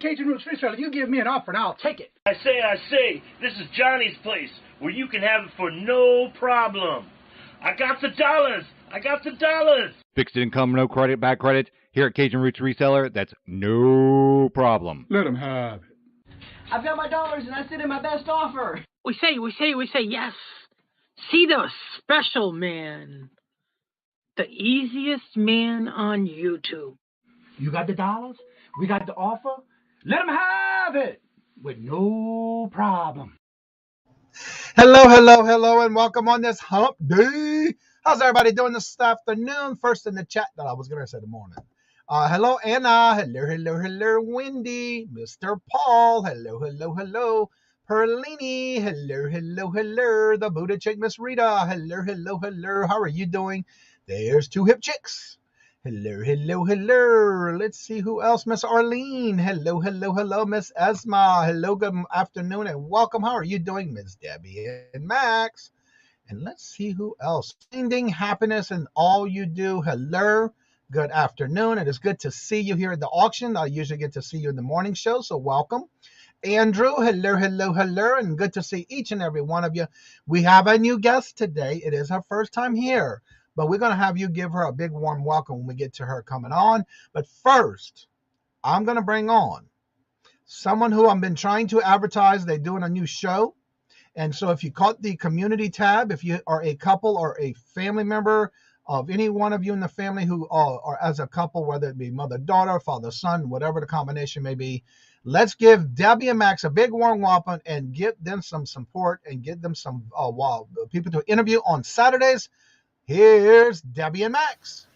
Cajun Roots Reseller. You give me an offer and I'll take it. I say, this is Johnny's place, where you can have it for no problem. I got the dollars. Fixed income, no credit, bad credit. Here at Cajun Roots Reseller, that's no problem. Let him have it. I've got my dollars and I sent in my best offer. We say, yes. See the special man. The easiest man on YouTube. You got the dollars? We got the offer? Let him have it with no problem. Hello, and welcome on this hump day. How's everybody doing this afternoon? First in the chat that I was going to say the morning. Hello, Anna. Hello, Wendy. Mr. Paul. Hello. Perlini. Hello. The Buddha chick, Miss Rita. Hello. How are you doing? There's two hip chicks. Hello. Let's see who else. Miss Arlene. Hello, Miss Esma. Hello, good afternoon and welcome. How are you doing, Miss Debbie and Max? And let's see who else. Finding happiness in all you do. Hello. Good afternoon. It is good to see you here at the auction. I usually get to see you in the morning show, so welcome. Andrew, hello, and good to see each and every one of you. We have a new guest today. It is her first time here, but we're going to have you give her a big warm welcome when we get to her coming on. But first, I'm going to bring on someone who I've been trying to advertise. They're doing a new show. And so if you caught the community tab, if you are a couple or a family member of any one of you in the family who are as a couple, whether it be mother, daughter, father, son, whatever the combination may be, let's give Debbie and Max a big warm welcome and give them some support and get them some people to interview on Saturdays. Here's Debbie and Max.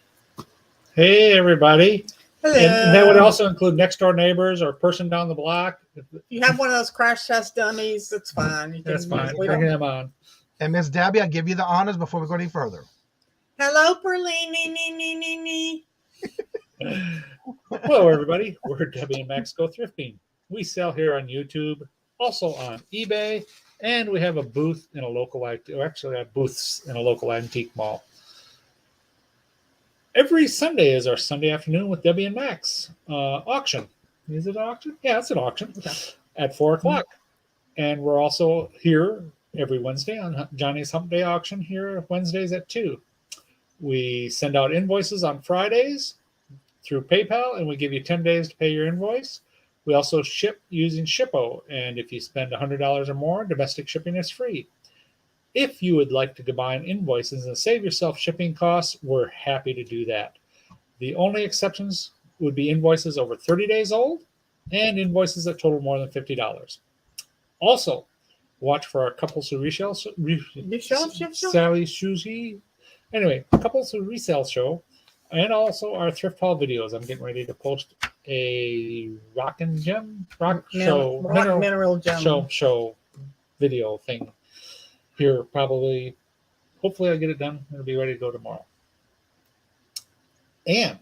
Hey, everybody. Hello. And that would also include next door neighbors or person down the block. If you have one of those crash test dummies, that's fine. That's fine. Bring them on. And Miss Debbie, I give you the honors before we go any further. Hello, Perlini. Hello, everybody. We're Debbie and Max Go Thrifting. We sell here on YouTube, also on eBay, and we have a booth in a local, booths in a local antique mall. Every Sunday is our Sunday afternoon with Debbie and Max auction. Is it an auction? Yeah, it's an auction at 4 o'clock. And we're also here every Wednesday on Johnny's Hump Day auction here Wednesdays at 2. We send out invoices on Fridays through PayPal, and we give you 10 days to pay your invoice. We also ship using Shippo, and if you spend $100 or more, domestic shipping is free. If you would like to combine invoices and save yourself shipping costs, we're happy to do that. The only exceptions would be invoices over 30 days old and invoices that total more than $50. Also, watch for our Couples Who Resell Sally Susie. Anyway, Couples Who Resell show, and also our thrift haul videos. I'm getting ready to post a mineral gem show video thing here probably. Hopefully I'll get it done. It'll be ready to go tomorrow. And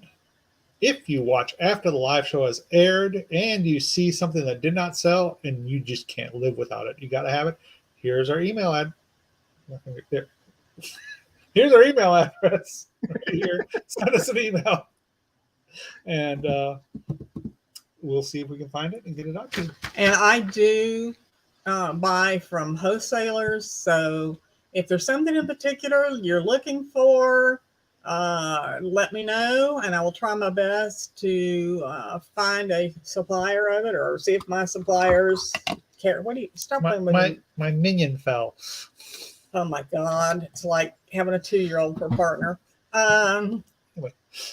if you watch after the live show has aired and you see something that did not sell and you just can't live without it, you got to have it. Here's our email ad. Here's our email address right here. Send us an email. And we'll see if we can find it and get it out to you. And I do buy from wholesalers. So if there's something in particular you're looking for, let me know. And I will try my best to find a supplier of it or see if my suppliers care. What do you stop playing with me? My minion fell. Oh my God. It's like having a 2-year-old for a partner.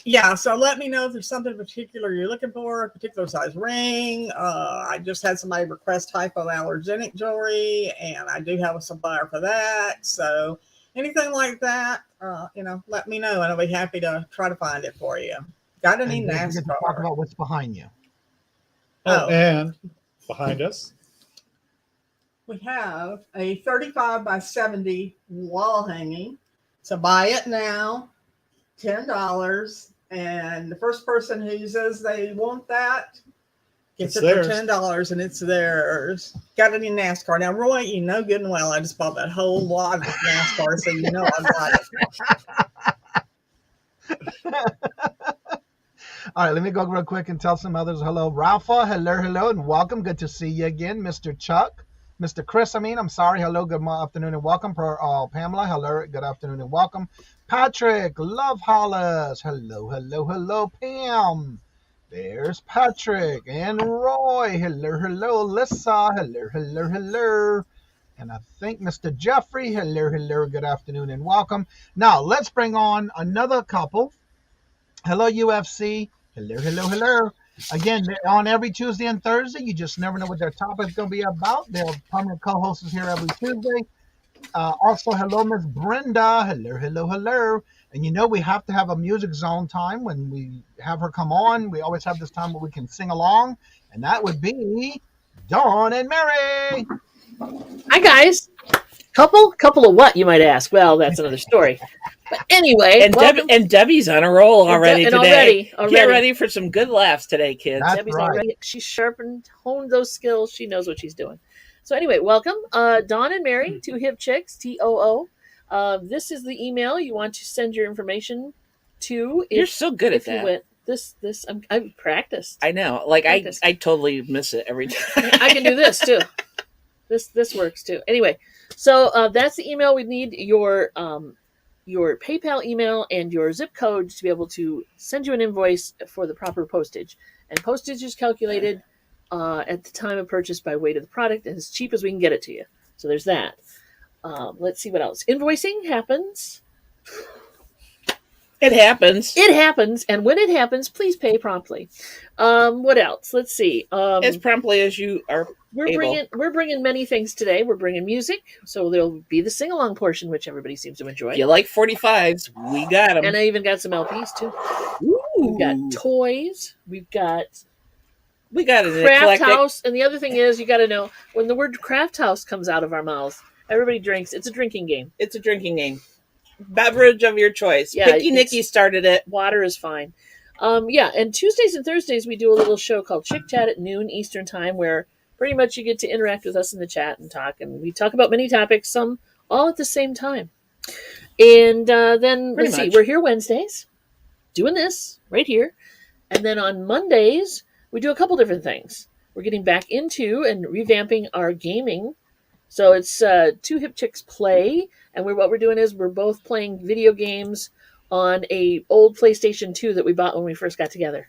Yeah, so let me know if there's something in particular you're looking for, a particular size ring. I just had somebody request hypoallergenic jewelry, and I do have a supplier for that. So anything like that, let me know, and I'll be happy to try to find it for you. Got any NASCAR? To talk about what's behind you. Oh, and behind us, we have a 35 by 70 wall hanging. So buy it now, $10. And the first person who says they want that gets it for $10, and it's theirs. Got any NASCAR? Now, Roy, you know good and well I just bought that whole lot of NASCAR, so you know I got it. All right, let me go real quick and tell some others hello. Rafa, hello, and welcome. Good to see you again. Mr. Chuck, Mr. Chris, I'm sorry. Hello, good afternoon and welcome. Pamela, hello, good afternoon and welcome. Patrick, Love Hollis, hello, Pam. There's Patrick and Roy. Hello, Lissa. Hello. And I think Mr. Jeffrey, hello, good afternoon and welcome. Now, let's bring on another couple. Hello, UFC. Hello. Again, they're on every Tuesday and Thursday. You just never know what their topic is going to be about. They're permanent co-hosts here every Tuesday. Also, hello, Miss Brenda. Hello. And we have to have a music zone time when we have her come on. We always have this time where we can sing along. And that would be Dawn and Mary. Hi, guys. Couple of what, you might ask? Well, that's another story. But anyway, and Debbie's on a roll already today. Already. Get ready for some good laughs today, kids. That's Debbie's right. already. She's sharpened, honed those skills. She knows what she's doing. So anyway, welcome, Dawn and Mary, two hip chicks, TOO. This is the email you want to send your information to. You're so good at that. I've practiced. I know. Like I totally miss it every time. I can do this too. This works too. Anyway, so that's the email. We need your PayPal email and your zip code to be able to send you an invoice for the proper postage. And postage is calculated at the time of purchase by weight of the product, and as cheap as we can get it to you. So there's that. Let's see what else. Invoicing happens. It happens, and when it happens, please pay promptly. What else? Let's see. As promptly as you are. We're bringing many things today. We're bringing music, so there'll be the sing along portion, which everybody seems to enjoy. If you like 45s, we got them, and I even got some LPs too. Ooh. We've got toys. We've got an craft eclectic house, and the other thing is, you got to know when the word craft house comes out of our mouths, everybody drinks. It's a drinking game. Beverage of your choice. Yeah, Picky Nicky started it. Water is fine. And Tuesdays and Thursdays we do a little show called Chick Chat at noon Eastern time, where pretty much you get to interact with us in the chat and talk, and we talk about many topics, some all at the same time. And then let's see, we're here Wednesdays doing this right here, and then on Mondays we do a couple different things. We're getting back into and revamping our gaming. So it's two hip chicks play, and what we're doing is we're both playing video games on a old PlayStation 2 that we bought when we first got together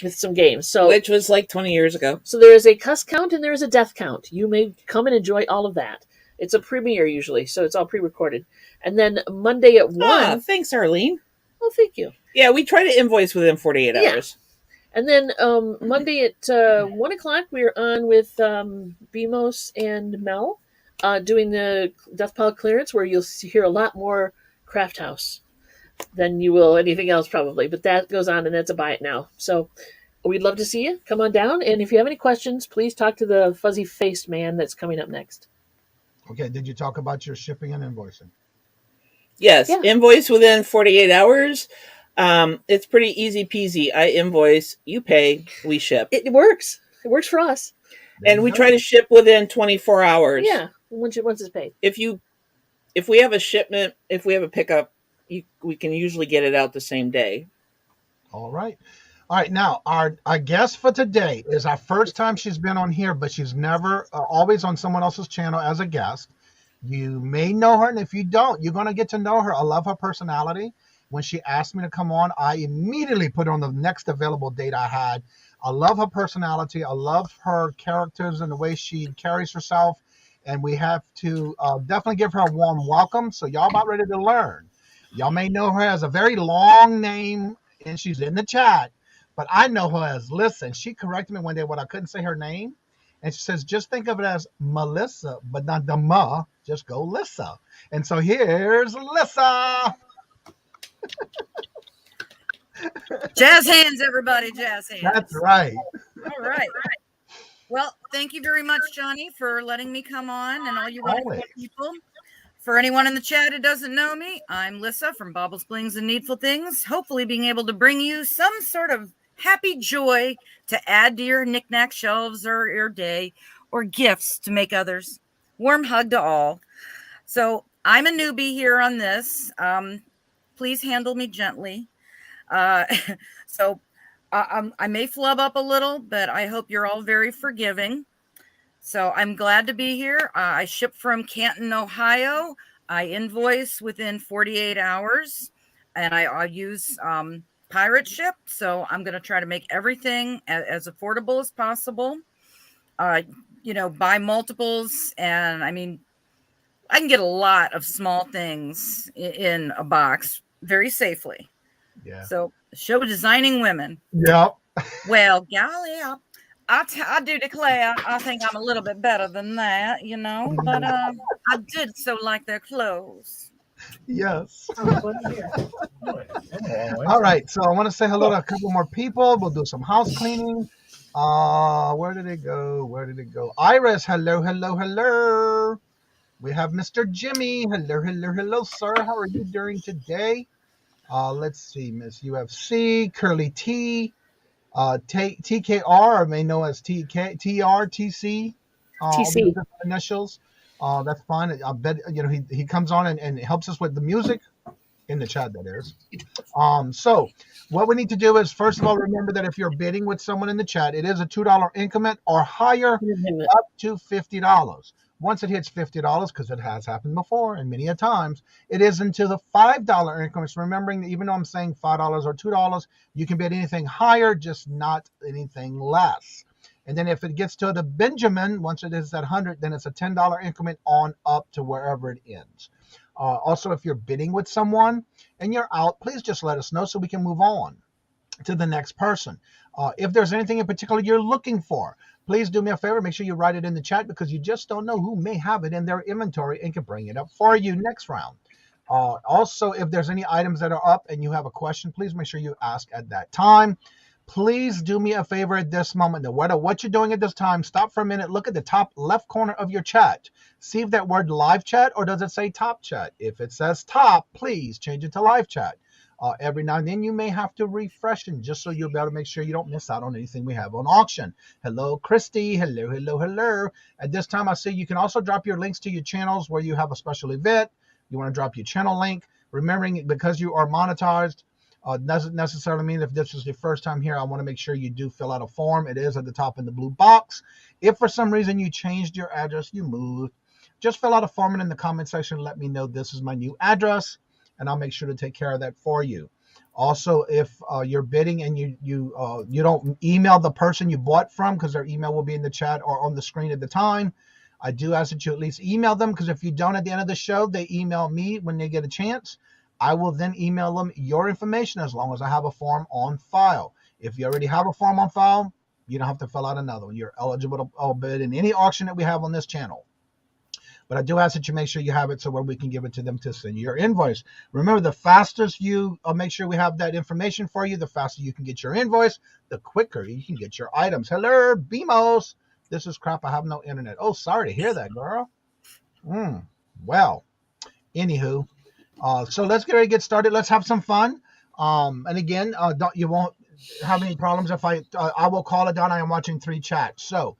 with some games. So which was like 20 years ago. So there is a cuss count and there is a death count. You may come and enjoy all of that. It's a premiere usually, so it's all pre-recorded. And then Monday at 1. Thanks, Arlene. Oh, thank you. Yeah, we try to invoice within 48 hours. And then Monday at 1 o'clock, we're on with Bimos and Mel doing the Death Pile clearance, where you'll hear a lot more Craft House than you will anything else probably. But that goes on, and that's a buy it now. So we'd love to see you. Come on down. And if you have any questions, please talk to the fuzzy-faced man that's coming up next. Okay, did you talk about your shipping and invoicing? Yes, invoice within 48 hours. It's pretty easy peasy. I invoice, you pay, we ship. It works. It works for us. And we try to ship within 24 hours. Yeah, once it's paid. If we have a shipment, if we have a pickup, we can usually get it out the same day. All right. Now, our guest for today is our first time she's been on here, but she's never, always on someone else's channel as a guest. You may know her, and if you don't, you're going to get to know her. I love her personality. When she asked me to come on, I immediately put her on the next available date I had. I love her personality. I love her characters and the way she carries herself. And we have to definitely give her a warm welcome. So y'all about ready to learn. Y'all may know her as a very long name, and she's in the chat. But I know her as Lissa. And she corrected me one day when I couldn't say her name. And she says, just think of it as Melissa, but not the ma. Just go Lissa. And so here's Lissa. Jazz hands, everybody, jazz hands. That's right. All right. Well, thank you very much, Johnny, for letting me come on, and all you wonderful people. For anyone in the chat who doesn't know me, I'm Lissa from Baubles, Blings, and Needful Things, hopefully being able to bring you some sort of happy joy to add to your knick-knack shelves or your day, or gifts to make others. Warm hug to all. So I'm a newbie here on this. Please handle me gently. So I may flub up a little, but I hope you're all very forgiving. So I'm glad to be here. I ship from Canton, Ohio. I invoice within 48 hours, and I use pirate ship. So I'm going to try to make everything as affordable as possible. Buy multiples, and I mean, I can get a lot of small things in a box very safely. Yeah. So show designing women. Yep. Well, golly, I do declare I think I'm a little bit better than that, but I did so like their clothes. Yes. All right, so I want to say hello to a couple more people. We'll do some house cleaning. Where did it go? Iris, hello. We have Mr. Jimmy. Hello, sir. How are you doing today? Let's see, Miss UFC, Curly T, TKR, I may know as TK, TR, TC, TC. Initials. That's fine. I bet he comes on and helps us with the music in the chat. That is. So what we need to do is, first of all, remember that if you're bidding with someone in the chat, it is a $2 increment or higher, up to $50. Once it hits $50, because it has happened before and many a times, it is into the $5 increments. Remembering that even though I'm saying $5 or $2, you can bid anything higher, just not anything less. And then if it gets to the Benjamin, once it is at 100, then it's a $10 increment on up to wherever it ends. Also, if you're bidding with someone and you're out, please just let us know so we can move on to the next person. If there's anything in particular you're looking for, please do me a favor. Make sure you write it in the chat, because you just don't know who may have it in their inventory and can bring it up for you next round. Also, if there's any items that are up and you have a question, please make sure you ask at that time. Please do me a favor at this moment. No matter what you're doing at this time, stop for a minute. Look at the top left corner of your chat. See if that word live chat, or does it say top chat? If it says top, please change it to live chat. Every now and then you may have to refresh it, just so you'll be able to make sure you don't miss out on anything we have on auction. Hello, Christy. Hello. At this time, I see you can also drop your links to your channels where you have a special event. You want to drop your channel link. Remembering, because you are monetized, doesn't necessarily mean if this is your first time here, I want to make sure you do fill out a form. It is at the top in the blue box. If for some reason you changed your address, you moved, just fill out a form and in the comment section, let me know this is my new address, and I'll make sure to take care of that for you. Also, if you're bidding and you don't email the person you bought from, because their email will be in the chat or on the screen at the time, I do ask that you at least email them, because if you don't at the end of the show, they email me when they get a chance. I will then email them your information as long as I have a form on file. If you already have a form on file, you don't have to fill out another one. You're eligible to bid in any auction that we have on this channel. But I do ask that you make sure you have it so where we can give it to them to send you your invoice. Remember, the fastest you make sure we have that information for you, the faster you can get your invoice, the quicker you can get your items. Hello, BMOS. This is crap. I have no internet. Oh, sorry to hear that, girl. Well, anywho. So let's get ready to get started. Let's have some fun. And again, you won't have any problems if I will call it down. I am watching 3 chats. So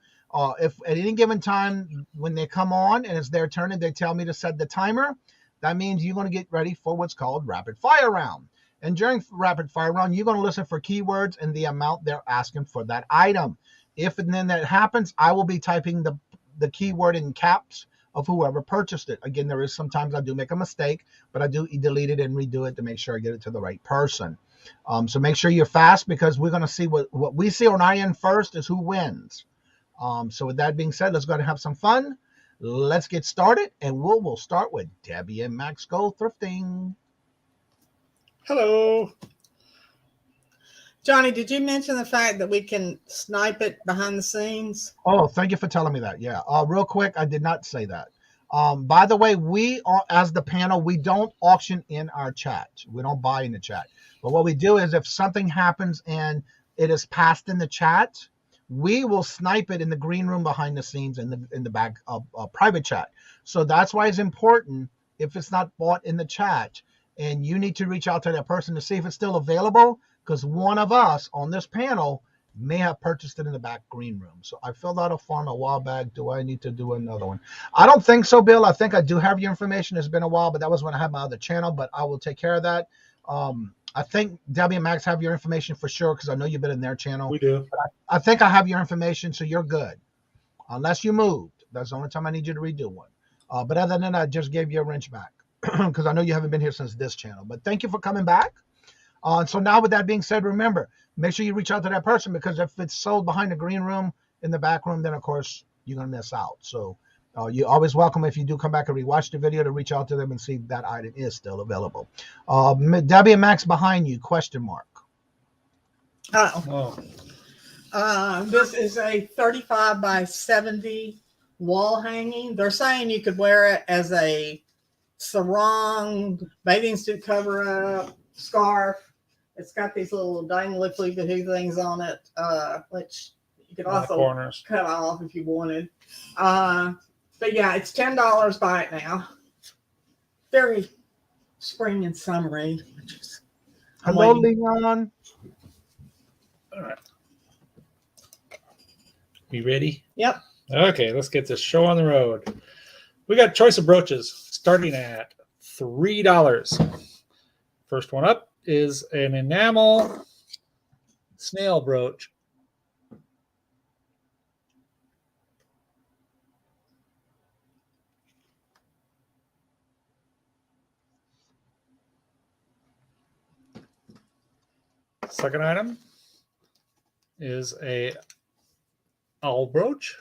if at any given time when they come on and it's their turn and they tell me to set the timer, that means you're going to get ready for what's called rapid fire round. And during rapid fire round, you're going to listen for keywords and the amount they're asking for that item. If and then that happens, I will be typing the keyword in caps of whoever purchased it. Again, there is sometimes I do make a mistake, but I do delete it and redo it to make sure I get it to the right person. So make sure you're fast, because we're going to see what we see on our end first is who wins. So with that being said, let's go ahead and have some fun. Let's get started, and we'll start with Debbie and Maxx Go Thrifting. Hello. Johnny, did you mention the fact that we can snipe it behind the scenes? Oh, thank you for telling me that. Yeah. Real quick, I did not say that. By the way, we are, as the panel, we don't auction in our chat. We don't buy in the chat. But what we do is if something happens and it is passed in the chat, we will snipe it in the green room behind the scenes in the back of private chat. So that's why it's important, if it's not bought in the chat, and you need to reach out to that person to see if it's still available, because one of us on this panel may have purchased it in the back green room. So I filled out a form a while back. Do I need to do another one? I don't think so, Bill. I think I do have your information. It's been a while, but that was when I had my other channel, but I will take care of that. I think Debbie and Max have your information for sure because I know you've been in their channel. We do. I think I have your information, so you're good. Unless you moved. That's the only time I need you to redo one. But other than that, I just gave you a wrench back because I know you haven't been here since this channel. But thank you for coming back. So now with that being said, remember, make sure you reach out to that person because if it's sold behind the green room in the back room, then of course you're going to miss out. So you're always welcome if you do come back and rewatch the video to reach out to them and see if that item is still available. Debbie and Max behind you, question mark. This is a 35 by 70 wall hanging. They're saying you could wear it as a sarong, bathing suit cover up, scarf. It's got these little dangly flippy things on it, which you could also cut off if you wanted. But yeah, it's $10. Buy it now. Very spring and summery. Hello, Leon. All right. You ready? Yep. Okay, let's get this show on the road. We got choice of brooches starting at $3. First one up is an enamel snail brooch. Second item is a owl brooch.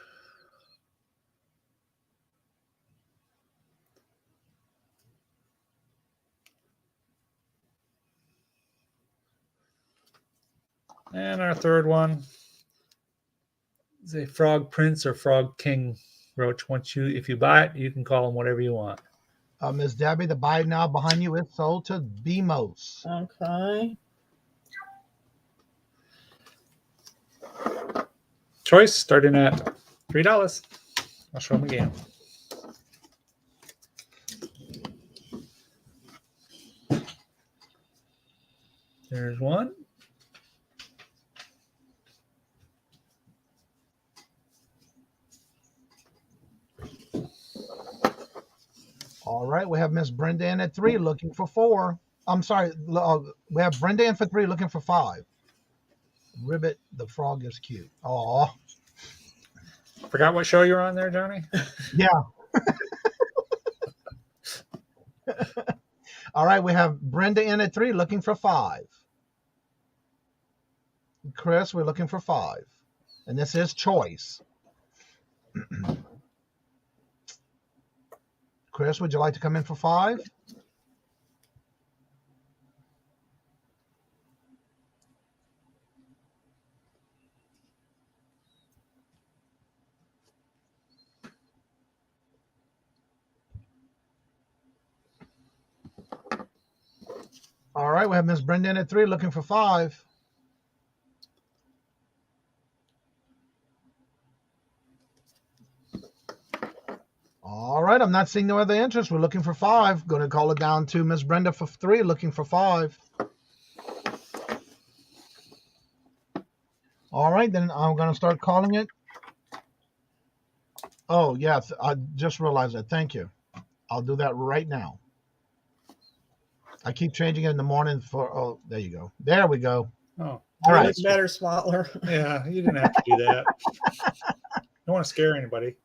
And our third one is a frog prince or frog king brooch. If you buy it, you can call them whatever you want. Ms. Debbie, the buy now behind you is sold to BMOS. Okay. Choice starting at $3. I'll show them again. There's one. All right, we have Miss Brenda in at 3 looking for 4. I'm sorry, we have Brenda in for 3 looking for 5. Ribbit, the frog is cute. Aw. Forgot what show you're on there, Johnny? Yeah. All right, we have Brenda in at 3 looking for 5. Chris, we're looking for 5. And this is choice. Chris, would you like to come in for 5? All right, we have Miss Brenda in at 3 looking for 5. All right, I'm not seeing no other interest. We're looking for 5. Going to call it down to Miss Brenda for 3 looking for 5. All right, then I'm going to start calling it. Oh, yes, I just realized that. Thank you. I'll do that right now. I keep changing it in the morning for, oh, there you go. There we go. Oh, all right. It's better, smaller. Yeah, you didn't have to do that. Don't want to scare anybody.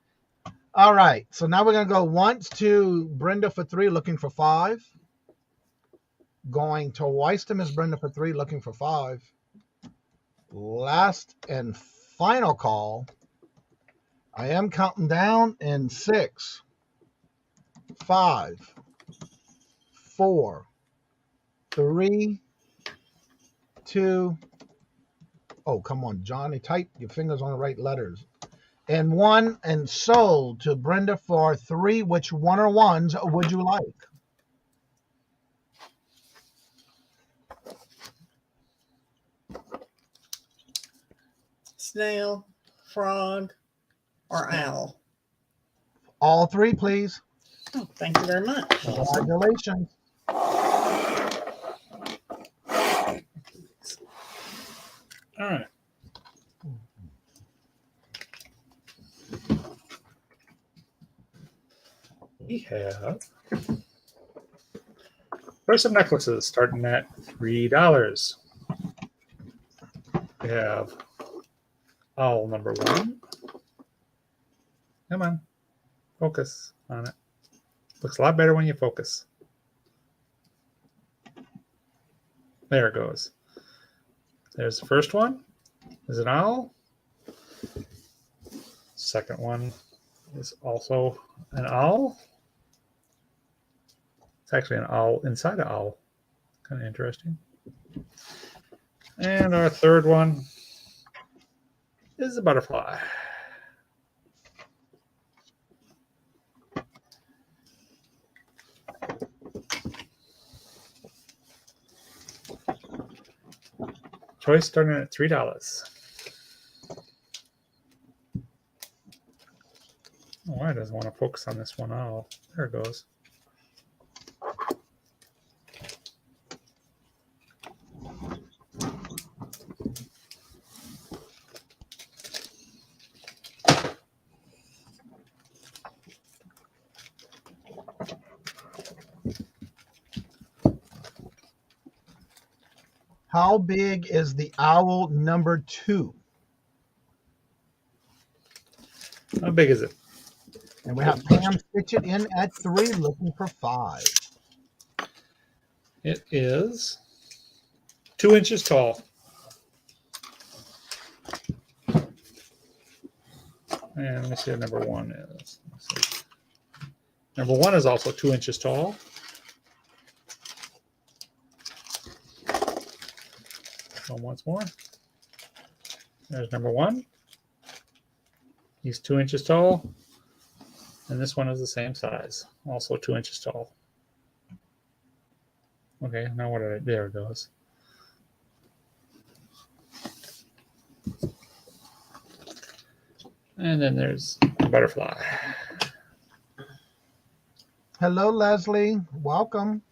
All right, so now we're going to go once to Brenda for 3 looking for 5. Going twice to Miss Brenda for 3 looking for 5. Last and final call. I am counting down in 6, 5, 4, 3, 2. Oh, come on, Johnny. Type your fingers on the right letters. And 1, and sold to Brenda for 3. Which one or ones would you like? Snail, frog, or owl? All 3, please. Oh, thank you very much. Congratulations. All right. We have Price of necklaces starting at $3. We have owl number 1. Come on. Focus on it. Looks a lot better when you focus. There it goes. There's the first one. Is an owl. Second one is also an owl. It's actually an owl inside an owl. Kind of interesting. And our third one is a butterfly. Choice starting at $3. Oh, why doesn't want to focus on this one? Oh, there it goes. How big is the owl number 2? How big is it? And we have Pam stitch it in at 3, looking for 5. It is 2 inches tall. And let me see what number 1 is. Number 1 is also 2 inches tall. Once more. There's number 1. He's 2 inches tall. And this one is the same size, also 2 inches tall. Okay, now what did I, there it goes. And then there's the butterfly. Hello, Leslie. Welcome.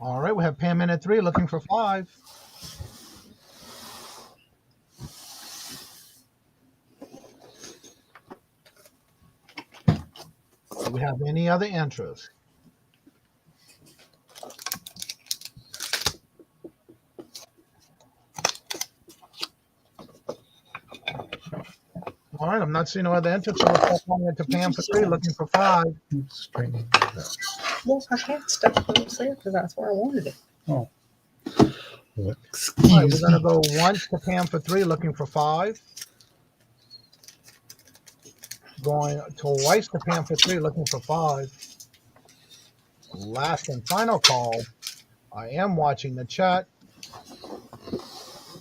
All right, we have Pam in at 3, looking for 5. Do we have any other interest? All right, I'm not seeing no other interest, so we're calling it to Pam for 3, looking for 5. Well, I had stuff upstairs because that's where I wanted it. Oh. All right, we're going to go once to Pam for 3, looking for 5. Going twice to Pam for 3, looking for 5. Last and final call. I am watching the chat.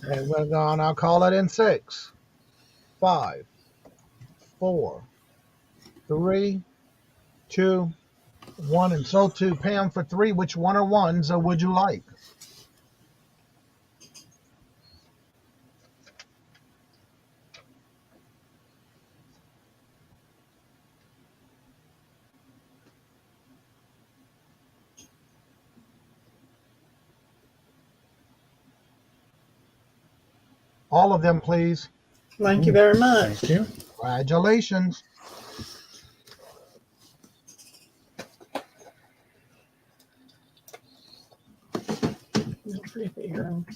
And we're going to call it in 6, 5, 4, 3, 2, 1. And so to Pam for 3, which one or ones would you like? All of them, please. Thank you very much. Thank you. Congratulations.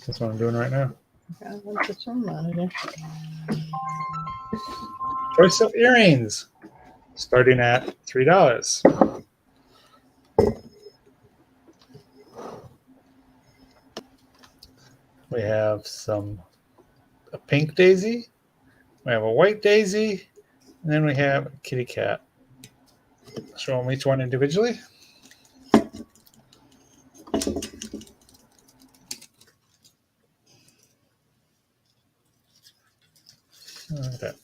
That's what I'm doing right now. Okay, let's put some money there. Choice of earrings starting at $3. We have a pink daisy, we have a white daisy, and then we have a kitty cat. Show them each one individually.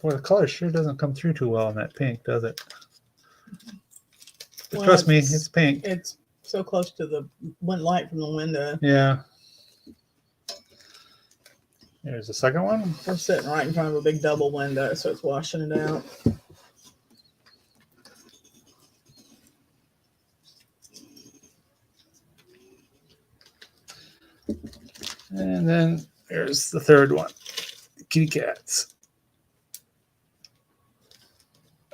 Boy, the color sure doesn't come through too well in that pink, does it? But Well, trust me, it's pink. It's so close to the light from the window. Yeah. Here's the second one. We're sitting right in front of a big double window, so it's washing it out. And then there's the third one, the kitty cats.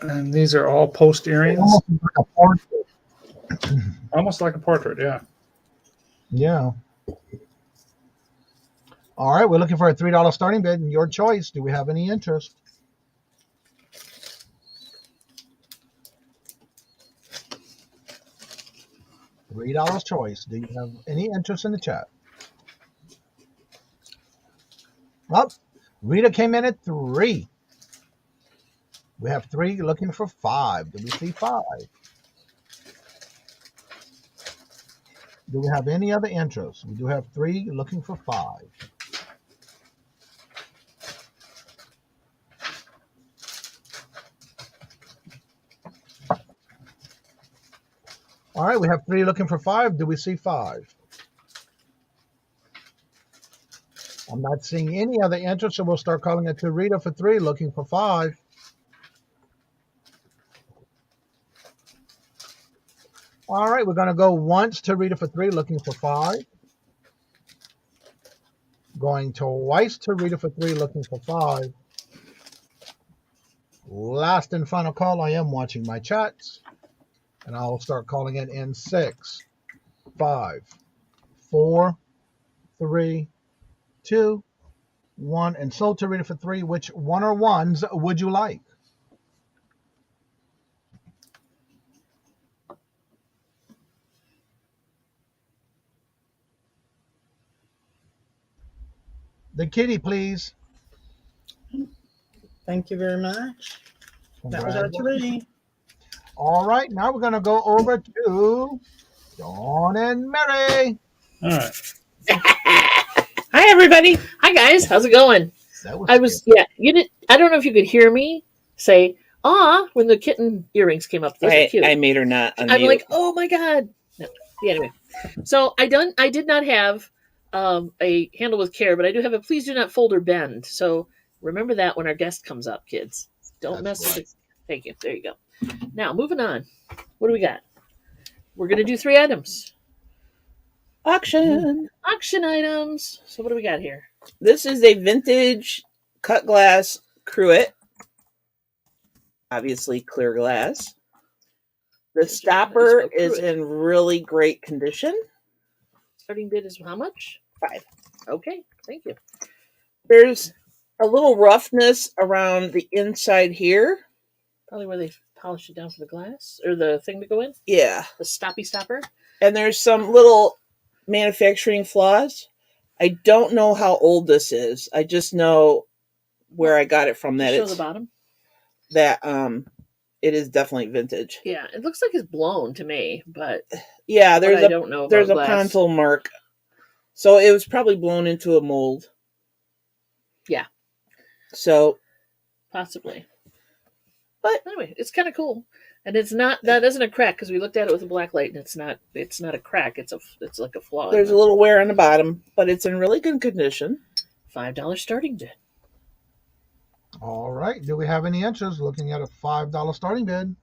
And these are all post earrings. Almost like a portrait, yeah. Yeah. All right, we're looking for a $3 starting bid. Your choice. Do we have any interest? $3 choice. Do you have any interest in the chat? Well, Rita came in at 3. We have 3 looking for 5. Do we see 5? Do we have any other interest? We do have 3 looking for 5. All right, we have 3 looking for 5. Do we see 5? I'm not seeing any other interest, so we'll start calling it to Rita for 3, looking for 5. All right, we're going to go once to Rita for 3, looking for 5. Going twice to Rita for 3, looking for 5. Last and final call. I am watching my chats. And I'll start calling it in 6, 5, 4, 3, 2, 1. And sold to Rita for 3. Which one or ones would you like? The kitty, please. Thank you very much. That was our 3. All right, now we're going to go over to Dawn and Mary. All right. Hi, everybody. Hi, guys. How's it going? You did. I don't know if you could hear me say "ah" when the kitten earrings came up. Those are cute. I made her not unmute. I'm like, oh my god. No. Yeah, anyway, so I did not have a handle with care, but I do have a please do not fold or bend. So remember that when our guest comes up, kids. Don't mess with it. Thank you. There you go. Now, moving on. What do we got? We're going to do 3 items. Auction items. So what do we got here? This is a vintage cut glass cruet. Obviously clear glass. The stopper is in really great condition. Starting bid is how much? 5. Okay, thank you. There's a little roughness around the inside here. Probably where they polished it down for the glass or the thing to go in. Yeah. The stoppy stopper. And there's some little manufacturing flaws. I don't know how old this is. I just know where I got it from. That Show the bottom. That it is definitely vintage. Yeah, it looks like it's blown to me, but yeah, I don't know. There's a glass. console mark, so it was probably blown into a mold. Yeah. So possibly. But anyway, it's kind of cool, and it's not that isn't a crack because we looked at it with a black light, and it's not a crack. It's like a flaw. There's a little wear on the bottom, but it's in really good condition. $5 starting bid. All right. Do we have any interest? Looking at a $5 starting bid.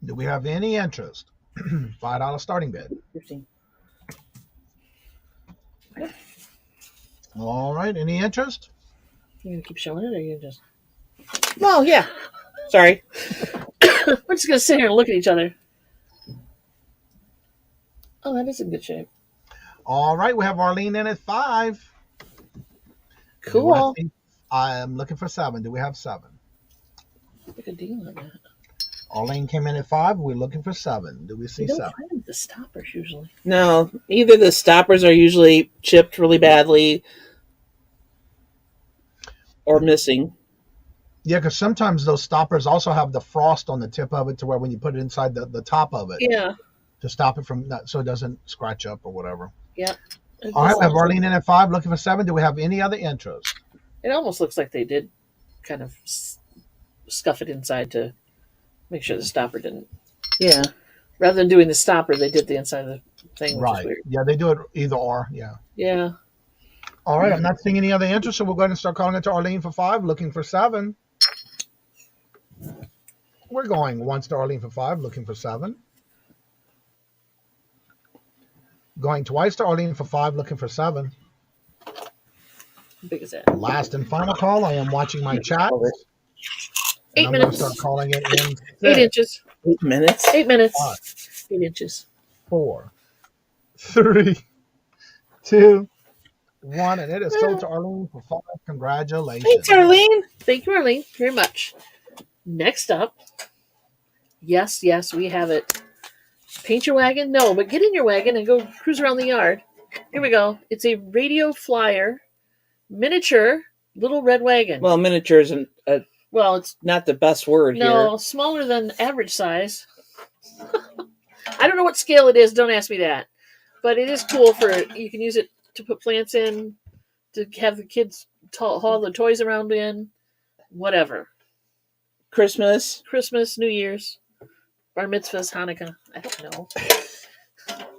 Do we have any interest? $5 starting bid. 15. Okay. All right. Any interest? You gonna keep showing it, or you just? Well, yeah. Sorry. We're just gonna sit here and look at each other. Oh, that is in good shape. All right. We have Arlene in at 5. Cool. I'm looking for 7. Do we have 7? Make a deal on that. Arlene came in at 5. We're looking for 7. Do we see 7? Don't find the stoppers usually. No, either the stoppers are usually chipped really badly or missing. Yeah, because sometimes those stoppers also have the frost on the tip of it to where when you put it inside the top of it. Yeah. To stop it from, so it doesn't scratch up or whatever. Yeah. All right, we have Arlene in at 5, looking for 7. Do we have any other interest? It almost looks like they did kind of scuff it inside to make sure the stopper didn't. Yeah. Rather than doing the stopper, they did the inside of the thing. Right. Which is weird. Yeah, they do it either or. Yeah. Yeah. All right, I'm not seeing any other interest, so we're going to start calling it to Arlene for 5, looking for 7. We're going once to Arlene for 5, looking for 7. Going twice to Arlene for 5, looking for 7. big is that? Last and final call. I am watching my chat. 8 I'm minutes. going to start calling it in 8 inches. 8 minutes. 8 minutes. 8 inches. 4, 3, 2, 1, and it is sold to Arlene for 5. Congratulations. Thanks, Arlene. Thank you, Arlene, very much. Next up, yes, we have it. Paint your wagon? No, but get in your wagon and go cruise around the yard. Here we go. It's a radio flyer, miniature, little red wagon. Well, miniature isn't well, it's not the best word here. no smaller than average size. I don't know what scale it is. Don't ask me that. But it is cool for, you can use it to put plants in, to have the kids haul the toys around in, whatever. Christmas, New Year's, Bar Mitzvahs, Hanukkah. I don't know.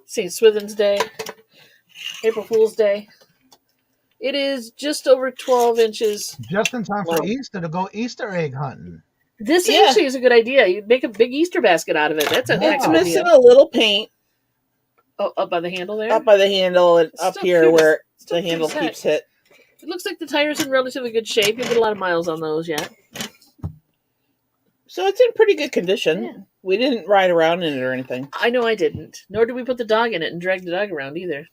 St. Swithin's Day, April Fool's Day. It is just over 12 inches. Just in time for Easter to go Easter egg hunting. This actually is a good idea. You make a big Easter basket out of it. That's a it's good missing idea. a little paint. Oh, up by the handle there? Up by the handle and It's up still here cute. where Still the cute handle as heck. keeps it. It looks like the tire's in relatively good shape. You get a lot of miles on those yet. So it's in pretty good condition. Yeah. We didn't ride around in it or anything. I know I didn't. Nor did we put the dog in it and drag the dog around either.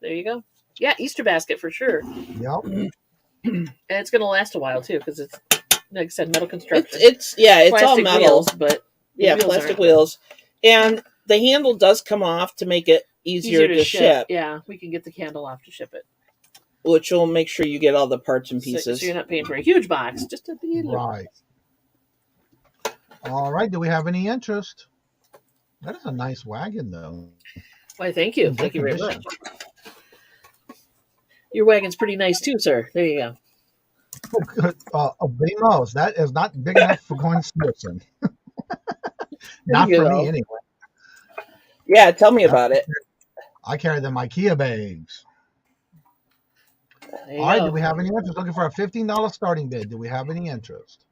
There you go. Yeah, Easter basket for sure. Yep. And it's going to last a while too because it's, like I said, metal construction. It's all Plastic metal. wheels, but the wheels plastic aren't. wheels. And the handle does come off to make it easier to ship, Yeah, we can get the handle off to ship it. which will make sure you get all the parts and pieces. So you're not paying for a huge box, just a little. Right. All right. Do we have any interest? That is a nice wagon, though. Why, thank you. In good Thank you very condition. much. Your wagon's pretty nice too, sir. There you go. Bemos, that is not big enough for going Smithson. Not you for go. me, anyway. Yeah, tell me about it. I carry them IKEA bags. There you All right, go. do we have any interest? Looking for a $15 starting bid. Do we have any interest?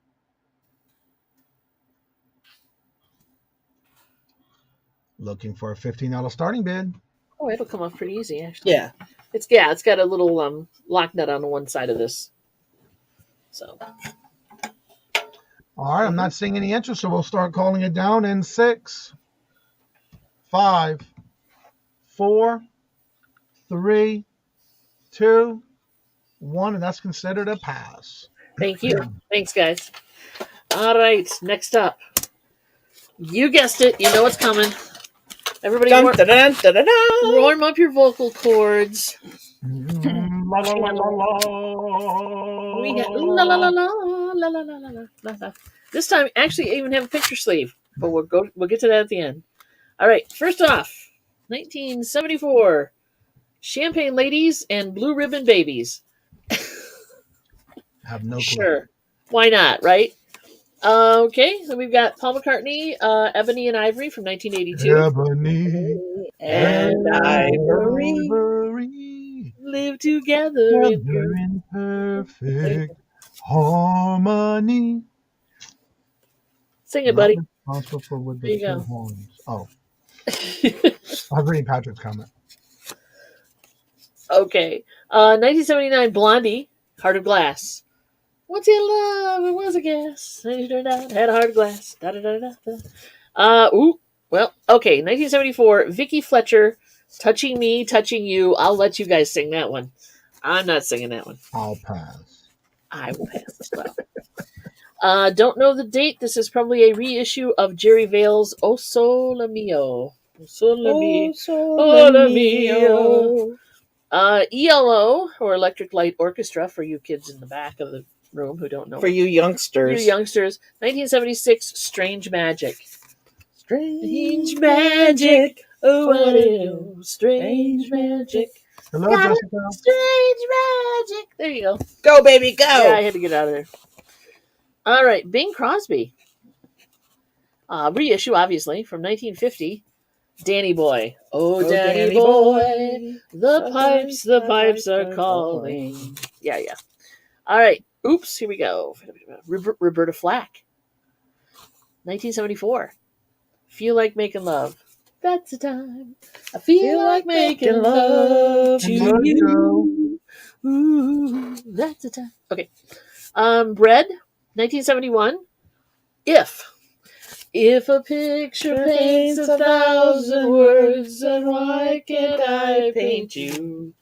Looking for a $15 starting bid. Oh, it'll come off pretty easy, actually. Yeah. It's got a little lock nut on the one side of this. So All right, I'm not seeing any interest, so we'll start calling it down in 6, 5, 4, 3, 2, 1, and that's considered a pass. thank you. Thanks, guys. All right, next up. You guessed it. You know what's coming. Everybody Dun, dun, dun, dun, dun, dun. warm up your vocal cords. La, la, la, la, la. We got la la la la la la la la la. This time, actually, I even have a picture sleeve, but we'll get to that at the end. All right, first off, 1974, Champagne Ladies and Blue Ribbon Babies. Have no clue. Sure, why not, right? Okay, then we've got Paul McCartney, Ebony and Ivory from 1982. Ebony And Ivory. Ivory, Live together in together in perfect harmony. Sing it, buddy. Not responsible for with There you the go. two horns. Oh, I was reading Patrick's comment. Okay, 1979, Blondie, Heart of Glass. What's in love? It was a guess. Then you turned out, had a heart of glass. Da, da, da, da, da. Well, okay. 1974, Vicky Fletcher, Touching Me, Touching You. I'll let you guys sing that one. I'm not singing that one. I'll pass. I will pass as well. Don't know the date. This is probably a reissue of Jerry Vale's O Sole Mio. O Sole Mio. Sole Mio. ELO, or Electric Light Orchestra, for you kids in the back of the room who don't know. For you youngsters. You youngsters. 1976, Strange Magic. Strange Magic. Oh, what is strange magic? Hello, Got it. Jessica. Strange magic. There you go. Go, baby, go. Yeah, I had to get out of there. All right, Bing Crosby. Reissue, obviously, from 1950. Danny Boy. Oh, Danny Boy. The pipes are calling. Yeah. All right. Oops, here we go. Roberta Flack. 1974. Feel Like Making Love. That's the time. I feel like making love to you. Ooh, that's the time. Okay. Bread, 1971. If a picture paints 1,000 words, then why can't I paint you?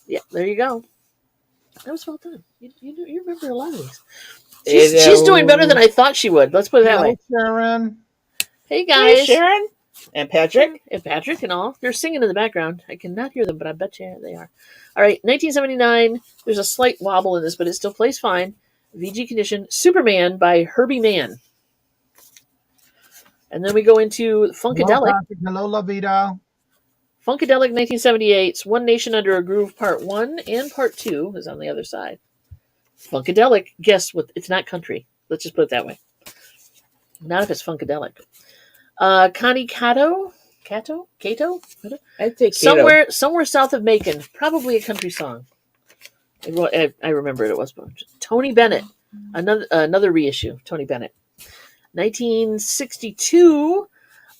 Yeah, there you go. That was well done. You remember a lot of these. She's doing better than I thought she would. Let's put it that way. Sharon. Hey guys. Hey, Sharon. And Patrick. And Patrick and all. They're singing in the background. I cannot hear them, but I bet you they are. All right, 1979. There's a slight wobble in this, but it still plays fine. VG condition. Superman by Herbie Mann. And then we go into Funkadelic. Hello, La Vida. Funkadelic 1978's One Nation Under a Groove Part 1 and Part 2 is on the other side. Funkadelic, guess what? It's not country. Let's just put it that way. Not if it's Funkadelic. Connie Cato? I'd say Cato. Somewhere south of Macon. Probably a country song. I remember it was. Tony Bennett. Another reissue. Tony Bennett. 1962.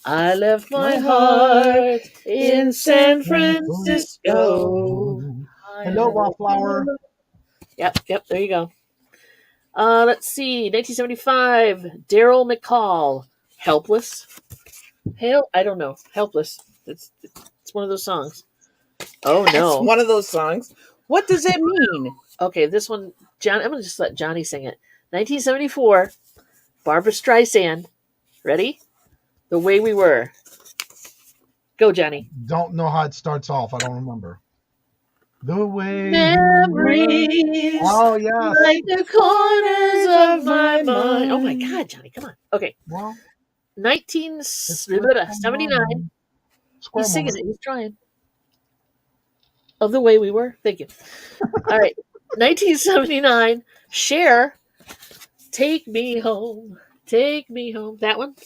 I left my heart in San Francisco. Hello, Wallflower. Yep, there you go. Let's see, 1975, Daryl McCall, Helpless. I don't know, Helpless. It's one of those songs. Oh no, it's one of those songs. What does that mean? Okay, this one, John. I'm gonna just let Johnny sing it. 1974, Barbra Streisand. Ready? The Way We Were. Go, Johnny. Don't know how it starts off. I don't remember. The way. Memories. Oh, yeah. Like the corners of my mind. Oh, my God, Johnny. Come on. Okay. Well, 1979. He's singing it. He's trying. Of The Way We Were. Thank you. All right. 1979. Cher. Take Me Home. Take me home. That one?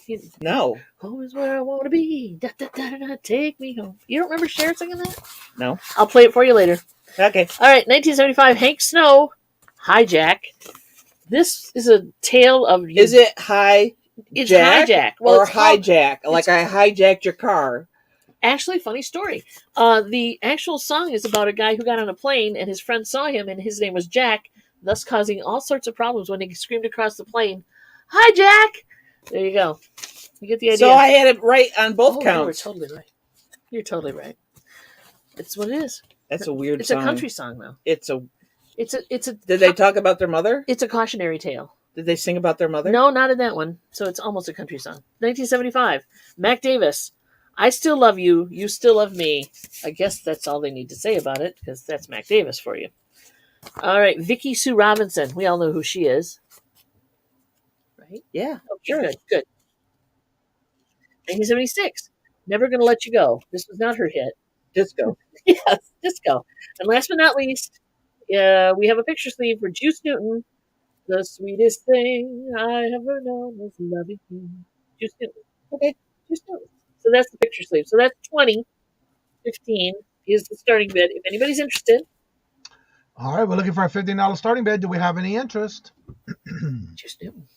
No. Home is where I want to be. Da, da, da, da, da, take me home. You don't remember Cher singing that? No. I'll play it for you later. Okay. All right. 1975. Hank Snow. Hijack. This is a tale of. Is it Hijack? It's Hijack. Well, or Hijack. Like I hijacked your car. Actually, funny story. The actual song is about a guy who got on a plane and his friend saw him and his name was Jack, thus causing all sorts of problems when he screamed across the plane. Hi, Jack. There you go. You get the idea. So I had it right on both counts. You're totally right. You're totally right. It's what it is. That's a weird It's song. a country song, though. It's a. Did they talk about their mother? It's a cautionary tale. Did they sing about their mother? No, not in that one. So it's almost a country song. 1975. Mac Davis. I still love you. You still love me. I guess that's all they need to say about it because that's Mac Davis for you. All right, Vicky Sue Robinson. We all know who she is. Right? Yeah, sure. Good. 1976. Never Gonna Let You Go. This was not her hit. Disco. Yes, Disco. And last but not least, we have a picture sleeve for Juice Newton. The sweetest thing I ever known was loving you. Juice Newton. Okay, Juice Newton. So that's the picture sleeve. So that's 2015 is the starting bid. If anybody's interested. All right, we're looking for a $15 starting bid. Do we have any interest? Juice Newton.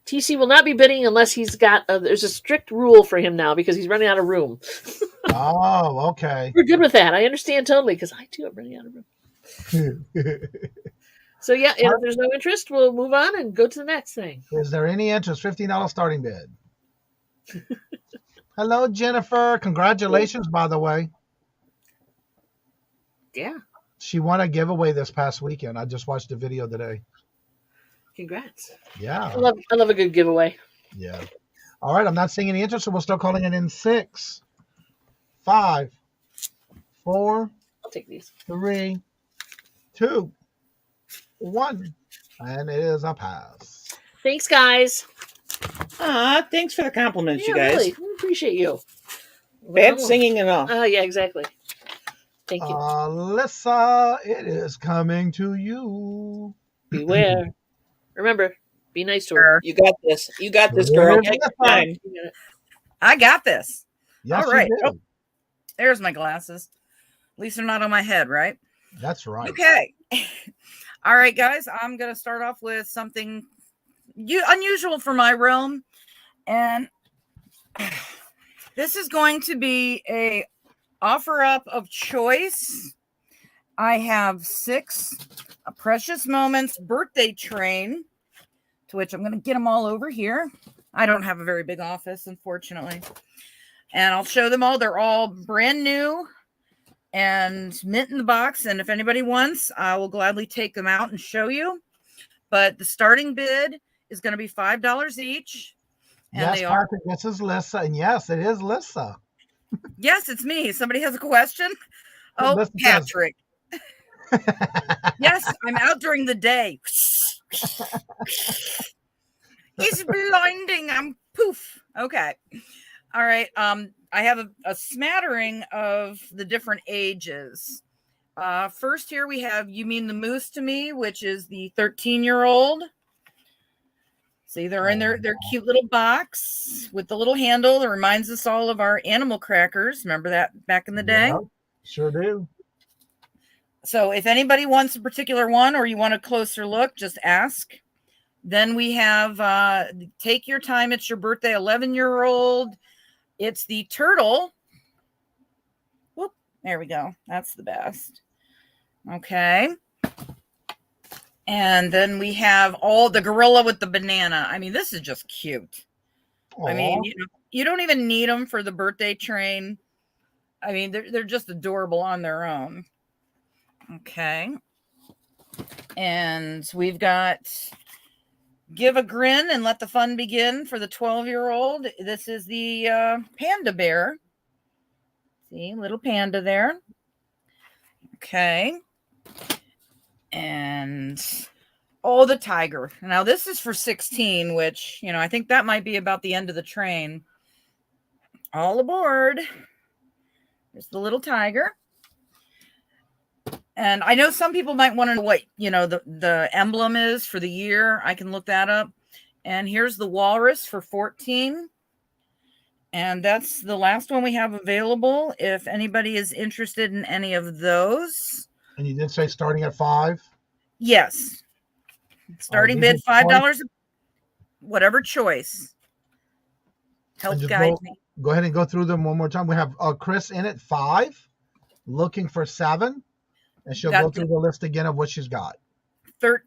TC will not be bidding unless he's got. There's a strict rule for him now because he's running out of room. Oh, okay. We're good with that. I understand totally because I too am running out of room. So yeah, if there's no interest, we'll move on and go to the next thing. Is there any interest? $15 starting bid. Hello, Jennifer. Congratulations, by the way. Yeah. She won a giveaway this past weekend. I just watched the video today. Congrats. Yeah. I love a good giveaway. Yeah. All right. I'm not seeing any interest, so we'll start calling it in 6, 5, 4. I'll take these. 3, 2, 1. And it is a pass. Thanks, guys. Thanks for the compliments, yeah, you guys. Really, we appreciate you. Bad singing and all. Yeah, exactly. Thank you. Alyssa, it is coming to you. Beware. Remember, be nice to her. You got this. You got this, girl. Take your time. I got this. Yes, all right. You did. Oh, there's my glasses. At least they're not on my head, right? That's right. Okay. All right, guys. I'm going to start off with something unusual for my realm. And this is going to be a offer up of choice. I have 6 Precious Moments birthday train, to which I'm going to get them all over here. I don't have a very big office, unfortunately. And I'll show them all. They're all brand new and mint in the box. And if anybody wants, I will gladly take them out and show you. But the starting bid is going to be $5 each. And yes, they are. Patrick, this is Lissa. And yes, it is Lissa. Yes, it's me. Somebody has a question? Oh, Lissa Patrick. Yes, I'm out during the day. He's blinding. I'm poof. Okay. All right. I have a smattering of the different ages. First here we have You Mean the Moose to Me, which is the 13-year-old. See, they're in their cute little box with the little handle that reminds us all of our animal crackers. Remember that back in the day? Yeah, sure do. So if anybody wants a particular one or you want a closer look, just ask. Then we have Take Your Time, It's Your Birthday, 11-year-old. It's the turtle. Whoop, there we go. That's the best. Okay. And then we have all the gorilla with the banana. I mean, this is just cute. Aww. I mean, you don't even need them for the birthday train. I mean, they're just adorable on their own. Okay. And we've got Give a Grin and Let the Fun Begin for the 12-year-old. This is the panda bear. See, little panda there. Okay. And the tiger. Now this is for 16, which, I think that might be about the end of the train. All aboard. There's the little tiger. And I know some people might want to know what, the emblem is for the year. I can look that up. And here's the walrus for 14. And that's the last one we have available. If anybody is interested in any of those. And you did say starting at 5? Yes. Starting bid $5. Whatever choice. Help guide me. Go ahead and go through them one more time. We have Chris in at 5, looking for 7. And she'll go through the list again of what she's got.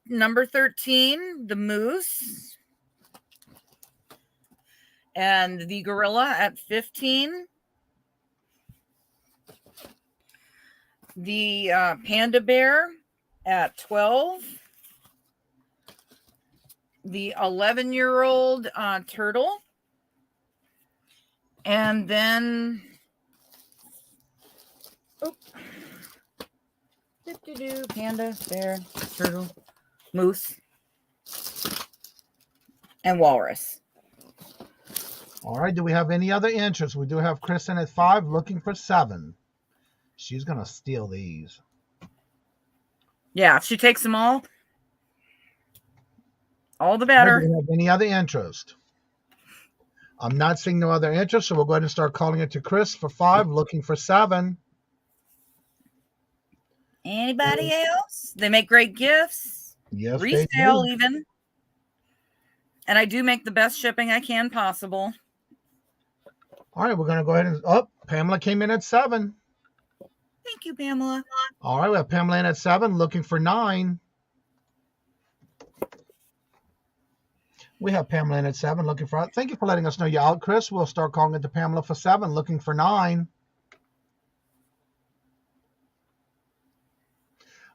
Number 13, the moose. And the gorilla at 15. The panda bear at 12. The 11-year-old turtle. And then... panda, bear, turtle, moose, and walrus. All right. Do we have any other interest? We do have Kristen at 5, looking for 7. She's going to steal these. Yeah, if she takes them all the better. Do we have any other interest? I'm not seeing no other interest, so we'll go ahead and start calling it to Chris for 5, looking for 7. Anybody else? They make great gifts. Yes, resale even. And I do make the best shipping I can possible. All right, we're going to go ahead and... Pamela came in at 7. Thank you, Pamela. All right, we have Pamela in at 7, looking for 9. We have Pamela in at 7, looking for... Thank you for letting us know you're out, Chris. We'll start calling it to Pamela for 7, looking for 9.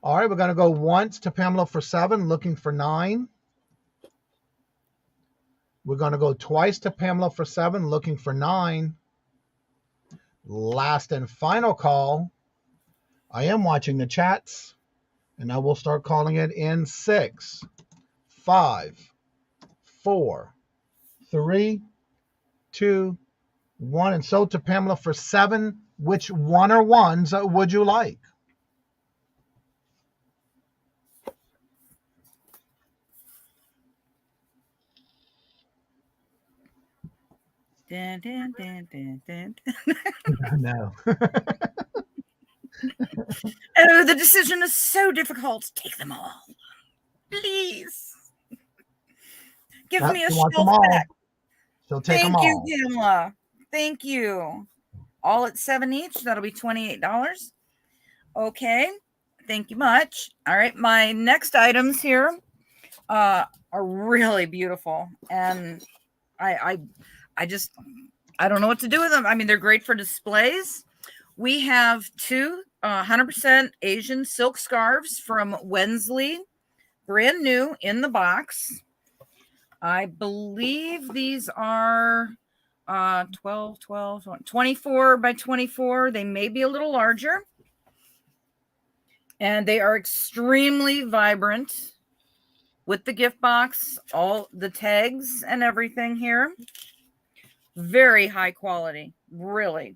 All right, we're going to go once to Pamela for 7, looking for 9. We're going to go twice to Pamela for 7, looking for 9. Last and final call. I am watching the chats, and I will start calling it in 6, 5, 4, 3, 2, 1. And so to Pamela for 7, which one or ones would you like? Dun, dun, dun, dun, dun. No. Oh, the decision is so difficult. Take them all. Please. Give me a shelf back. So take them all. Thank you, Pamela. Thank you. all at 7 each. That'll be $28. Okay. Thank you much. All right. My next items here are really beautiful. And I don't know what to do with them. I mean, they're great for displays. We have two 100% Asian silk scarves from Wensley, brand new in the box. I believe these are 24 by 24. They may be a little larger. And they are extremely vibrant with the gift box, all the tags and everything here. Very high quality, really.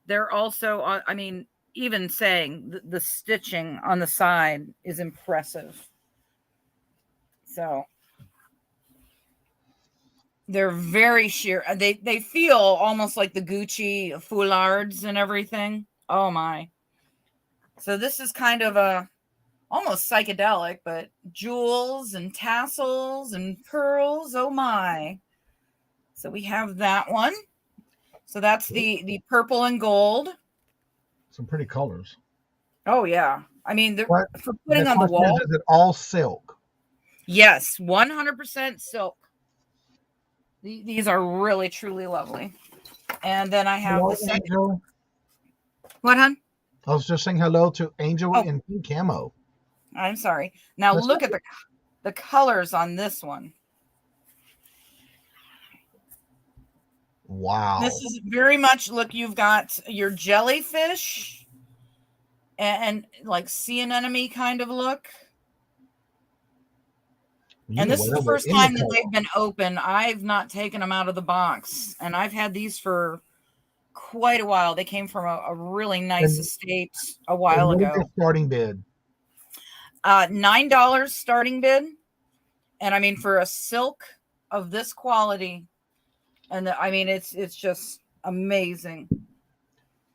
They're also, I mean, even saying the stitching on the side is impressive. So they're very sheer. They feel almost like the Gucci foulards and everything. Oh my. So this is kind of almost psychedelic, but jewels and tassels and pearls. Oh my. So we have that one. So that's the purple and gold. Some pretty colors. Oh yeah. I mean, for putting on the wall. Is it all silk? Yes, 100% silk. These are really, truly lovely. And then I have the second. Angel. What, hon? I was just saying hello to Angel in pink camo. I'm sorry. Now look at the colors on this one. Wow. This is very much, look, you've got your jellyfish and like sea anemone kind of look. And this is the first time that they've been open. I've not taken them out of the box. And I've had these for quite a while. They came from a really nice estate a while ago. What is the starting bid? $9 starting bid. And I mean, for a silk of this quality, and I mean, it's just amazing.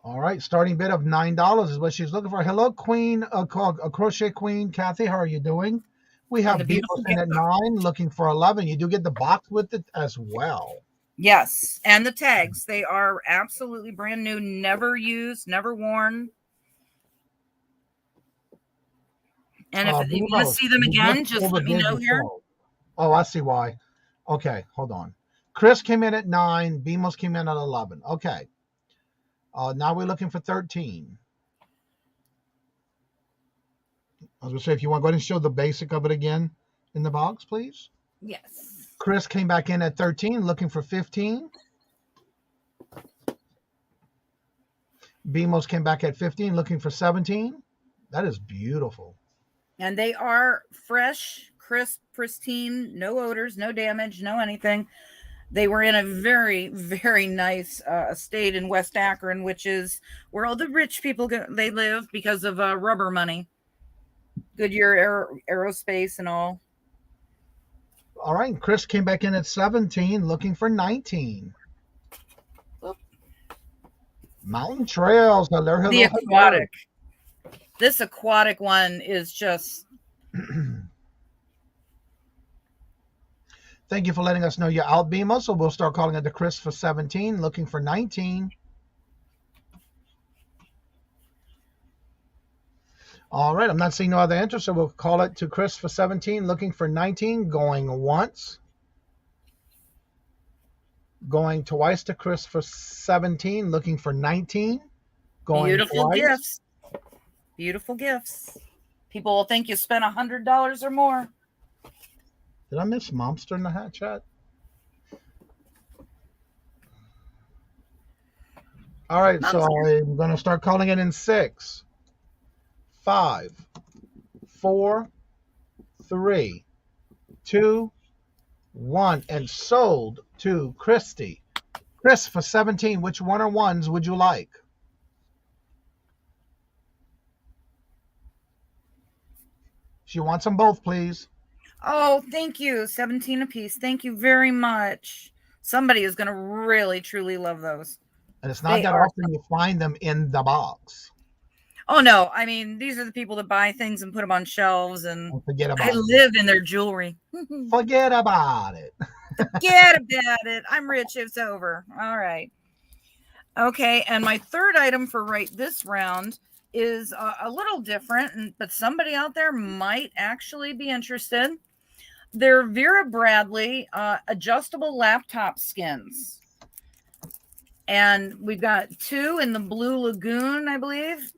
All right. Starting bid of $9 is what she's looking for. Hello, Queen, Crochet Queen. Kathy, how are you doing? We have people in at 9, looking for 11. You do get the box with it as well. Yes. And the tags. They are absolutely brand new, never used, never worn. And if you want to see them again, just let me know here. Oh, I see why. Okay, hold on. Chris came in at 9. Bemos came in at 11. Okay. Now we're looking for 13. I was going to say, if you want to go ahead and show the basic of it again in the box, please. Yes. Chris came back in at 13, looking for 15. Bemos came back at 15, looking for 17. That is beautiful. And they are fresh, crisp, pristine, no odors, no damage, no anything. They were in a very, very nice estate in West Akron, which is where all the rich people they live because of rubber money. Goodyear Aerospace and all. All right. Chris came back in at 17, looking for 19. Oop. Mountain Trails. Hello, the aquatic. Hello. This aquatic one is just... Thank you for letting us know you're out, Bemo. So we'll start calling it to Chris for 17, looking for 19. All right, I'm not seeing no other interest, so we'll call it to Chris for 17, looking for 19, going once. Going twice to Chris for 17, looking for 19. Going beautiful twice. Gifts. Beautiful gifts. People will think you spent $100 or more. Did I miss Momster in the hat chat? All right, Momster. So I'm going to start calling it in 6, 5, 4, 3, 2, 1, and sold to Christy. Chris for 17. Which one or ones would you like? She wants them both, please. Oh, thank you. 17 apiece. Thank you very much. Somebody is going to really, truly love those. And it's not that often you find them in the box. Oh, no. I mean, these are the people that buy things and put them on shelves. And forget about it. live in their jewelry. Forget about it. Forget about it. I'm rich. It's over. All right. Okay, and my third item for right this round is a little different, but somebody out there might actually be interested. They're Vera Bradley adjustable laptop skins. And we've got 2 in the Blue Lagoon, I believe.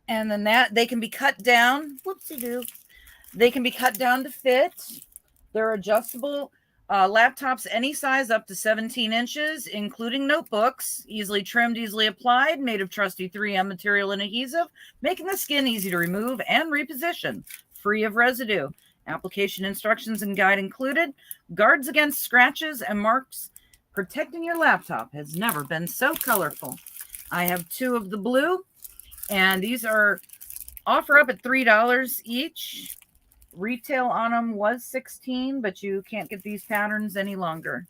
And then they can be cut down. Whoopsie-doo. They can be cut down to fit. They're adjustable laptops any size up to 17 inches, including notebooks, easily trimmed, easily applied, made of trusty 3M material and adhesive, making the skin easy to remove and reposition, free of residue. Application instructions and guide included. Guards against scratches and marks. Protecting your laptop has never been so colorful. I have 2 of the blue, and these are offer up at $3 each. Retail on them was $16, but you can't get these patterns any longer.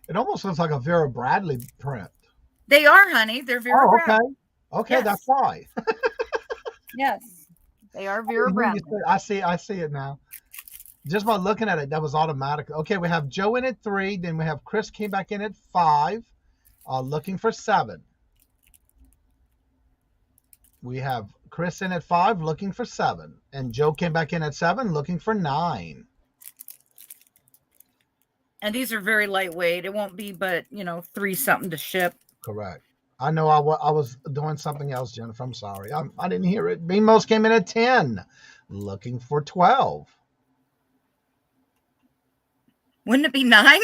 It almost looks like a Vera Bradley print. They are, honey. They're Vera Bradley. Okay, Yes. that's why. Yes, they are Vera Bradley. I see it now. Just by looking at it, that was automatic. Okay, we have Joe in at 3. Then we have Chris came back in at 5, looking for 7. We have Chris in at 5, looking for 7. And Joe came back in at 7, looking for 9. And these are very lightweight. It won't be but, 3 something to ship. Correct. I know I was doing something else, Jennifer. I'm sorry. I didn't hear it. BMOS came in at 10, looking for 12. Wouldn't it be 9?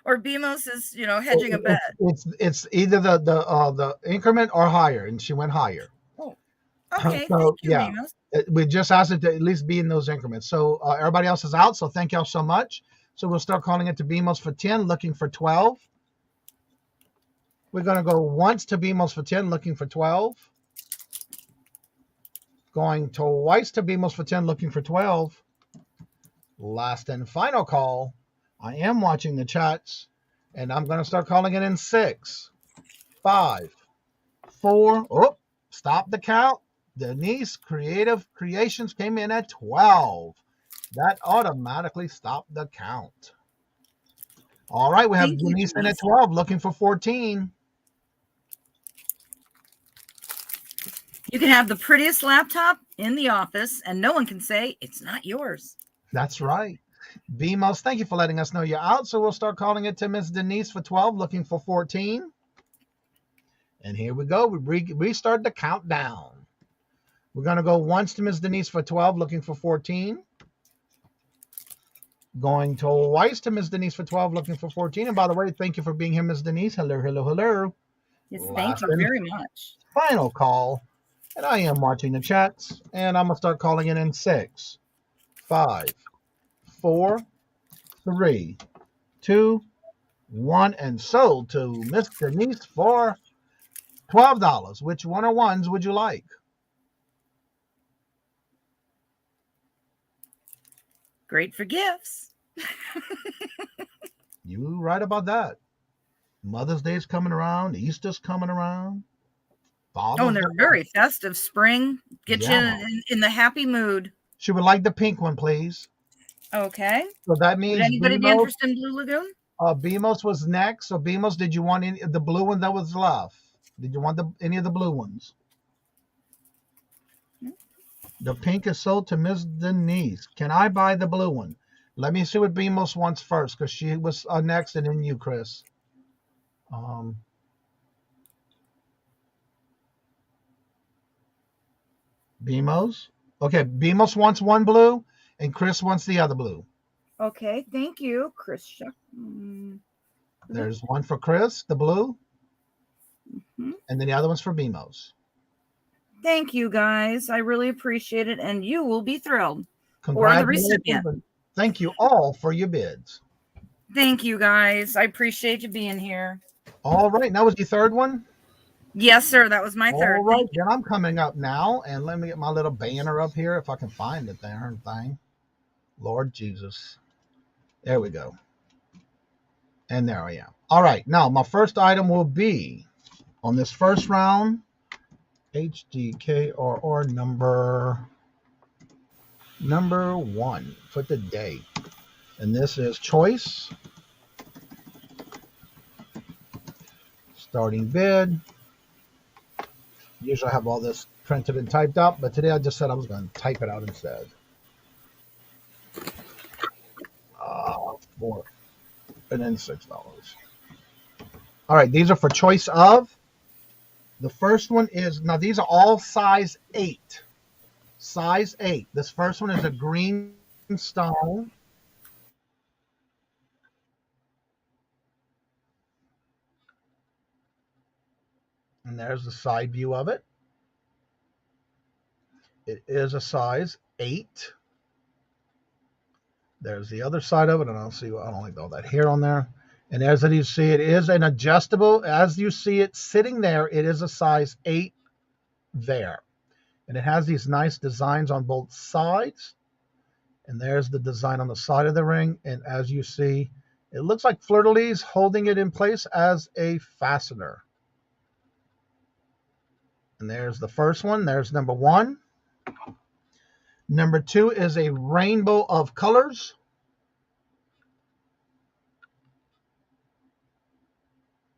or BMOS is, hedging a bet. It's either the increment or higher, and she went higher. Oh, okay. So, thank you, yeah. BMOS. We just asked it to at least be in those increments. So everybody else is out. So thank y'all so much. So we'll start calling it to BMOS for 10, looking for 12. We're going to go once to BMOS for 10, looking for 12. Going twice to BMOS for 10, looking for 12. Last and final call. I am watching the chats, and I'm going to start calling it in 6, 5, 4. Oh, stop the count. Denise Creative Creations came in at 12. That automatically stopped the count. All right, we have Denise in at 12, looking for 14. You can have the prettiest laptop in the office, and no one can say it's not yours. That's right. BMOS, thank you for letting us know you're out. So we'll start calling it to Miss Denise for 12, looking for 14. And here we go. We restart the countdown. We're going to go once to Miss Denise for 12, looking for 14. Going twice to Miss Denise for 12, looking for 14. And by the way, thank you for being here, Miss Denise. Hello, hello, hello. Yes, thank you very much. Final call. And I am watching the chats. And I'm going to start calling it in 6, 5, 4, 3, 2, 1. And sold to Miss Denise for $12. Which one or ones would you like? Great for gifts. You right about that. Mother's Day's coming around. Easter's coming around. And they're very festive. Spring. Get you in the happy mood. She would like the pink one, please. Okay. So that means would anybody be interested in Blue Lagoon? BMOS was next. So BMOS, did you want the blue one that was left? Did you want any of the blue ones? The pink is sold to Miss Denise. Can I buy the blue one? Let me see what BMOS wants first, because she was next, and then you, Chris. BMOS? Okay, BMOS wants one blue, and Chris wants the other blue. Okay, thank you, Chris. There's one for Chris, the blue, and then the other one's for BMOS. Thank you, guys. I really appreciate it, and you will be thrilled. Or the recipient. Thank you all for your bids. Thank you, guys. I appreciate you being here. All right, that was your third one? Yes, sir. That was my third. All right, then I'm coming up now, and let me get my little banner up here if I can find it there. Thing. Lord Jesus. There we go. And there I am. All right, now my first item will be on this first round, HDKRR number 1 for the day. And this is Choice Starting bid. Usually I have all this printed and typed up, but today I just said I was going to type it out instead. $4 and then $6. All right, these are for choice of. The first one is, now these are all size 8. Size 8. This first one is a green stone. And there's the side view of it. It is a size 8. There's the other side of it, and I don't like all that hair on there. And as you see, it is an adjustable. As you see it sitting there, it is a size 8 there. And it has these nice designs on both sides. And there's the design on the side of the ring. And as you see, it looks like fleur-de-lis holding it in place as a fastener. And there's the first one. There's number 1. Number 2 is a rainbow of colors.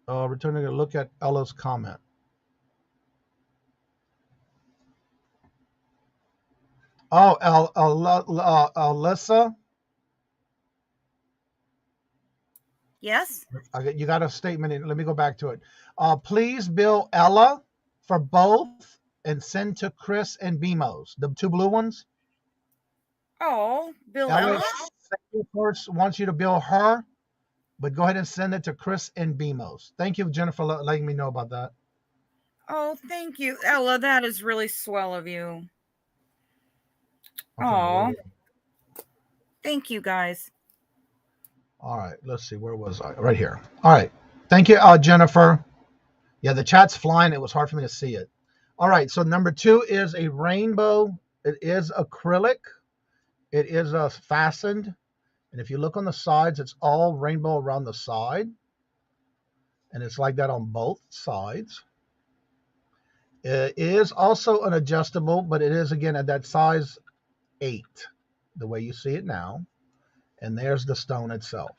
Returning a look at Ella's comment. Oh, Alyssa? Yes? You got a statement in. Let me go back to it. Please bill Ella for both and send to Chris and Bimos, the 2 blue ones. Oh, Bill Ella? First wants you to bill her, but go ahead and send it to Chris and Bimos. Thank you, Jennifer, for letting me know about that. Oh, thank you, Ella. That is really swell of you. Okay, Oh, thank you, guys. All right, let's see. Where was I? Right here. All right. Thank you, Jennifer. Yeah, the chat's flying. It was hard for me to see it. All right, so number 2 is a rainbow. It is acrylic. It is fastened. And if you look on the sides, it's all rainbow around the side. And it's like that on both sides. It is also an adjustable, but it is, again, at that size 8, the way you see it now. And there's the stone itself.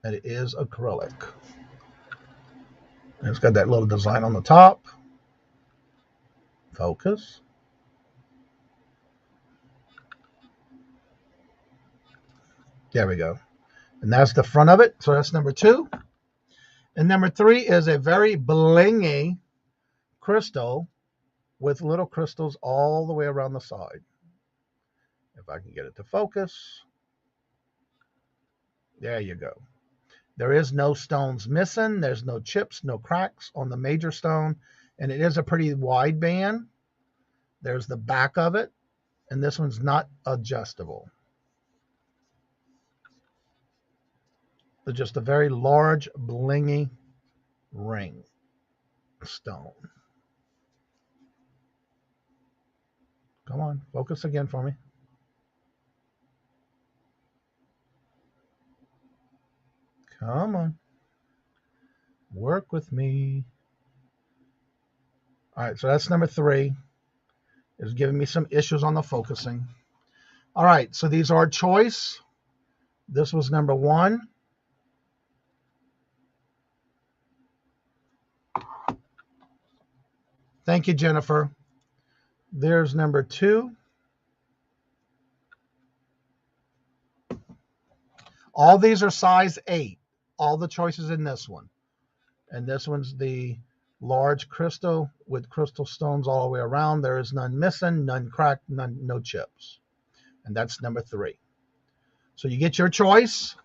And it is acrylic. And it's got that little design on the top. Focus. There we go. And that's the front of it. So that's number 2. And number 3 is a very blingy crystal with little crystals all the way around the side. If I can get it to focus. There you go. There is no stones missing. There's no chips, no cracks on the major stone. And it is a pretty wide band. There's the back of it. And this one's not adjustable. It's just a very large, blingy ring stone. Come on, focus again for me. Come on. Work with me. All right, so that's number 3. It's giving me some issues on the focusing. All right, so these are choice. This was number 1. Thank you, Jennifer. There's number 2. All these are size 8. All the choices in this one. And this one's the large crystal with crystal stones all the way around. There is none missing, none cracked, no chips. And that's number 3. So you get your choice.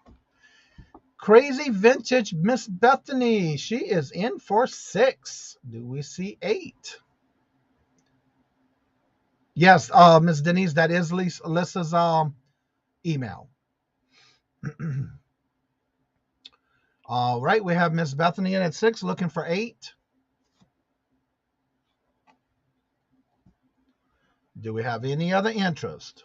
Crazy Vintage Miss Bethany. She is in for 6. Do we see 8? Yes, Miss Denise, that is Alyssa's email. All right, we have Miss Bethany in at 6, looking for 8. Do we have any other interest?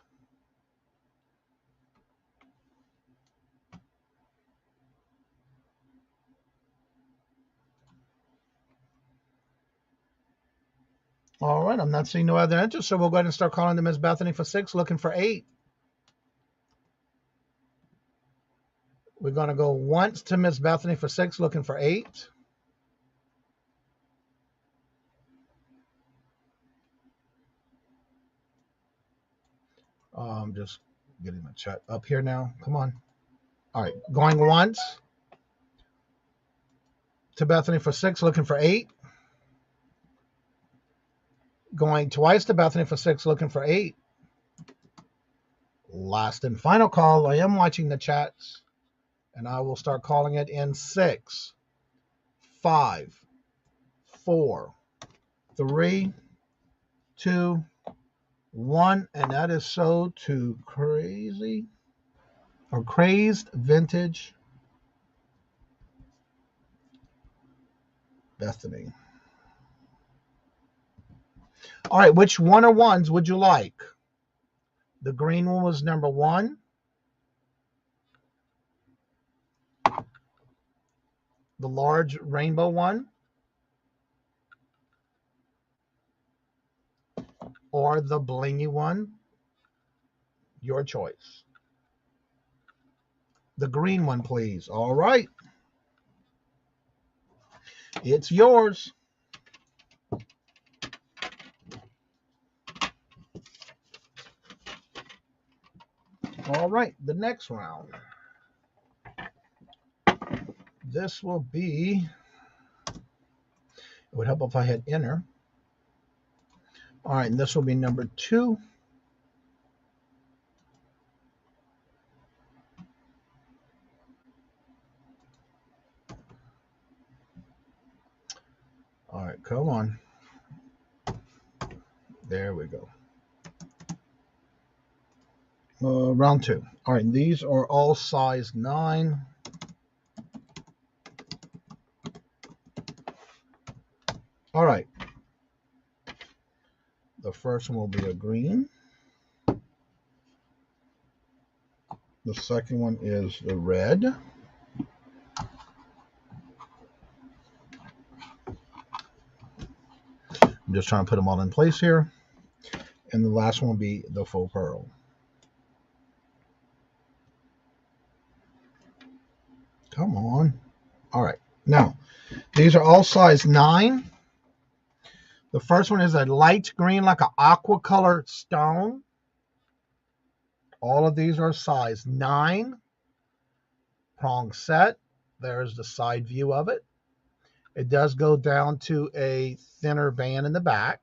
All right, I'm not seeing no other interest, so we'll go ahead and start calling to Miss Bethany for 6, looking for 8. We're going to go once to Miss Bethany for 6, looking for 8. I'm just getting the chat up here now. Come on. All right. Going once to Bethany for 6, looking for 8. Going twice to Bethany for 6, looking for 8. Last and final call. I am watching the chats, and I will start calling it in 6, 5, 4, 3, 2, 1, and that is sold to Crazy or Crazed Vintage Bethany. All right, which one or ones would you like? The green one was number 1. The large rainbow one. Or the blingy one. Your choice. The green one, please. All right. It's yours. All right, the next round. This will be, it would help if I had enter. All right, and this will be number 2. All right, come on. There we go. Round 2. All right, these are all size 9. All right. The first one will be a green. The second one is the red. I'm just trying to put them all in place here. And the last one will be the faux pearl. Come on. All right. Now, these are all size 9. The first one is a light green, like an aqua color stone. All of these are size 9. Prong set. There's the side view of it. It does go down to a thinner band in the back.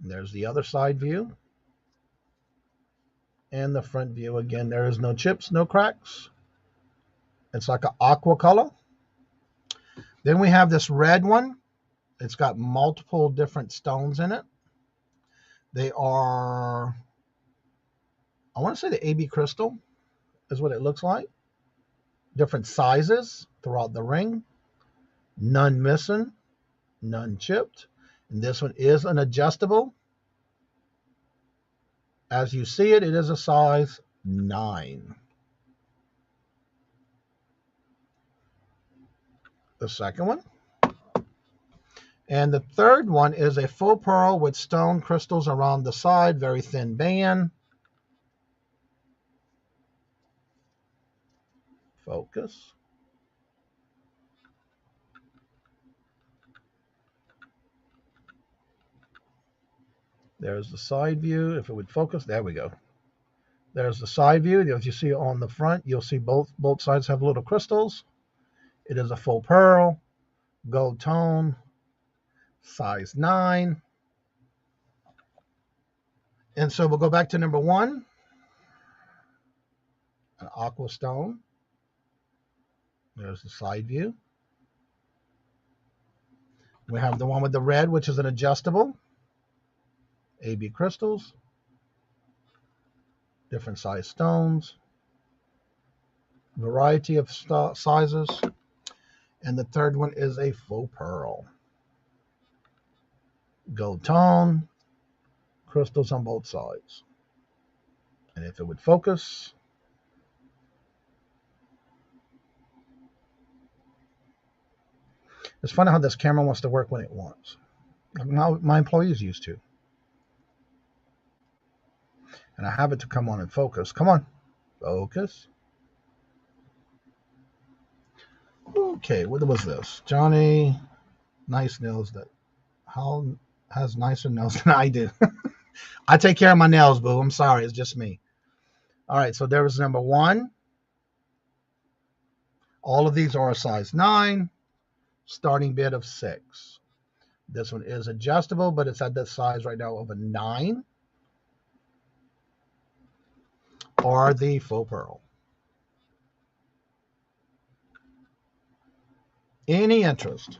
And there's the other side view. And the front view, again, there is no chips, no cracks. It's like an aqua color. Then we have this red one. It's got multiple different stones in it. They are, I want to say the AB crystal is what it looks like. Different sizes throughout the ring. None missing, none chipped. And this one is an adjustable. As you see it, it is a size 9. The second one. And the third one is a faux pearl with stone crystals around the side, very thin band. Focus. There's the side view. If it would focus, there we go. There's the side view. As you see on the front, you'll see both sides have little crystals. It is a faux pearl, gold tone, size 9. And so we'll go back to number 1, an aqua stone. There's the side view. We have the one with the red, which is an adjustable. AB crystals. Different size stones. Variety of sizes. And the third one is a faux pearl. Gold tone. Crystals on both sides. And if it would focus. It's funny how this camera wants to work when it wants. My employees used to. And I have it to come on and focus. Come on. Focus. Okay, what was this? Johnny, nice nails that. How has nicer nails than I do. I take care of my nails, boo. I'm sorry. It's just me. All right. So there was number 1. All of these are a size 9. Starting bid of 6. This one is adjustable, but it's at the size right now of a 9. Or the faux pearl. Any interest?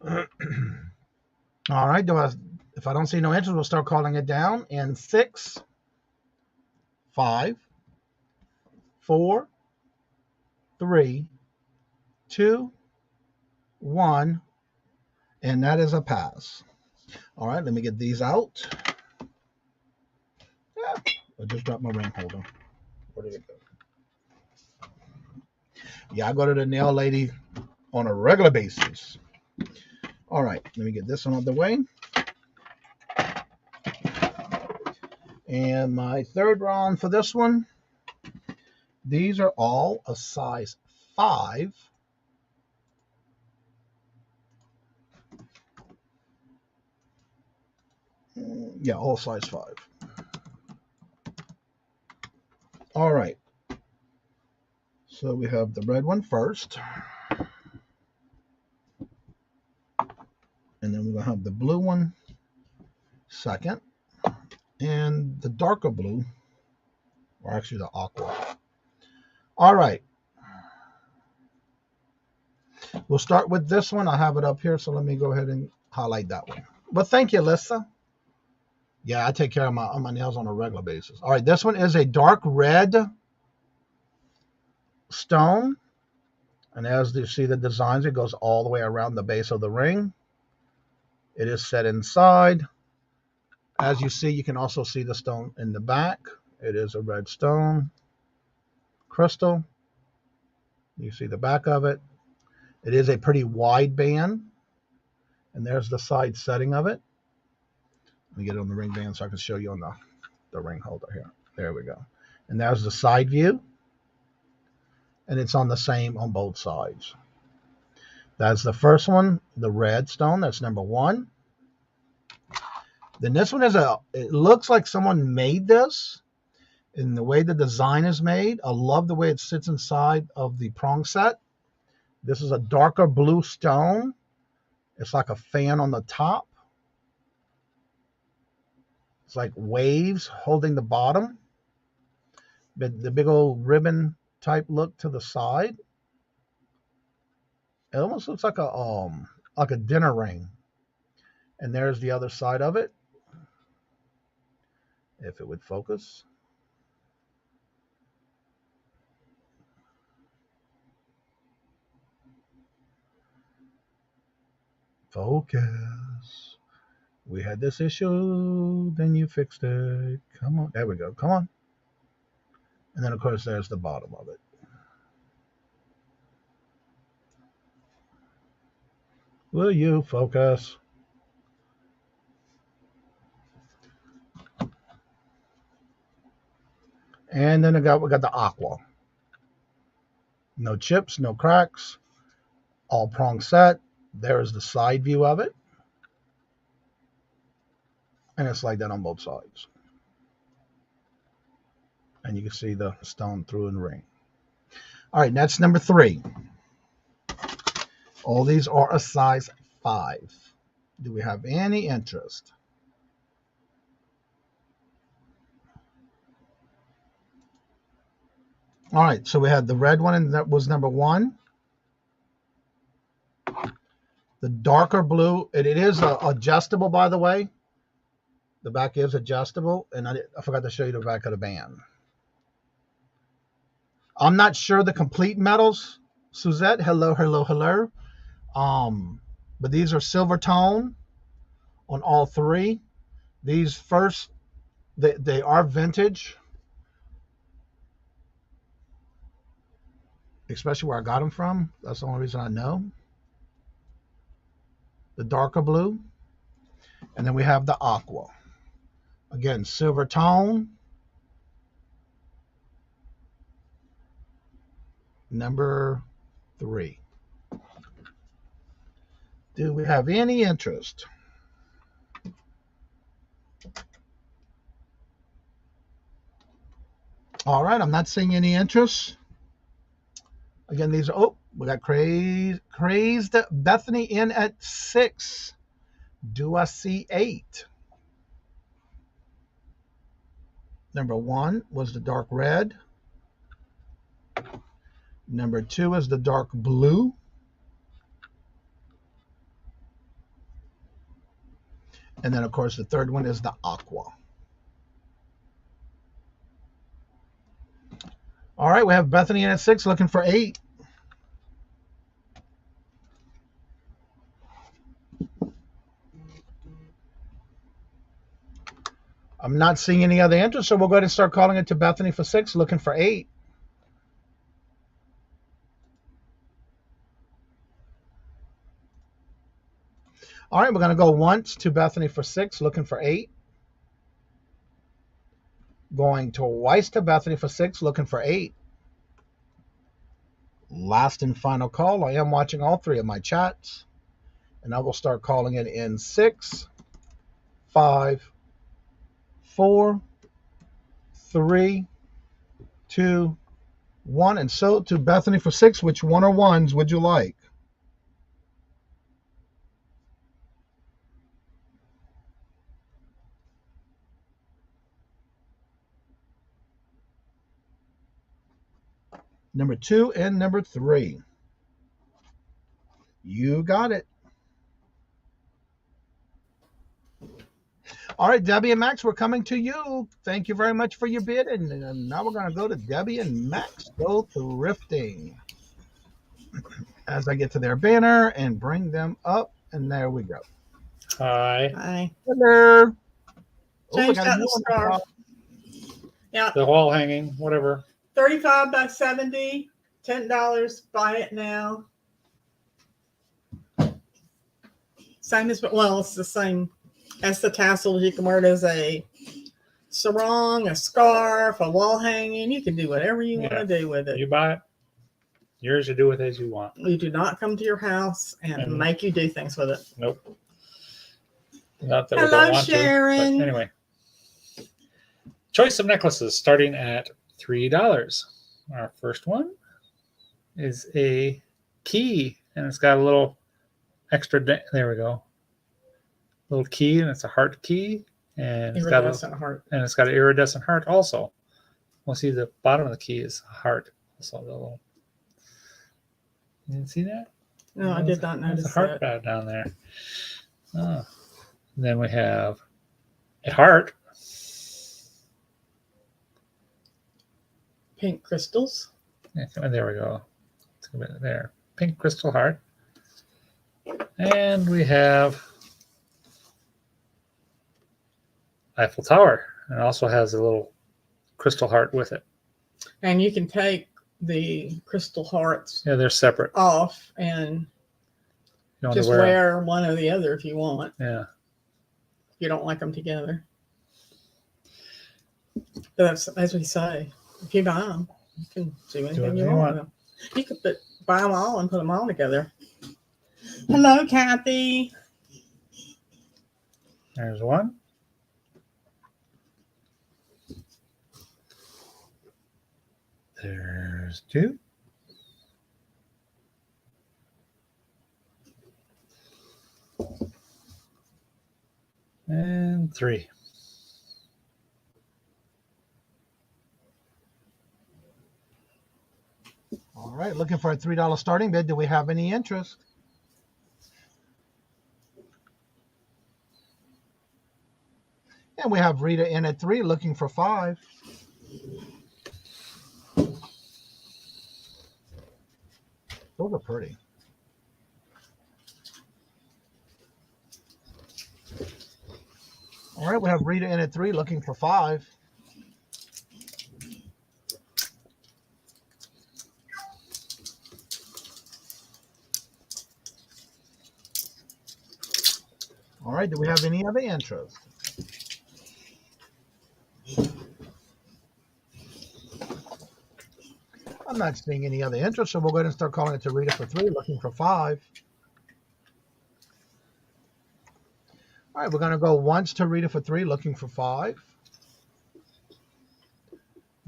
All right. If I don't see no interest, we'll start calling it down in 6, 5, 4, 3, 2, 1, and that is a pass. All right, let me get these out. Yeah, I just dropped my ring holder. Where did it go? Yeah, I go to the nail lady on a regular basis. All right, let me get this one out of the way. And my third round for this one, these are all a size 5. Yeah, all size 5. All right. So we have the red one first. And then we're going to have the blue one second. And the darker blue, or actually the aqua. All right. We'll start with this one. I have it up here, so let me go ahead and highlight that one. But thank you, Lisa. Yeah, I take care of my nails on a regular basis. All right, this one is a dark red stone. And as you see the designs, it goes all the way around the base of the ring. It is set inside. As you see, you can also see the stone in the back. It is a red stone crystal. You see the back of it. It is a pretty wide band. And there's the side setting of it. Let me get it on the ring band so I can show you on the ring holder here. There we go. And there's the side view. And it's on the same on both sides. That's the first one, the red stone. That's number 1. Then this one is it looks like someone made this in the way the design is made. I love the way it sits inside of the prong set. This is a darker blue stone. It's like a fan on the top. It's like waves holding the bottom. But the big old ribbon type look to the side. It almost looks like a dinner ring. And there's the other side of it. If it would focus. Focus. We had this issue, then you fixed it. Come on. There we go. Come on. And then, of course, there's the bottom of it. Will you focus? And then we got the aqua. No chips, no cracks. All prong set. There's the side view of it. And it's like that on both sides. And you can see the stone through in the ring. All right, that's number 3. All these are a size 5. Do we have any interest? All right, so we had the red one, and that was number 1. The darker blue, it is adjustable, by the way. The back is adjustable, and I forgot to show you the back of the band. I'm not sure the complete metals. Suzette, hello, hello, hello. But these are silver tone on all 3. These first, they are vintage. Especially where I got them from. That's the only reason I know. The darker blue. And then we have the aqua. Again, silver tone. Number 3. Do we have any interest? All right, I'm not seeing any interest. Again, these are, oh, we got Crazed Bethany in at 6. Do I see 8? Number 1 was the dark red. Number 2 is the dark blue. And then, of course, the third one is the aqua. All right, we have Bethany in at 6, looking for 8. I'm not seeing any other interest, so we'll go ahead and start calling it to Bethany for 6, looking for 8. All right, we're going to go once to Bethany for 6, looking for 8. Going twice to Bethany for 6, looking for 8. Last and final call. I am watching all 3 of my chats. And I will start calling it in 6, 5, 4, 3, 2, 1. And so to Bethany for 6, which one or ones would you like? Number 2 and number 3. You got it. All right, Debbie and Max, we're coming to you. Thank you very much for your bid. And now we're going to go to Debbie and Max Go Thrifting. As I get to their banner and bring them up. And there we go. Hi. Hi. Hello. Change that the scarf. Yeah. The wall hanging, whatever. 35 by 70, $10. Buy it now. Same as, well, it's the same as the tassels. You can wear it as a sarong, a scarf, a wall hanging. You can do whatever you want to do with it. You buy it. Yours to do with as you want. We do not come to your house and make you do things with it. Nope. Not that Hello, we don't want Sharon. to. But anyway. Choice of necklaces starting at $3. Our first one is a key, and it's got a little extra. There we go. Little key, and it's a heart key, and it's got heart. And it's got an iridescent heart also. We'll see the bottom of the key is a heart. Also, the little. You didn't see that? No, I did not notice There's a heart that. down there. Oh. And then we have a heart. Pink crystals. Yeah, there we go. There. Pink crystal heart. And we have Eiffel Tower. And it also has a little crystal heart with it. And you can take the crystal hearts They're separate. off and just wear one or the other if you want. Yeah. If you don't like them together. But that's, as we say, if you buy them, you can do anything you want with them. You could buy them all and put them all together. Hello, Kathy. There's one. There's 2. And 3. All right, looking for a $3 starting bid. Do we have any interest? And we have Rita in at 3, looking for 5. Those are pretty. All right, we have Rita in at 3, looking for 5. All right, do we have any other interest? I'm not seeing any other interest, so we'll go ahead and start calling it to Rita for 3, looking for 5. right, we're going to go once to Rita for 3, looking for 5.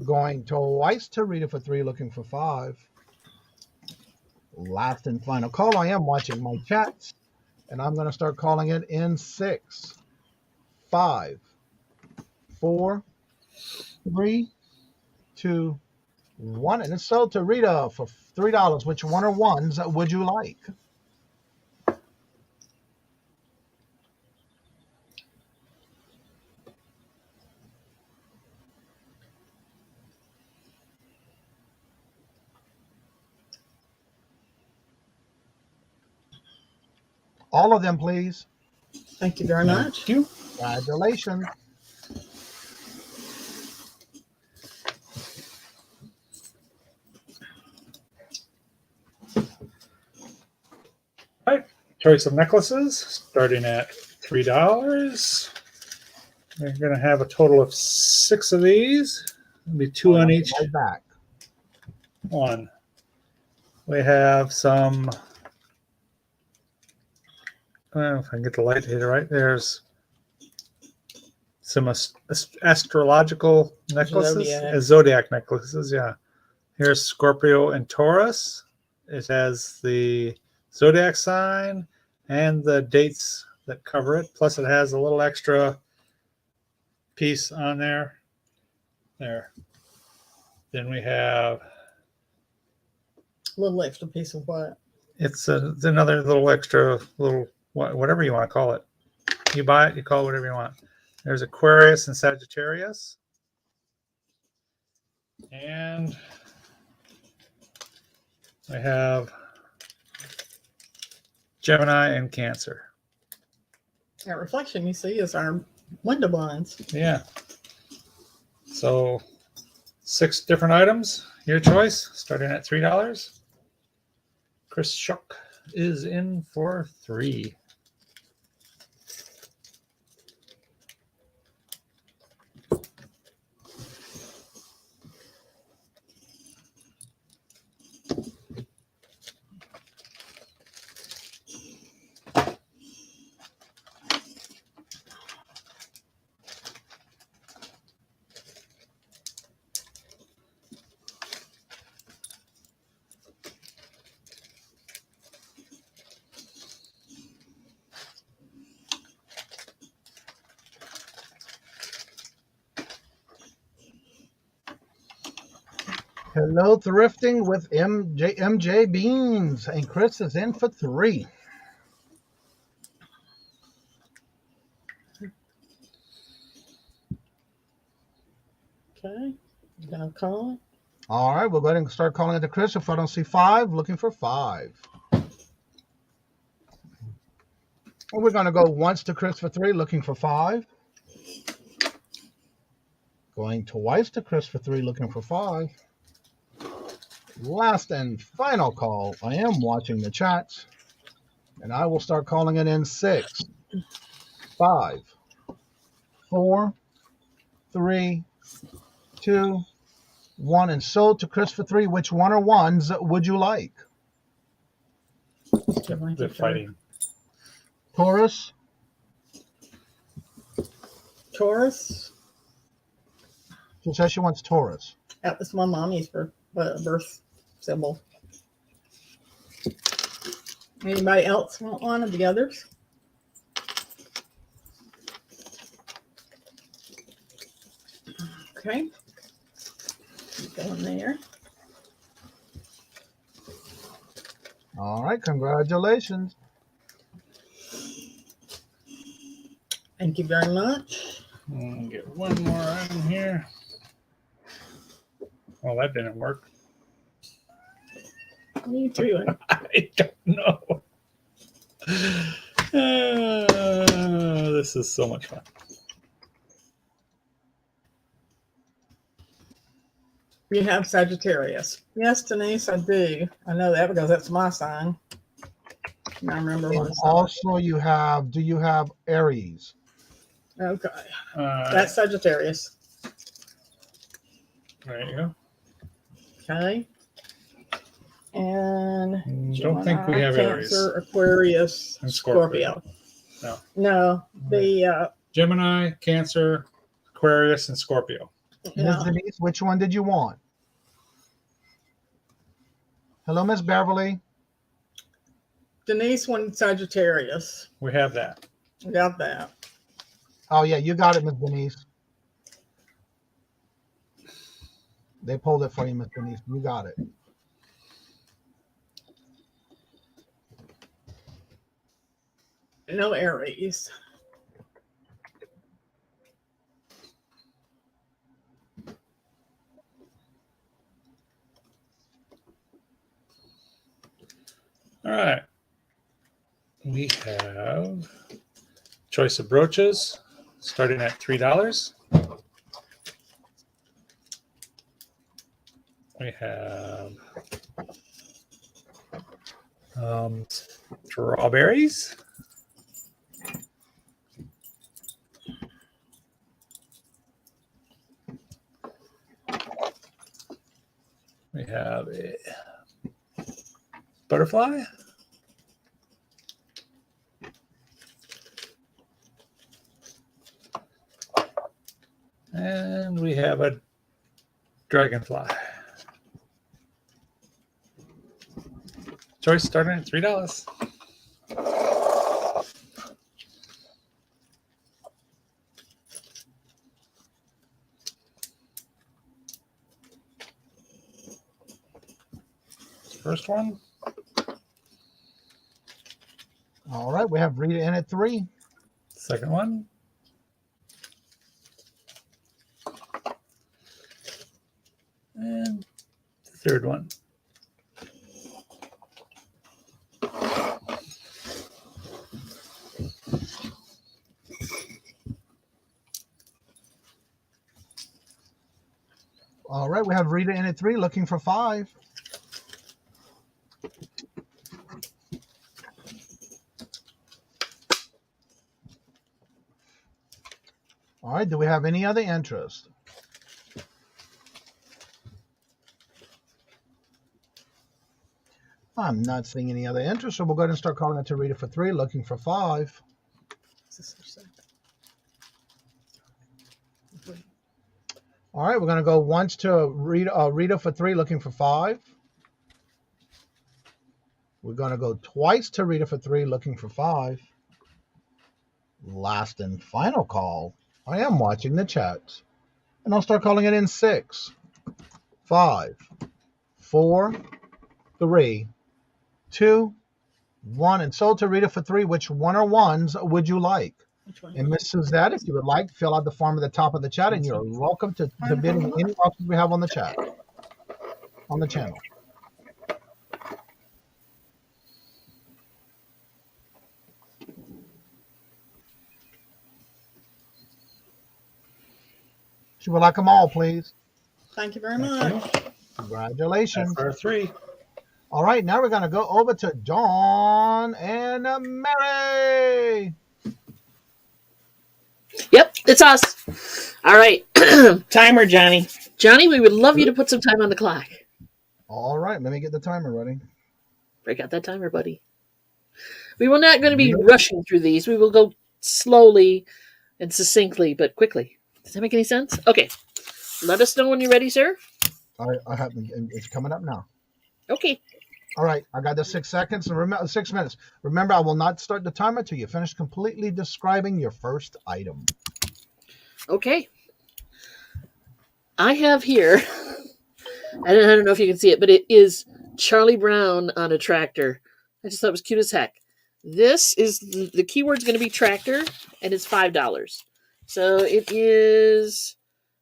Going twice to Rita for 3, looking for 5. Last and final call. I am watching my chats, and I'm going to start calling it in 6, 5, 4, 3, 2, 1. And it's sold to Rita for $3. Which one or ones would you like? All of them, please. Thank you very much. Thank you. Congratulations. All right. Choice of necklaces starting at $3. We're going to have a total of 6 of these. It'll be 2 on each Right back. one. We have some. I don't know if I can get the light to hit it right. There's some astrological necklaces, Zodiac necklaces. Yeah. Here's Scorpio and Taurus. It has the Zodiac sign and the dates that cover it. Plus, it has a little extra piece on there. There. Then we have. A little extra piece of what? It's another little extra little. Whatever you want to call it. You buy it, you call it whatever you want. There's Aquarius and Sagittarius. And I have Gemini and Cancer. That reflection you see is our window blinds. Yeah. So 6 different items. Your choice, starting at $3. Chris Schuck is in for 3. Hello, Thrifting with MJ Beans, and Chris is in for 3. Okay, you gonna call? All right, we'll go ahead and start calling it to Chris. If I don't see 5, looking for 5. And we're going to go once to Chris for 3, looking for 5. Going twice to Chris for 3, looking for 5. Last and final call. I am watching the chats, and I will start calling it in 6, 5, 4, 3, 2, 1, and sold to Chris for 3. Which one or ones would you like? They're fighting. Taurus. Taurus. She says she wants Taurus. That was my mommy's birth symbol. Anybody else want one of the others? Okay. Go in there. All right, congratulations. Thank you very much. Get one more item here. Well, that didn't work. What are you doing? I don't know. This is so much fun. You have Sagittarius. Yes, Denise, I do. I know that because that's my sign. I remember And one. also, you have. Do you have Aries? Okay, that's Sagittarius. There you go. Okay. And Don't think we have Cancer, Aries. Aquarius, And Scorpio. No, the Gemini, Cancer, Aquarius, and Scorpio. Miss Denise, which one did you want? Hello, Miss Beverly. Denise wanted Sagittarius. We have that. Got that. Oh, yeah, you got it, Miss Denise. They pulled it for you, Miss Denise. You got it. No Aries. All right. We have choice of brooches starting at $3. We have strawberries. We have a butterfly. And we have a dragonfly. Choice starting at $3. First one. All right, we have Rita in at 3. Second one. And the third one. All right, we have Rita in at 3, looking for 5. All right, do we have any other interest? I'm not seeing any other interest, so we'll go ahead and start calling it to Rita for 3, looking for 5. All right, we're going to go once to Rita for 3, looking for 5. We're going to go twice to Rita for 3, looking for 5. Last and final call. I am watching the chats. And I'll start calling it in 6, 5, 4, 3, 2, 1. And sold to Rita for 3. Which one or ones would you like? And Miss Suzette, if you would like, fill out the form at the top of the chat, and you're welcome to bid in any auctions we have on the chat, on the channel. She would like them all, please. Thank you very much. Congratulations. That's our 3. All right, now we're going to go over to Dawn and Mary. Yep, it's us. All right. Timer, Johnny. Johnny, we would love you to put some time on the clock. All right, let me get the timer ready. Break out that timer, buddy. We will not going to be rushing through these. We will go slowly and succinctly, but quickly. Does that make any sense? Okay. Let us know when you're ready, sir. I have it's coming up now. Okay. All right, I got the 6 seconds and remember 6 minutes. Remember, I will not start the timer until you finish completely describing your first item. Okay. I have here, I don't know if you can see it, but it is Charlie Brown on a tractor. I just thought it was cute as heck. This is the keyword's going to be tractor, and it's $5. So it is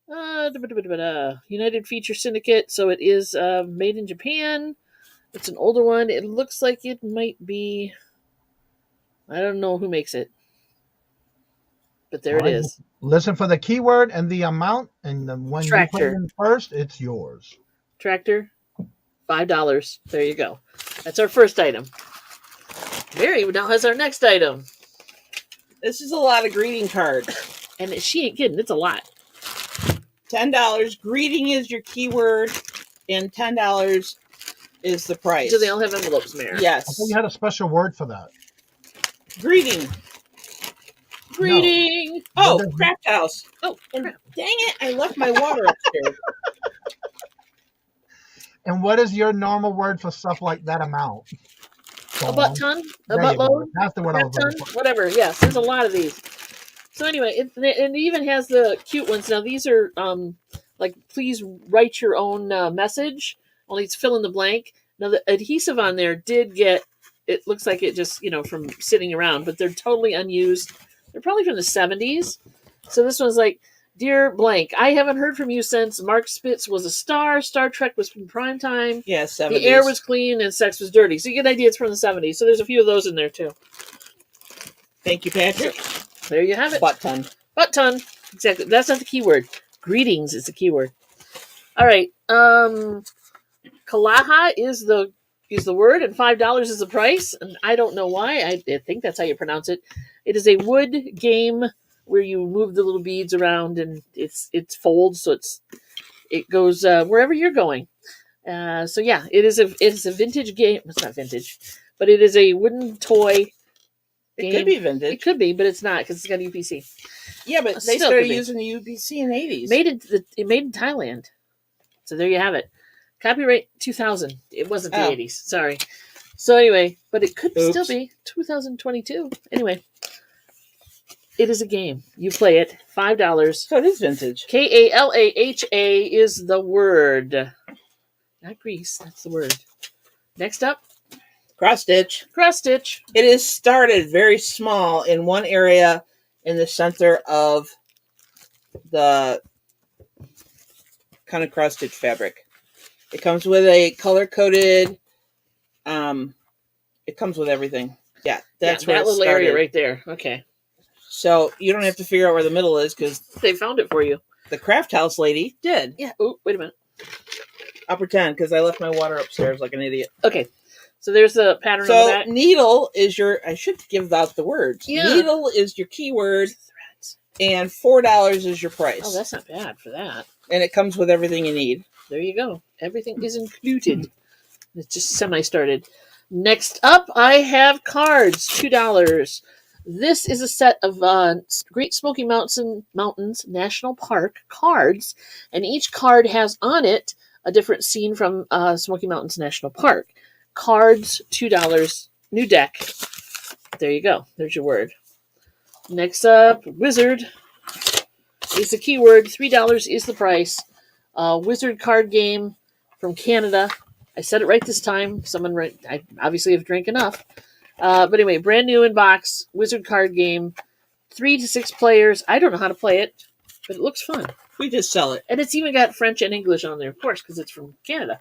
United Feature Syndicate. So it is made in Japan. It's an older one. It looks like it might be, I don't know who makes it, but there it is. Listen for the keyword and the amount, and when you put it in first, it's yours. Tractor, $5. There you go. That's our first item. Mary now has our next item. This is a lot of greeting cards. And she ain't kidding. It's a lot. $10. Greeting is your keyword, and $10 is the price. So they all have envelopes, Mary. Yes. I thought you had a special word for that. Greeting. Greeting. Oh, Craft House. Oh, and dang it, I left my water upstairs. And what is your normal word for stuff like that amount? A butt ton? A There butt you go. load? That's the word I was Ton? looking for. Whatever. Yes, there's a lot of these. So anyway, it even has the cute ones. Now these are like please write your own message. Only it's fill in the blank. Now the adhesive on there did get. It looks like it just from sitting around, but they're totally unused. They're probably from the 70s. So this one's like, dear blank, I haven't heard from you since Mark Spitz was a star. Star Trek was in prime time. Yeah, 70s. The air was clean and sex was dirty. So you get an idea it's from the 70s. So there's a few of those in there too. Thank you, Patrick. There you have it. Butt ton. Butt ton. Exactly. That's not the keyword. Greetings is the keyword. All right. Kalaha is the word, and $5 is the price. And I don't know why. I think that's how you pronounce it. It is a wood game where you move the little beads around, and it's folds, so it goes wherever you're going. So yeah, it is a vintage game. It's not vintage, but it is a wooden toy. It could be vintage. It could be, but it's not because it's got UPC. Yeah, but they started using the UPC in the 80s. Made in Thailand. So there you have it. Copyright 2000. It wasn't the 80s. Sorry. So anyway, but it could still be 2022. Anyway, it is a game. You play it. $5. So it is vintage. Kalaha is the word. Not grease. That's the word. Next up. Cross stitch. Cross stitch. It is started very small in one area in the center of the kind of cross stitch fabric. It comes with a color coded. It comes with everything. Yeah, that's where that little area right there. Okay. So you don't have to figure out where the middle is because they found it for you. The Craft House lady did. Yeah. Oh, wait a minute. I'll pretend because I left my water upstairs like an idiot. Okay. So there's the pattern on the So back. needle is your. I should give out the words. Yeah. Needle is your keyword, and $4 is your price. Oh, that's not bad for that. And it comes with everything you need. There you go. Everything is included. It's just semi-started. Next up, I have cards. $2. This is a set of Great Smoky Mountains National Park cards, and each card has on it a different scene from Smoky Mountains National Park. Cards, $2. New deck. There you go. There's your word. Next up, Wizard is the keyword. $3 is the price. Wizard card game from Canada. I said it right this time. I obviously have drank enough. But anyway, brand new in box. Wizard card game. 3 to 6 players. I don't know how to play it, but it looks fun. We just sell it. And it's even got French and English on there, of course, because it's from Canada.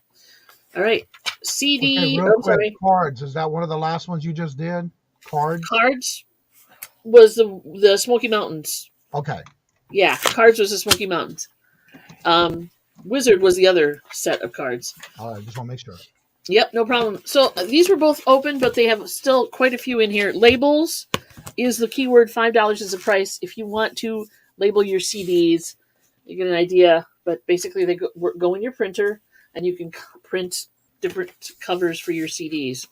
All right. CD. Okay, real quick, cards. Is that one of the last ones you just did? Cards? Cards was the Smoky Mountains. Okay. Yeah, cards was the Smoky Mountains. Wizard was the other set of cards. All right, just want to make sure. Yep, no problem. So these were both open, but they have still quite a few in here. Labels is the keyword. $5 is the price. If you want to label your CDs, you get an idea. But basically, they go in your printer, and you can print different covers for your CDs.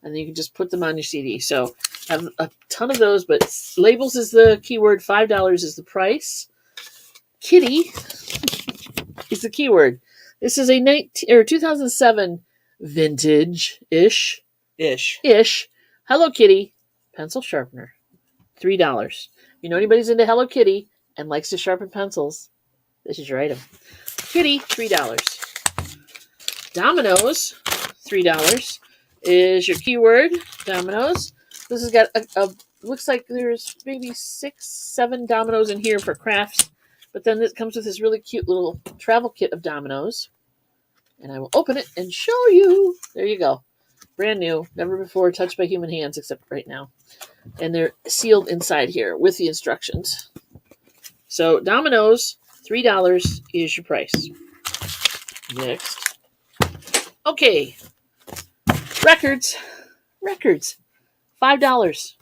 And then you can just put them on your CD. So I have a ton of those, but labels is the keyword. $5 is the price. Kitty is the keyword. This is a 2007 vintage-ish. Hello Kitty pencil sharpener. $3. If you know anybody's into Hello Kitty and likes to sharpen pencils, this is your item. Kitty, $3. Dominoes, $3 is your keyword. Dominoes. This has got looks like there's maybe 6-7 dominoes in here for crafts, but then it comes with this really cute little travel kit of dominoes. And I will open it and show you. There you go. Brand new, never before touched by human hands except right now. And they're sealed inside here with the instructions. So dominoes, $3 is your price. Next. Okay. Records. $5.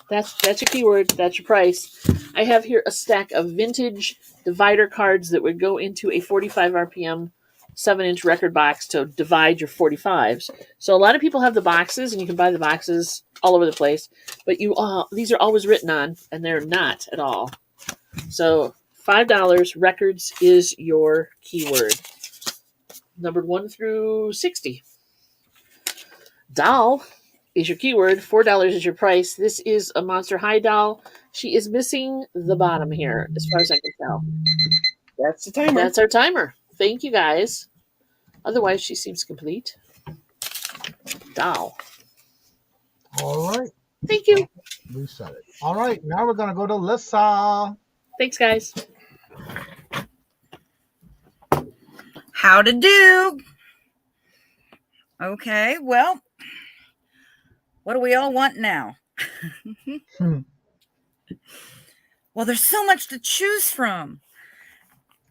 That's your keyword. That's your price. I have here a stack of vintage divider cards that would go into a 45 RPM 7-inch record box to divide your 45s. So a lot of people have the boxes, and you can buy the boxes all over the place. But these are always written on, and they're not at all. So $5 records is your keyword. Numbered 1 through 60. Doll is your keyword. $4 is your price. This is a Monster High doll. She is missing the bottom here, as far as I can tell. That's the timer. That's our timer. Thank you, guys. Otherwise, she seems complete. Doll. All right. Thank you. Reset it. All right. Now we're going to go to Lissa. Thanks, guys. How to do? Okay, well, what do we all want now? Well, there's so much to choose from.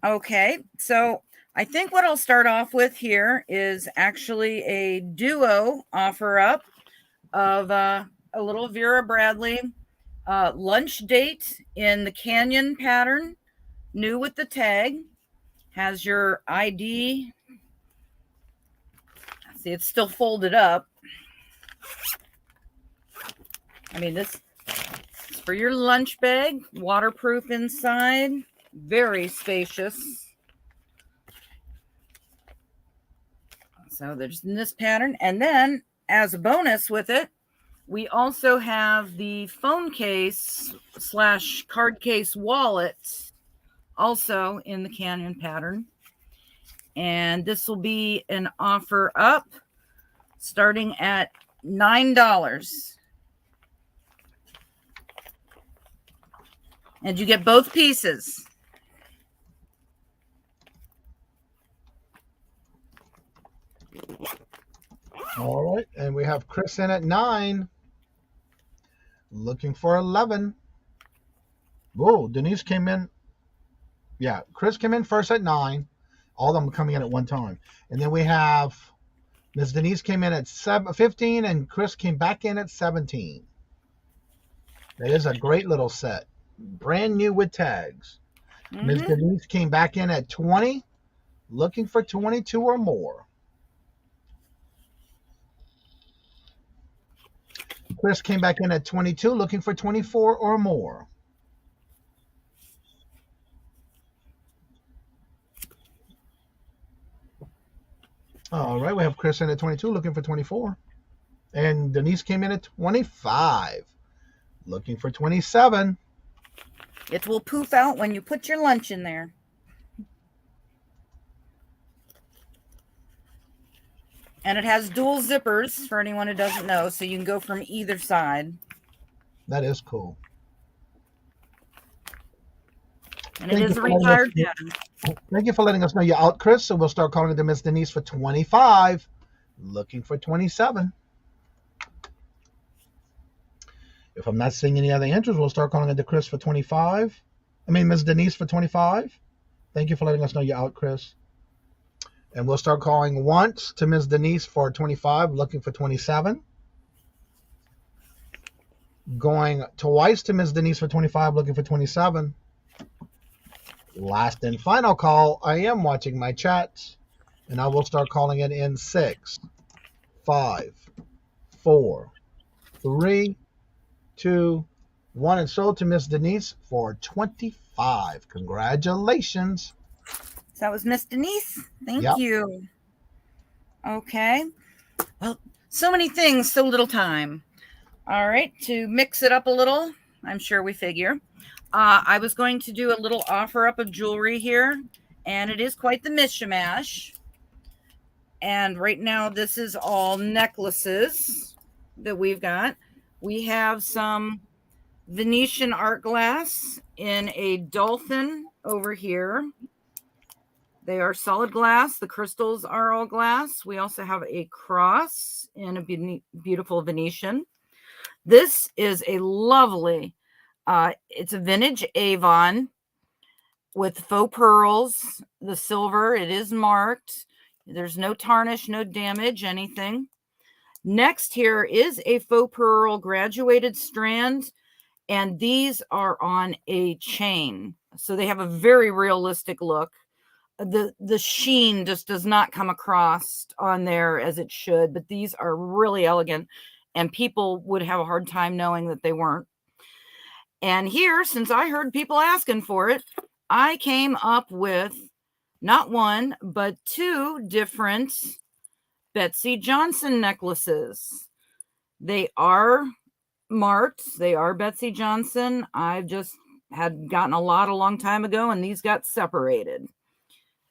Okay, so I think what I'll start off with here is actually a duo offer up of a little Vera Bradley lunch date in the canyon pattern, new with the tag, has your ID. See, it's still folded up. I mean, this is for your lunch bag, waterproof inside, very spacious. So there's in this pattern. And then as a bonus with it, we also have the phone case / card case wallet also in the canyon pattern. And this will be an offer up starting at $9. And you get both pieces. All right. And we have Chris in at 9. Looking for 11. Whoa, Denise came in. Yeah, Chris came in first at 9. All of them coming in at one time. And then we have Ms. Denise came in at 15, and Chris came back in at 17. That is a great little set. Brand new with tags. Ms. Denise came back in at 20, looking for 22 or more. Chris came back in at 22, looking for 24 or more. All right, we have Chris in at 22, looking for 24. And Denise came in at 25, looking for 27. It will poof out when you put your lunch in there. And it has dual zippers for anyone who doesn't know, so you can go from either side. That is cool. And it is a retired pattern. Thank you for letting us know you're out, Chris. So we'll start calling it to Miss Denise for 25, looking for 27. If I'm not seeing any other entries, we'll start calling it to Chris for 25. I mean, Miss Denise for 25. Thank you for letting us know you're out, Chris. And we'll start calling once to Miss Denise for 25, looking for 27. Going twice to Miss Denise for 25, looking for 27. Last and final call. I am watching my chats, and I will start calling it in 6, 5, 4, 3, 2, 1, and sold to Miss Denise for 25. Congratulations. So that was Miss Denise. Thank Yep. you. Okay. Well, so many things, so little time. All right, to mix it up a little, I'm sure we figure. I was going to do a little offer up of jewelry here, and it is quite the mishmash. And right now, this is all necklaces that we've got. We have some Venetian art glass in a dolphin over here. They are solid glass. The crystals are all glass. We also have a cross in a beautiful Venetian. This is a lovely, it's a vintage Avon with faux pearls. The silver, it is marked. There's no tarnish, no damage, anything. Next here is a faux pearl graduated strand, and these are on a chain. So they have a very realistic look. The sheen just does not come across on there as it should, but these are really elegant. and people would have a hard time knowing that they weren't. And here, since I heard people asking for it, I came up with not one, but 2 different Betsy Johnson necklaces. They are marked. They are Betsy Johnson. I just had gotten a lot a long time ago, and these got separated.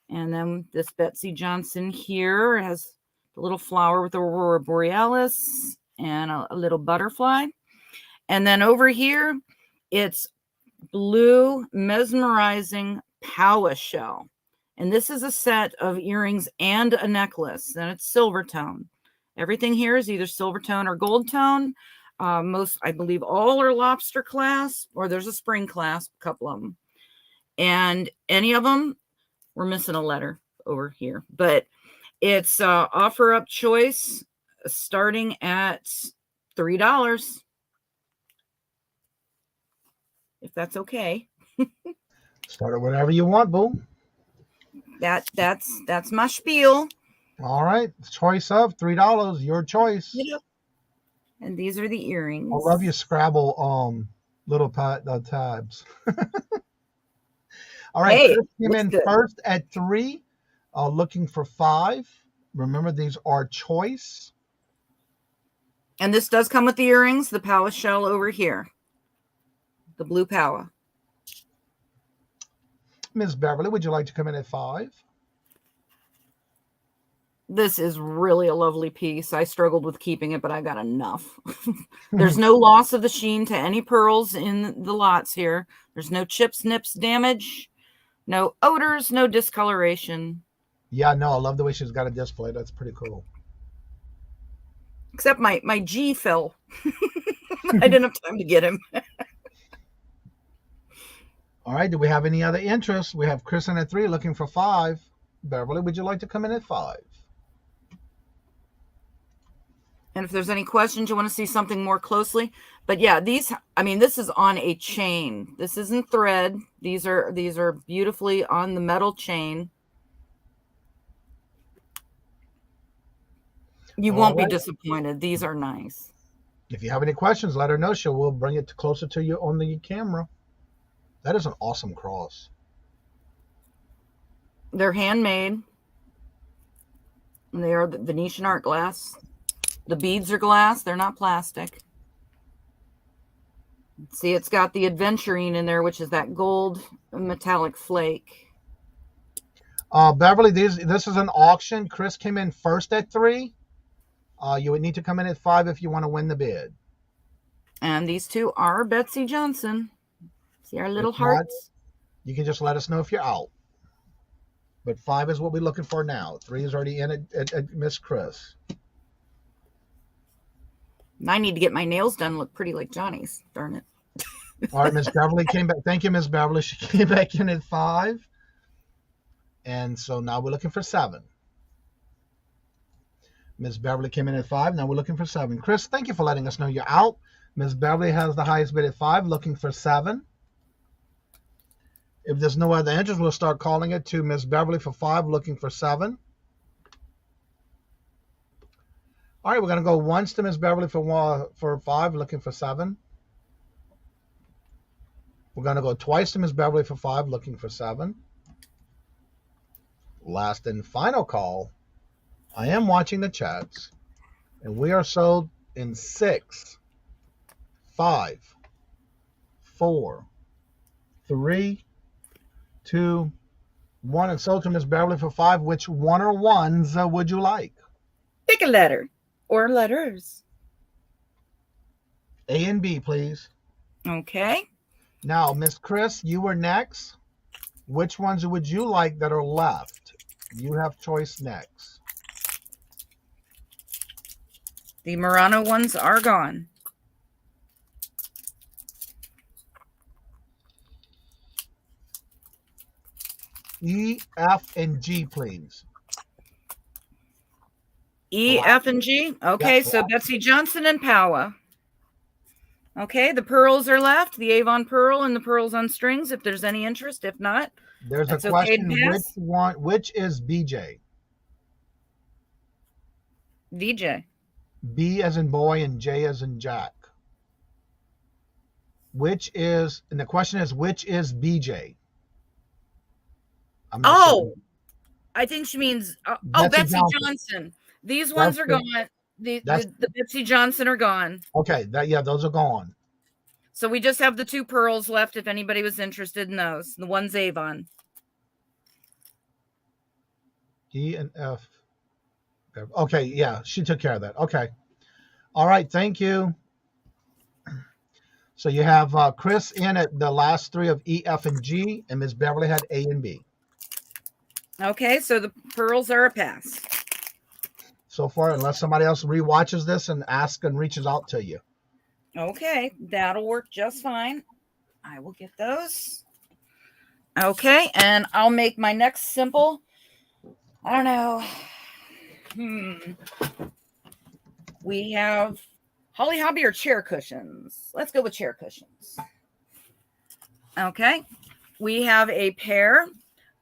And then this Betsy Johnson here has the little flower with the Aurora Borealis and a little butterfly. And then over here, it's blue mesmerizing Powa shell. And this is a set of earrings and a necklace. And it's silver tone. Everything here is either silver tone or gold tone. Most, I believe, all are lobster clasp, or there's a spring clasp, a couple of them. And any of them, we're missing a letter over here. But it's offer up choice starting at $3. If that's okay. Start it whatever you want, boo. That's my spiel. All right. Choice of $3. Your choice. Yep. And these are the earrings. I love your Scrabble little tabs. All right. Hey, Chris came in first at 3, looking for 5. Remember, these are choice. And this does come with the earrings, the Powa shell over here. The blue Powa. Ms. Beverly, would you like to come in at 5? This is really a lovely piece. I struggled with keeping it, but I got enough. There's no loss of the sheen to any pearls in the lots here. There's no chips, nips, damage, no odors, no discoloration. Yeah, no, I love the way she's got it displayed. That's pretty cool. Except my G fell. I didn't have time to get him. All right, do we have any other interest? We have Chris in at 3 looking for 5. Beverly, would you like to come in at 5? And if there's any questions, you want to see something more closely. But yeah, these, I mean, this is on a chain. This isn't thread. These are beautifully on the metal chain. You won't be disappointed. These are nice. If you have any questions, let her know. We'll bring it closer to you on the camera. That is an awesome cross. They're handmade. And they are the Venetian art glass. The beads are glass. They're not plastic. See, it's got the aventurine in there, which is that gold metallic flake. Beverly, this is an auction. Chris came in first at 3. You would need to come in at 5 if you want to win the bid. And these 2 are Betsy Johnson. See our little hearts? You can just let us know if you're out. But 5 is what we're looking for now. 3 is already in at Miss Chris. I need to get my nails done look pretty like Johnny's. Darn it. All right, Miss Beverly came back. Thank you, Miss Beverly. She came back in at 5. And so now we're looking for 7. Miss Beverly came in at 5. Now we're looking for 7. Chris, thank you for letting us know you're out. Miss Beverly has the highest bid at 5, looking for 7. If there's no other interest, we'll start calling it to Miss Beverly for 5, looking for 7. All right, we're going to go once to Miss Beverly for 5, looking for 7. We're going to go twice to Miss Beverly for 5, looking for 7. Last and final call. I am watching the chats, and we are sold in 6, 5, 4, 3, 2, 1, and sold to Miss Beverly for 5. Which one or ones would you like? Pick a letter or letters. A and B, please. Okay. Now, Miss Chris, you were next. Which ones would you like that are left? You have choice next. The Murano ones are gone. E, F, and G, please. E, F, and G? Okay, so Betsy Johnson and Powa. Okay, the pearls are left, the Avon pearl and the pearls on strings, if there's any interest. If not, there's a question, which is BJ? VJ. B as in boy and J as in Jack. Which is, and the question is, which is BJ? I'm not sure. I think she means, Betsy Betsy Johnson. These ones are gone. The Betsy Johnson are gone. Okay, those are gone. So we just have the 2 pearls left if anybody was interested in those. The one's Avon. E and F. Okay, yeah, she took care of that. Okay. All right, thank you. So you have Chris in at the last 3 of E, F, and G, and Ms. Beverly had A and B. Okay, so the pearls are a pass. So far, unless somebody else rewatches this and asks and reaches out to you. Okay, that'll work just fine. I will get those. Okay, and I'll make my next simple. I don't know. We have Holly Hobby or chair cushions. Let's go with chair cushions. Okay, we have a pair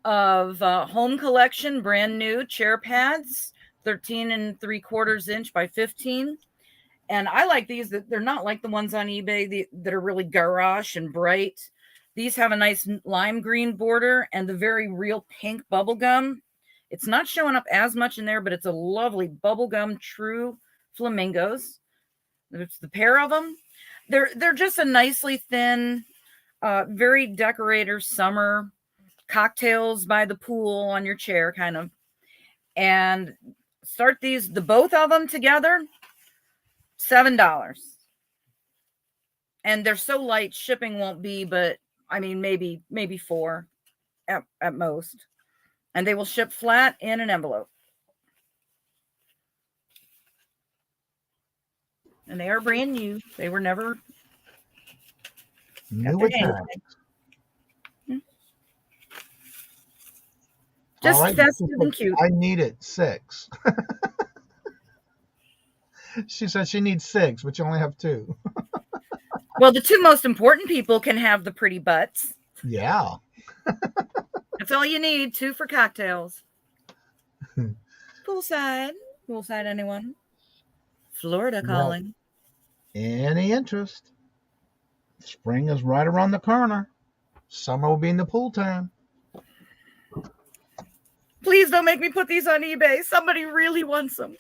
of Home Collection brand new chair pads, 13 3/4 inch by 15. And I like these. They're not like the ones on eBay that are really garish and bright. These have a nice lime green border and the very real pink bubble gum. It's not showing up as much in there, but it's a lovely bubblegum true flamingos. There's the pair of them. They're just a nicely thin, very decorator summer cocktails by the pool on your chair kind of. And start the both of them together, $7. And they're so light, shipping won't be, but I mean, maybe $4 at most. And they will ship flat in an envelope. And they are brand new. They were never new with tags. Just right. festive and cute. I needed 6. She said she needs 6, but you only have 2. Well, the 2 most important people can have the pretty butts. Yeah. That's all you need. 2 for cocktails. Poolside. Poolside, anyone? Florida calling. Any interest? Spring is right around the corner. Summer will be in the pool time. Please don't make me put these on eBay. Somebody really wants them.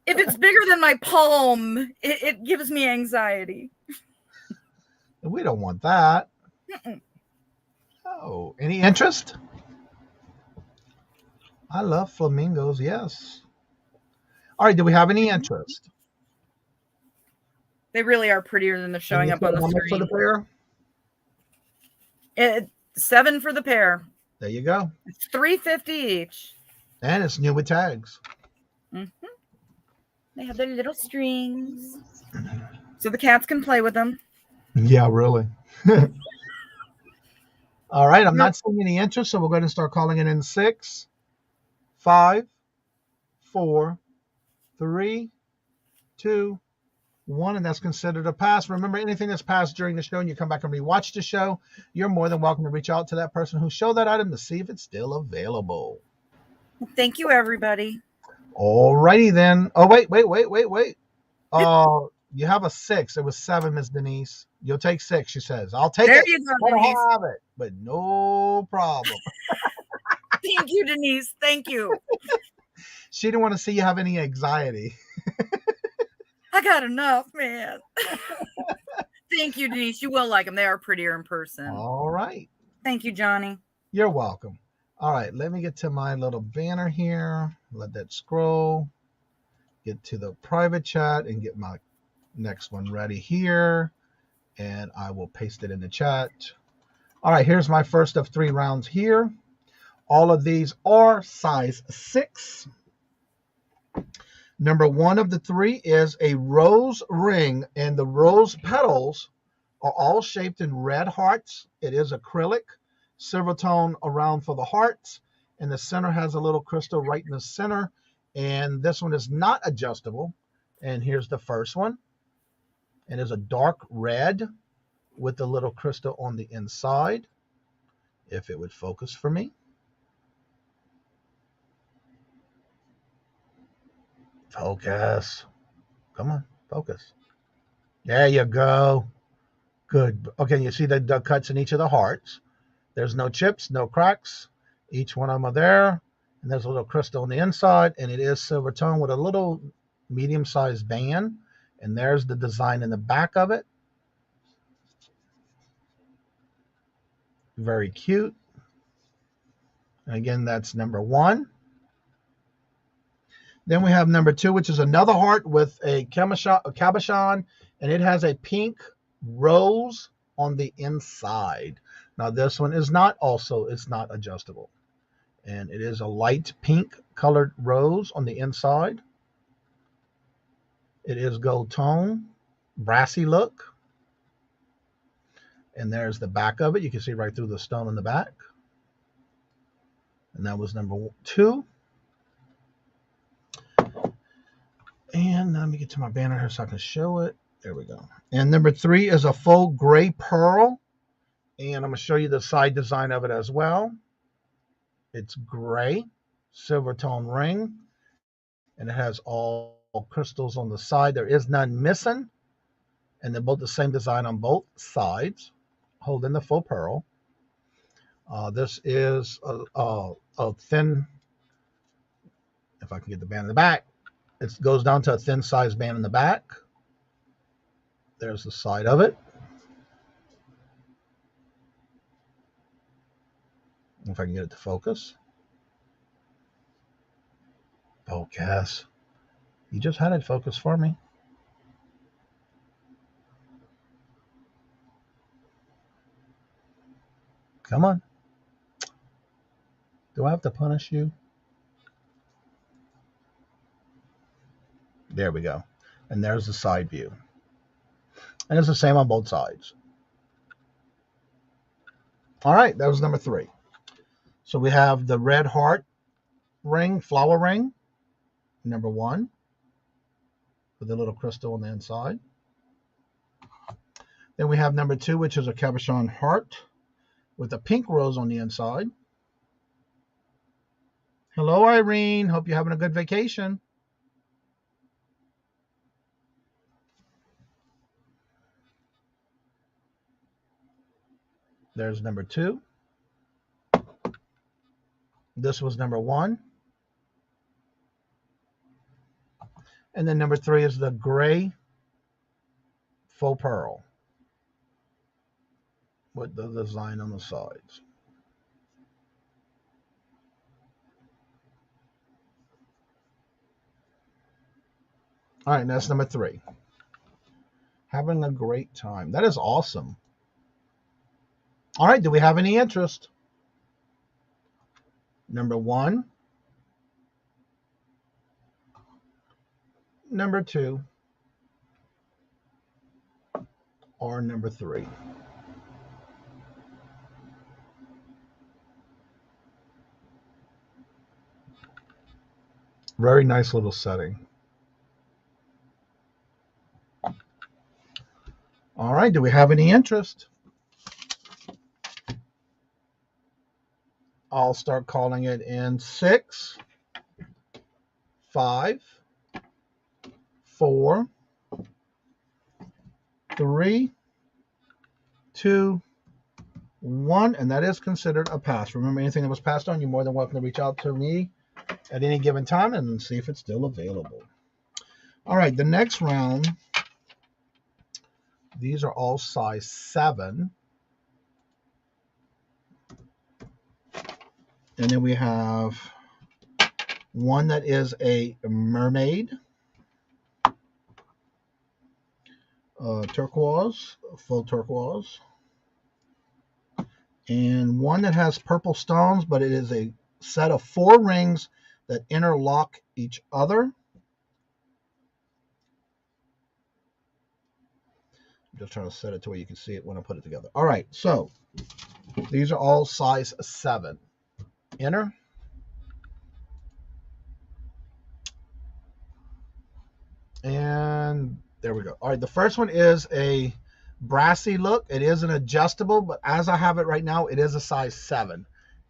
If it's bigger than my palm, it gives me anxiety. We don't want that. Mm-mm. Oh, any interest? I love flamingos, yes. All right, do we have any interest? They really are prettier than they're showing up on the screen. For the pair? $7 for the pair. There you go. It's $3.50 each. And it's new with tags. Mm-hmm. They have their little strings, so the cats can play with them. Yeah, really. All right, I'm not seeing any interest, so we're going to start calling it in 6, 5, 4, 3, 2, 1, and that's considered a pass. Remember, anything that's passed during the show and you come back and rewatch the show, you're more than welcome to reach out to that person who showed that item to see if it's still available. Thank you, everybody. All righty then. Oh, wait. You have a 6. It was 7, Miss Denise. You'll take 6, she says. I'll take there it. You go, Denise. I'll have it, but no problem. Thank you, Denise. Thank you. She didn't want to see you have any anxiety. I got enough, man. Thank you, Denise. You will like them. They are prettier in person. All right. Thank you, Johnny. You're welcome. All right, let me get to my little banner here. Let that scroll. Get to the private chat and get my next one ready here. And I will paste it in the chat. All right, here's my first of 3 rounds here. All of these are size 6. Number 1 of the 3 is a rose ring, and the rose petals are all shaped in red hearts. It is acrylic, silver tone around for the hearts, and the center has a little crystal right in the center. And this one is not adjustable. And here's the first one. It is a dark red with a little crystal on the inside. If it would focus for me. Focus. Come on, focus. There you go. Good. Okay, you see the cuts in each of the hearts. There's no chips, no cracks. Each one of them are there. And there's a little crystal on the inside. And it is silver tone with a little medium-sized band. And there's the design in the back of it. Very cute. And again, that's number 1. Then we have number 2, which is another heart with a cabochon, and it has a pink rose on the inside. Now this one is not it's not adjustable. And it is a light pink colored rose on the inside. It is gold tone, brassy look. And there's the back of it. You can see right through the stone in the back. And that was number 2. And let me get to my banner here so I can show it. There we go. And number 3 is a faux gray pearl. And I'm going to show you the side design of it as well. It's gray, silver tone ring. And it has all crystals on the side. There is none missing. And they're both the same design on both sides, holding the faux pearl. This is a thin, if I can get the band in the back, it goes down to a thin size band in the back. There's the side of it. If I can get it to focus. Focus. You just had it focus for me. Come on. Do I have to punish you? There we go. And there's the side view. And it's the same on both sides. All right, that was number 3. So we have the red heart ring, flower ring, number 1, with a little crystal on the inside. Then we have number 2, which is a cabochon heart with a pink rose on the inside. Hello, Irene. Hope you're having a good vacation. There's number 2. This was number 1. And then number 3 is the gray faux pearl with the design on the sides. All right, that's number 3. Having a great time. That is awesome. All right, do we have any interest? Number 1. Number 2. Or number 3. Very nice little setting. All right, do we have any interest? I'll start calling it in 6, 5, 4, 3, 2, 1, and that is considered a pass. Remember, anything that was passed on, you're more than welcome to reach out to me at any given time and see if it's still available. All right, the next round, these are all size 7. And then we have one that is a mermaid, turquoise, faux turquoise. And one that has purple stones, but it is a set of 4 rings that interlock each other. I'm just trying to set it to where you can see it when I put it together. All right, so these are all size 7. Inner. And there we go. All right, the first one is a brassy look. It is an adjustable, but as I have it right now, it is a size 7.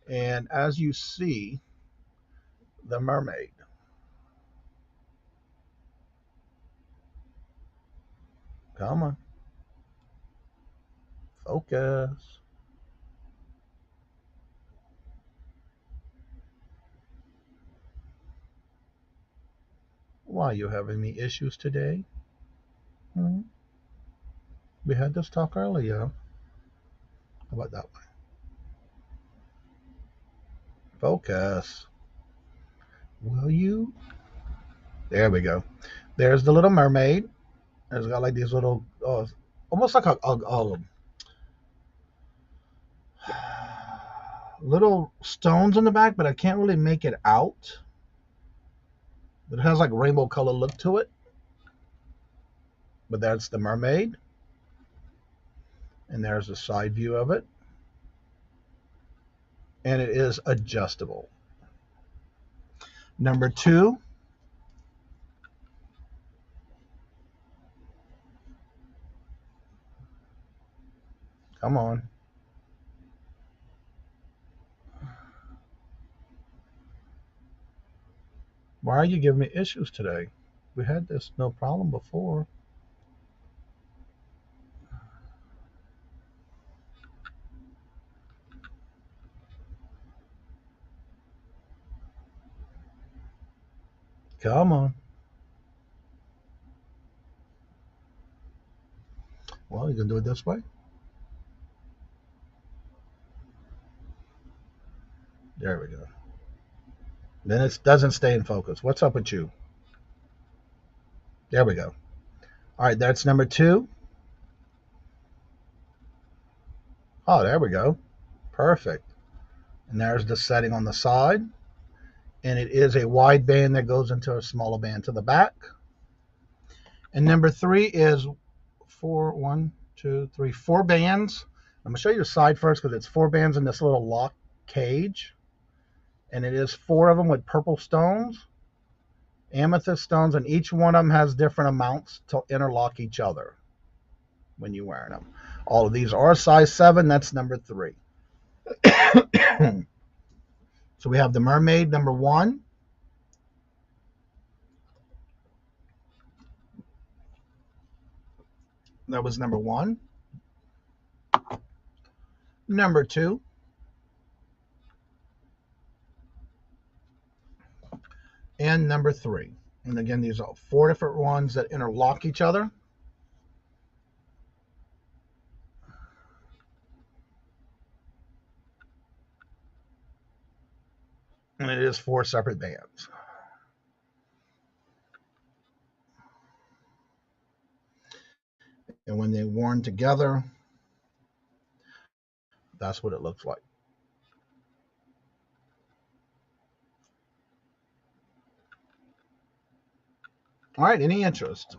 And as you see, the mermaid. Come on. Focus. Why are you having me issues today? We had this talk earlier. How about that way? Focus. Will you? There we go. There's the little mermaid. It's got like these little, almost like a little stones in the back, but I can't really make it out. But it has like rainbow color look to it. But that's the mermaid. And there's the side view of it. And it is adjustable. Number 2. Come on. Why are you giving me issues today? We had this no problem before. Come on. Well, you can do it this way. There we go. Then it doesn't stay in focus. What's up with you? There we go. All right, that's number 2. Oh, there we go. Perfect. And there's the setting on the side. And it is a wide band that goes into a smaller band to the back. And number 3 is 4 bands. I'm going to show you the side first because it's 4 bands in this little lock cage. And it is 4 of them with purple stones, amethyst stones, and each one of them has different amounts to interlock each other when you're wearing them. All of these are size 7. That's number 3. So we have the mermaid, number 1. That was number 1. Number 2. And number 3. And again, these are 4 different ones that interlock each other. And it is 4 separate bands. And when they're worn together, that's what it looks like. All right, any interest?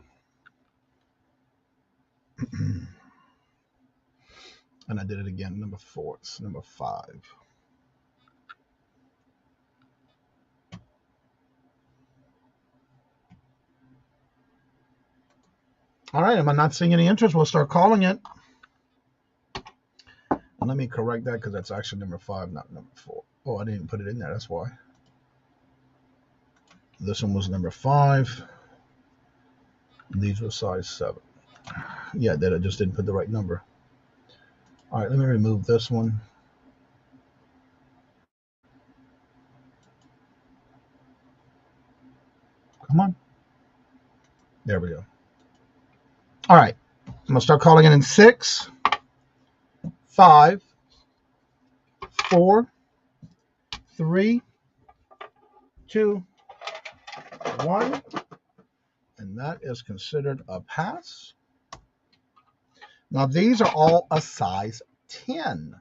And I did it again, number 4. It's number 5. All right, am I not seeing any interest? We'll start calling it. And let me correct that because that's actually number 5, not number 4. Oh, I didn't put it in there, that's why. This one was number 5. These were size 7. Yeah, that I just didn't put the right number. All right, let me remove this one. Come on. There we go. All right, I'm going to start calling it in 6, 5, 4, 3, 2, 1. And that is considered a pass. Now, these are all a size 10.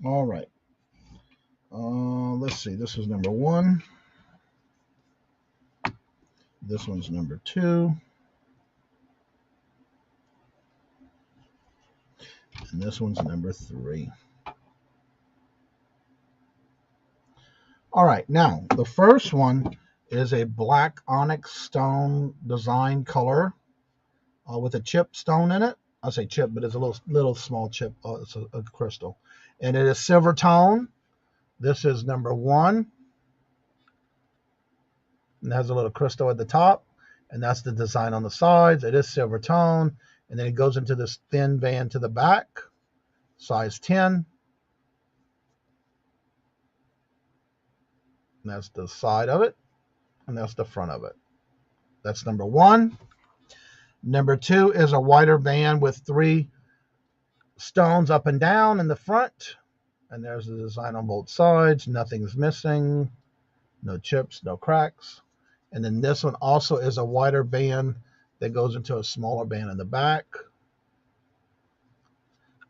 All right. Let's see. This is number 1. This one's number 2. And this one's number 3. All right, now the first one is a black onyx stone design color with a chip stone in it. I'll say chip, but it's a little small chip. It's a crystal. And it is silver tone. This is number 1. And it has a little crystal at the top. And that's the design on the sides. It is silver tone. And then it goes into this thin band to the back. Size 10. And that's the side of it. And that's the front of it. That's number 1. Number 2 is a wider band with 3 stones up and down in the front. And there's the design on both sides. Nothing's missing. No chips, no cracks. And then this one also is a wider band that goes into a smaller band in the back.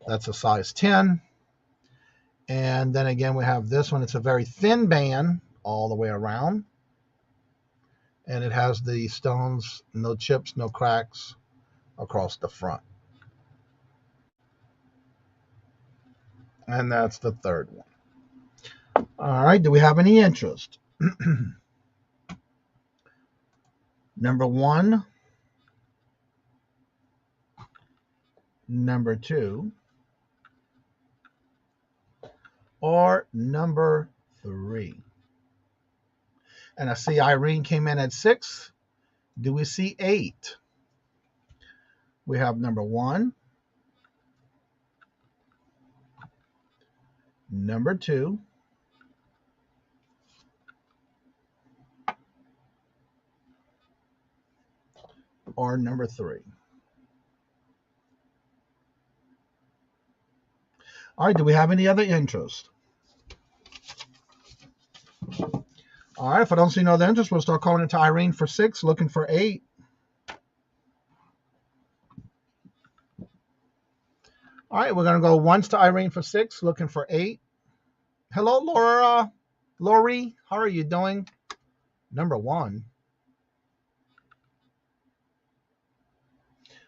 That's a size 10. And then again, we have this one. It's a very thin band all the way around. And it has the stones, no chips, no cracks across the front. And that's the third one. All right, do we have any interest? Number 1, number 2, or number 3? And I see Irene came in at 6. Do we see 8? We have number 1, number 2, or number 3. All right, do we have any other interest? All right, if I don't see no other interest, we'll start calling it to Irene for 6, looking for 8. All right, we're going to go once to Irene for 6, looking for 8. Hello, Laura. Lori, how are you doing? Number 1.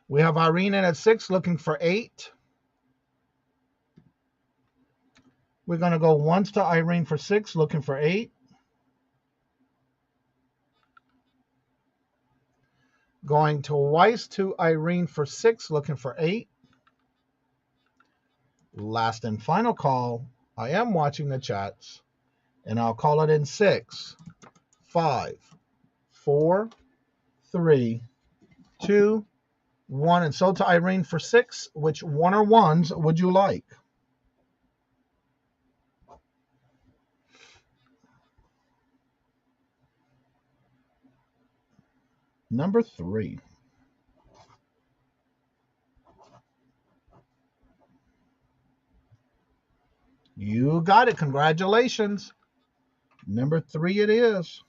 We have Irene in at 6, looking for 8. We're going to go once to Irene for 6, looking for 8. Going twice to Irene for 6, looking for 8. Last and final call. I am watching the chats, and I'll call it in 6, 5, 4, 3, 2, 1. And so to Irene for 6, which one or ones would you like? Number 3. You got it. Congratulations. Number 3 it is.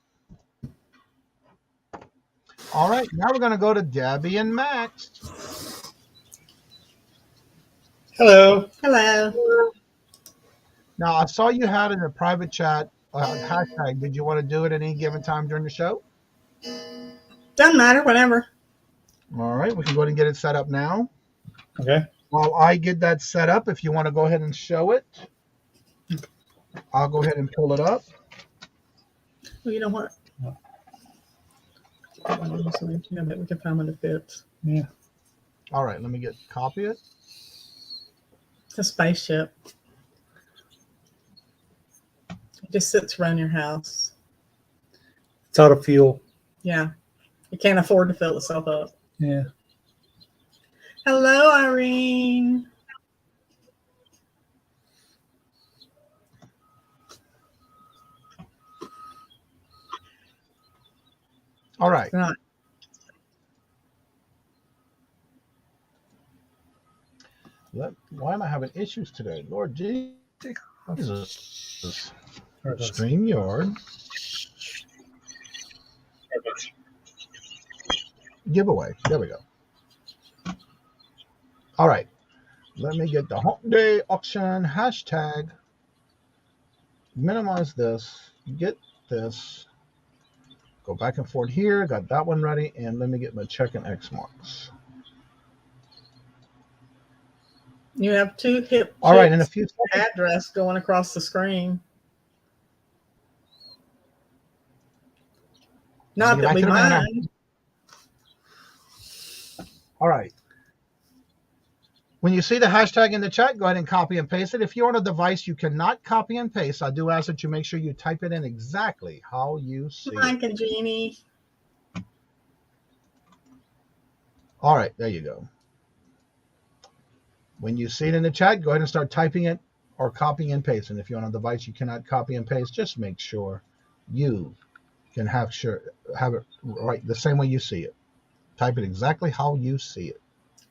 All right. Now we're going to go to Debbie and Maxx. Hello. Hello. Now, I saw you had in a private chat hashtag. Did you want to do it at any given time during the show? Doesn't matter, whatever. All right. We can go ahead and get it set up now. Okay. While I get that set up, if you want to go ahead and show it, I'll go ahead and pull it up. Well, you know what? Yeah, but we can find one that fits. Yeah. All right. Let me copy it. It's a spaceship. It just sits around your house. It's out of fuel. Yeah. It can't afford to fill itself up. Yeah. Hello, Irene. All right. Right. Why am I having issues today? Lord Jesus. StreamYard. Giveaway. There we go. All right. Let me get the Hump Day auction hashtag. Minimize this. Get this. Go back and forth here. Got that one ready. And let me get my check and X marks. You have 2 hip. All right. In a few seconds. Address going across the screen. Not that we mind. All right. When you see the hashtag in the chat, go ahead and copy and paste it. If you're on a device you cannot copy and paste, I do ask that you make sure you type it in exactly how you see it. Frankie and Johnny. All right, there you go. When you see it in the chat, go ahead and start typing it or copying and pasting. If you're on a device you cannot copy and paste, just make sure you can have it right the same way you see it. Type it exactly how you see it.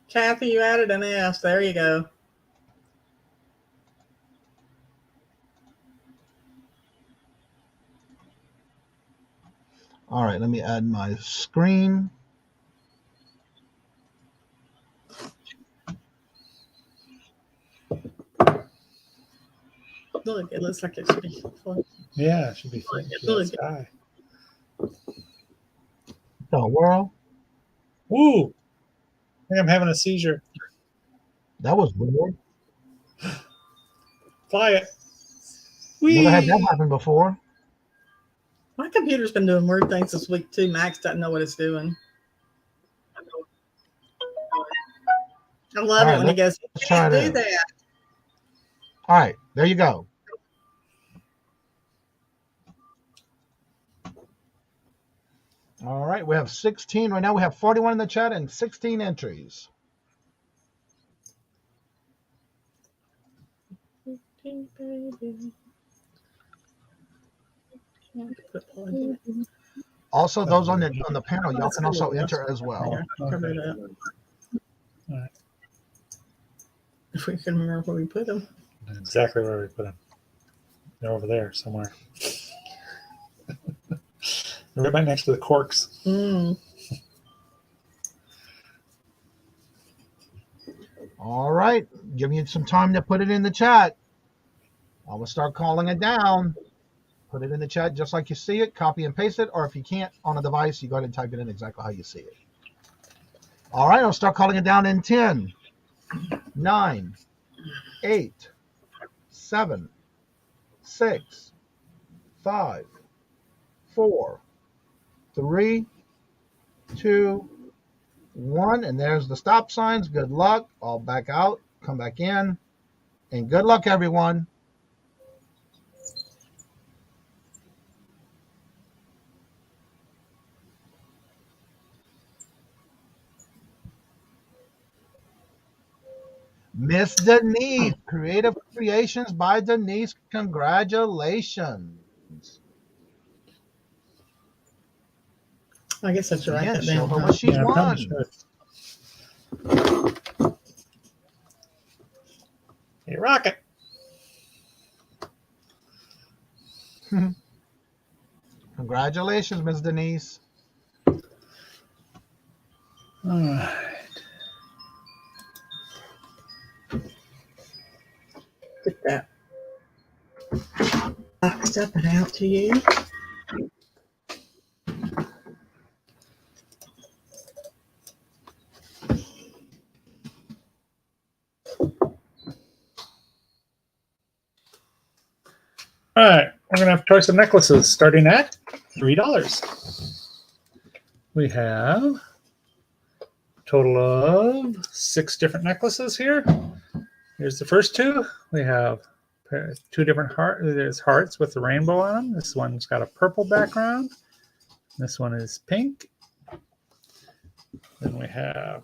Kathy, you added an S. There you go. All right, let me add my screen. Look, it looks like it should be full. Yeah, it should be full. The world. Woo! I think I'm having a seizure. That was weird. Fly it. Never had that happen before. My computer's been doing weird things this week too. Max doesn't know what it's doing. I love it when he goes, "You can't do that." All right, there you go. All right, we have 16 right now. We have 41 in the chat and 16 entries. Also, those on the panel, y'all can also enter as well. If we can remember where we put them. Exactly where we put them. They're over there somewhere. They're right next to the corks. All right, give me some time to put it in the chat. I will start calling it down. Put it in the chat just like you see it. Copy and paste it. Or if you can't on a device, you go ahead and type it in exactly how you see it. All right, I'll start calling it down in 10, 9, 8, 7, 6, 5, 4, 3, 2, 1. And there's the stop signs. Good luck. I'll back out, come back in, and good luck, everyone. Miss Denise, Creative Creations by Denise. Congratulations. I guess I should write that Show down. her what she's won. Hey, rocket. Congratulations, Miss Denise. All right. Get that boxed up and out to you. All right, we're going to have a choice of necklaces starting at $3. We have a total of 6 different necklaces here. Here's the first two. We have 2 different hearts. There's hearts with the rainbow on them. This one's got a purple background. This one is pink. Then we have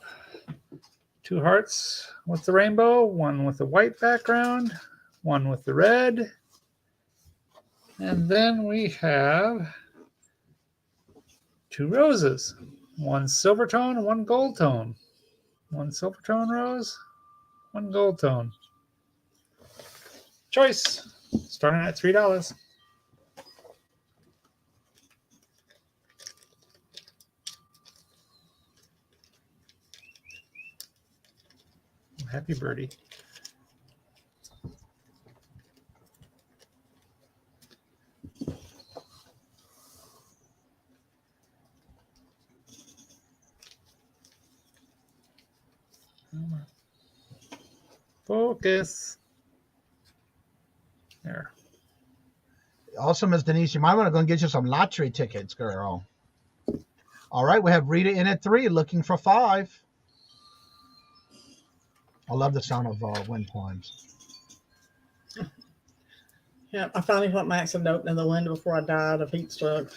2 hearts with the rainbow, one with the white background, one with the red. And then we have 2 roses, one silver tone and one gold tone. One silver tone rose, one gold tone. Choice, starting at $3. Happy birdie. Focus. There. Also, Miss Denise, you might want to go and get you some lottery tickets, girl. All right, we have Rita in at 3, looking for 5. I love the sound of wind chimes. Yeah, I finally put Max had opened the window before I died of heat stroke.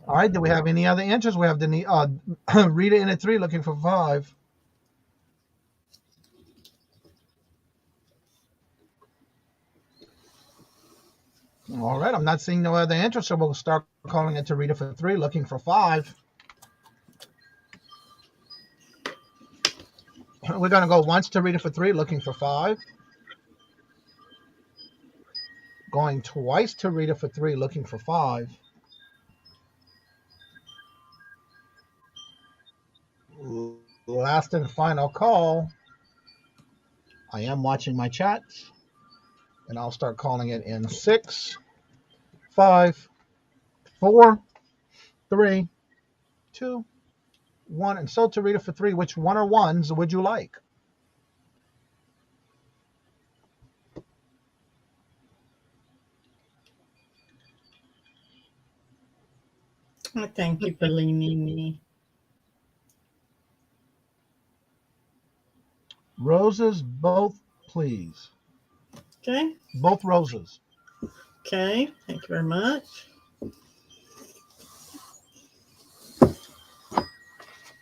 All right, do we have any other interest? We have the Rita in at 3 looking for 5. All right, I'm not seeing no other interest, so we'll start calling it to Rita for 3 looking for 5. We're going to go once to Rita for 3 looking for 5. Going twice to Rita for 3 looking for 5. Last and final call. I am watching my chats, and I'll start calling it in 6, 5, 4, 3, 2, 1. And so to Rita for 3, which one or ones would you like? Thank you for leaning me. Roses, both, please. Okay. Both roses. Okay. Thank you very much.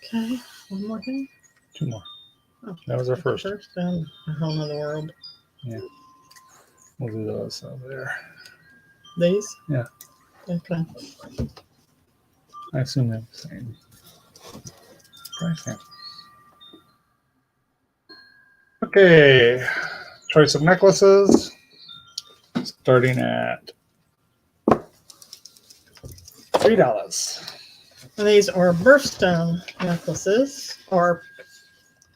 Okay. One more thing. 2 more. Oh, That was our first. First, then a whole nother world. Yeah. We'll do those over there. These? Yeah. Okay. I assume they're the same price. Yeah. Okay. Choice of necklaces. Starting at $3. And these are birthstone necklaces, or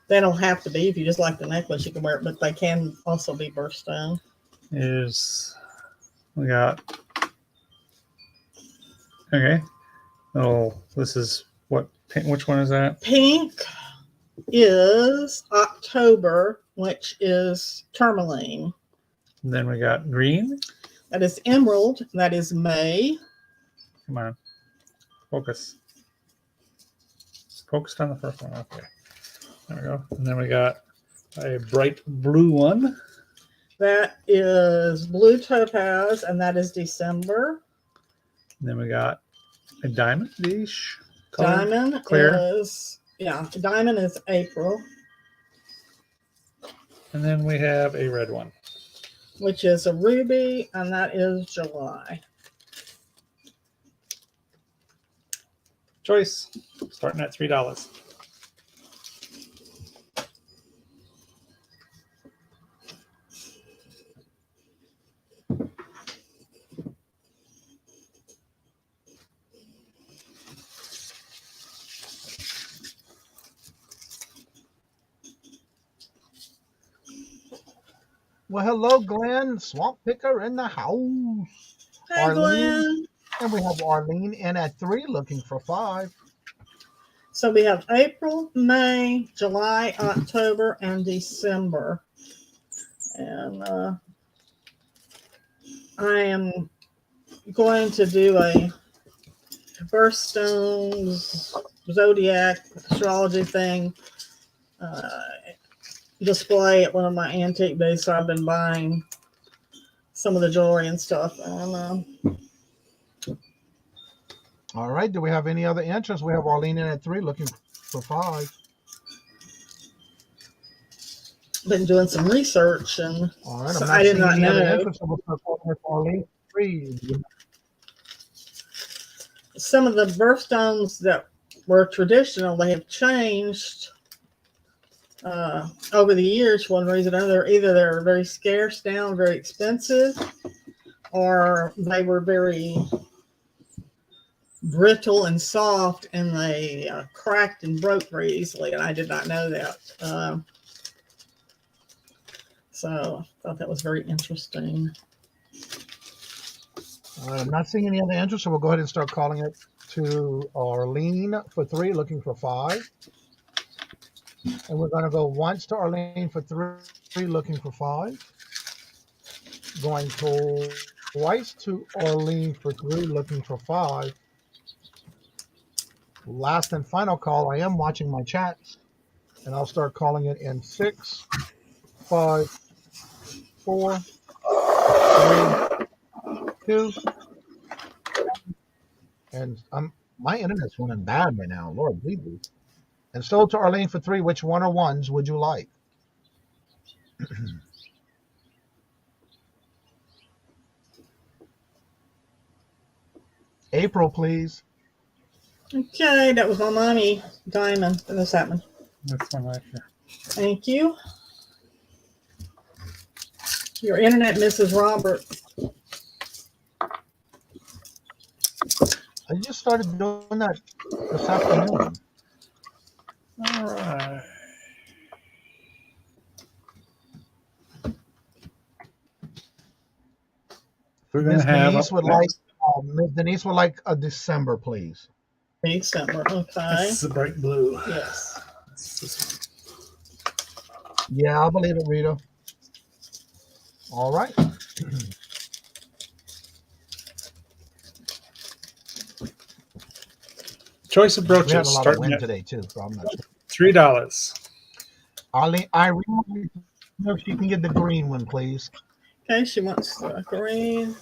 they don't have to be. If you just like the necklace, you can wear it, but they can also be birthstone. We got, okay. Oh, this is what, which one is that? Pink is October, which is tourmaline. And then we got green. That is emerald. That is May. Come on. Focus. Focused on the first one. Okay. There we go. And then we got a bright blue one. That is blue topaz, and that is December. And then we got a diamond-ish color. Diamond clear. Diamond is April. And then we have a red one. Which is a ruby, and that is July. Choice. Starting at $3. Well, hello, Glenn. Swamp Picker in the house. Hi, Glenn. And we have Arlene in at 3 looking for 5. So we have April, May, July, October, and December. And I am going to do a Birthstone Zodiac astrology thing display at one of my antique bays. So I've been buying some of the jewelry and stuff. And all right. Do we have any other interest? We have Arlene in at 3 looking for 5. been doing some research, and all right, so I did not know. Arlene 3. Some of the birthstones that were traditional, they have changed over the years for one reason or another. Either they're very scarce now, very expensive, or they were very brittle and soft, and they cracked and broke very easily, and I did not know that. So I thought that was very interesting. I'm not seeing any other interest, so we'll go ahead and start calling it to Arlene for 3, looking for 5. And we're going to go once to Arlene for 3, looking for 5. Going twice to Arlene for 3, looking for 5. Last and final call. I am watching my chats, and I'll start calling it in 6, 5, 4, 3, 2, and my internet's running bad right now. Lord, leave me. And sold to Arlene for 3. Which one or ones would you like? April, please. Okay, that was my mommy diamond. What's happening? That's one right here. Thank you. Your internet, Mrs. Robert. I just started doing that this afternoon. All right. We're going Miss to have Denise would Miss Denise would like a December, please. December, okay. This is a bright blue. Yes. Yeah, I believe it, Rita. All right. Choice of brooches We had a lot of starting wind at today too, so I'm not sure. $3. Irene, if you can get the green one, please. Okay, she wants the green.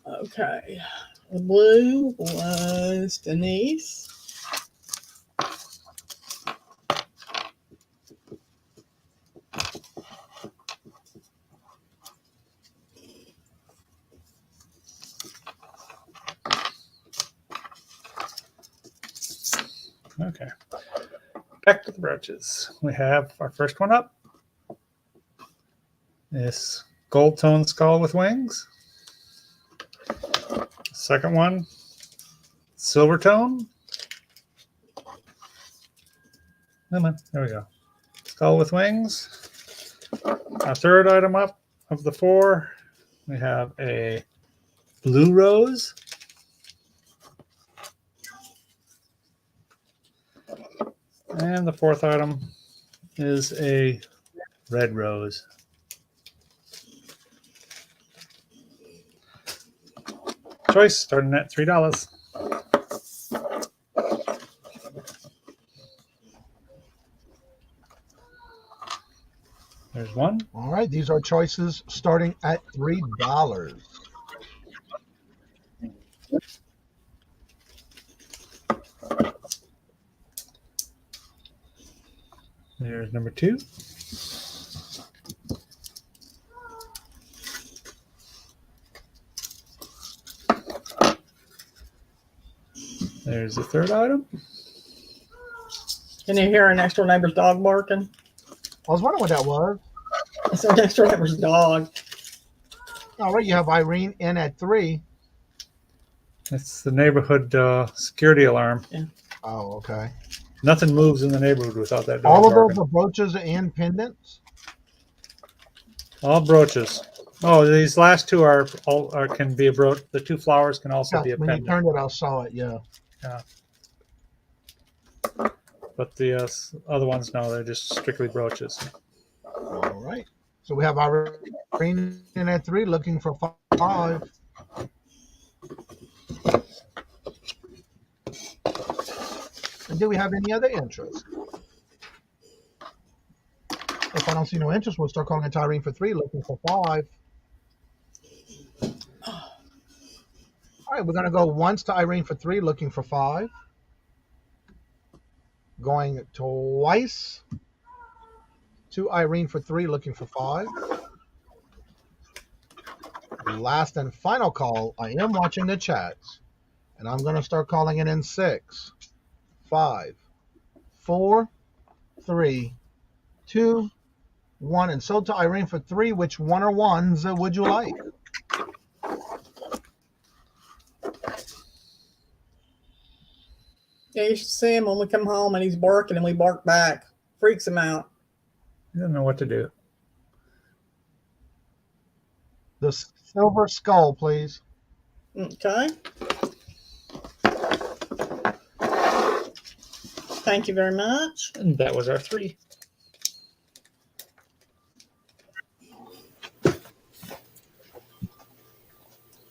Okay. The blue was Denise. Okay. Back to the brooches. We have our first one up. This gold tone skull with wings. Second one, silver tone. Come on, there we go. Skull with wings. Our third item up of the 4, we have a blue rose. And the 4th item is a red rose. Choice starting at $3. There's one. All right, these are choices starting at $3. There's number 2. There's the 3rd item. Can you hear our next door neighbor's dog barking? I was wondering what that was. It's our next door neighbor's dog. All right, you have Irene in at 3. It's the neighborhood security alarm. Yeah. Oh, okay. Nothing moves in the neighborhood without that dog All of barking. those are brooches and pendants? All brooches. Oh, these last 2 are can be a brooch. The 2 flowers can also be a When pendant. you turned it, I saw it, yeah. Yeah. But the other ones, no, they're just strictly brooches. All right. So we have Irene in at 3, looking for 5. And do we have any other interest? If I don't see no interest, we'll start calling it Irene for 3, looking for 5. All right, we're going to go once to Irene for 3, looking for 5. Going twice to Irene for 3, looking for 5. Last and final call. I am watching the chats, and I'm going to start calling it in 6, 5, 4, 3, 2, 1. And so to Irene for 3, which one or ones would you like? Yeah, you should see him when we come home and he's barking and we bark back. Freaks him out. You don't know what to do. The silver skull, please. Okay. Thank you very much. And that was our 3.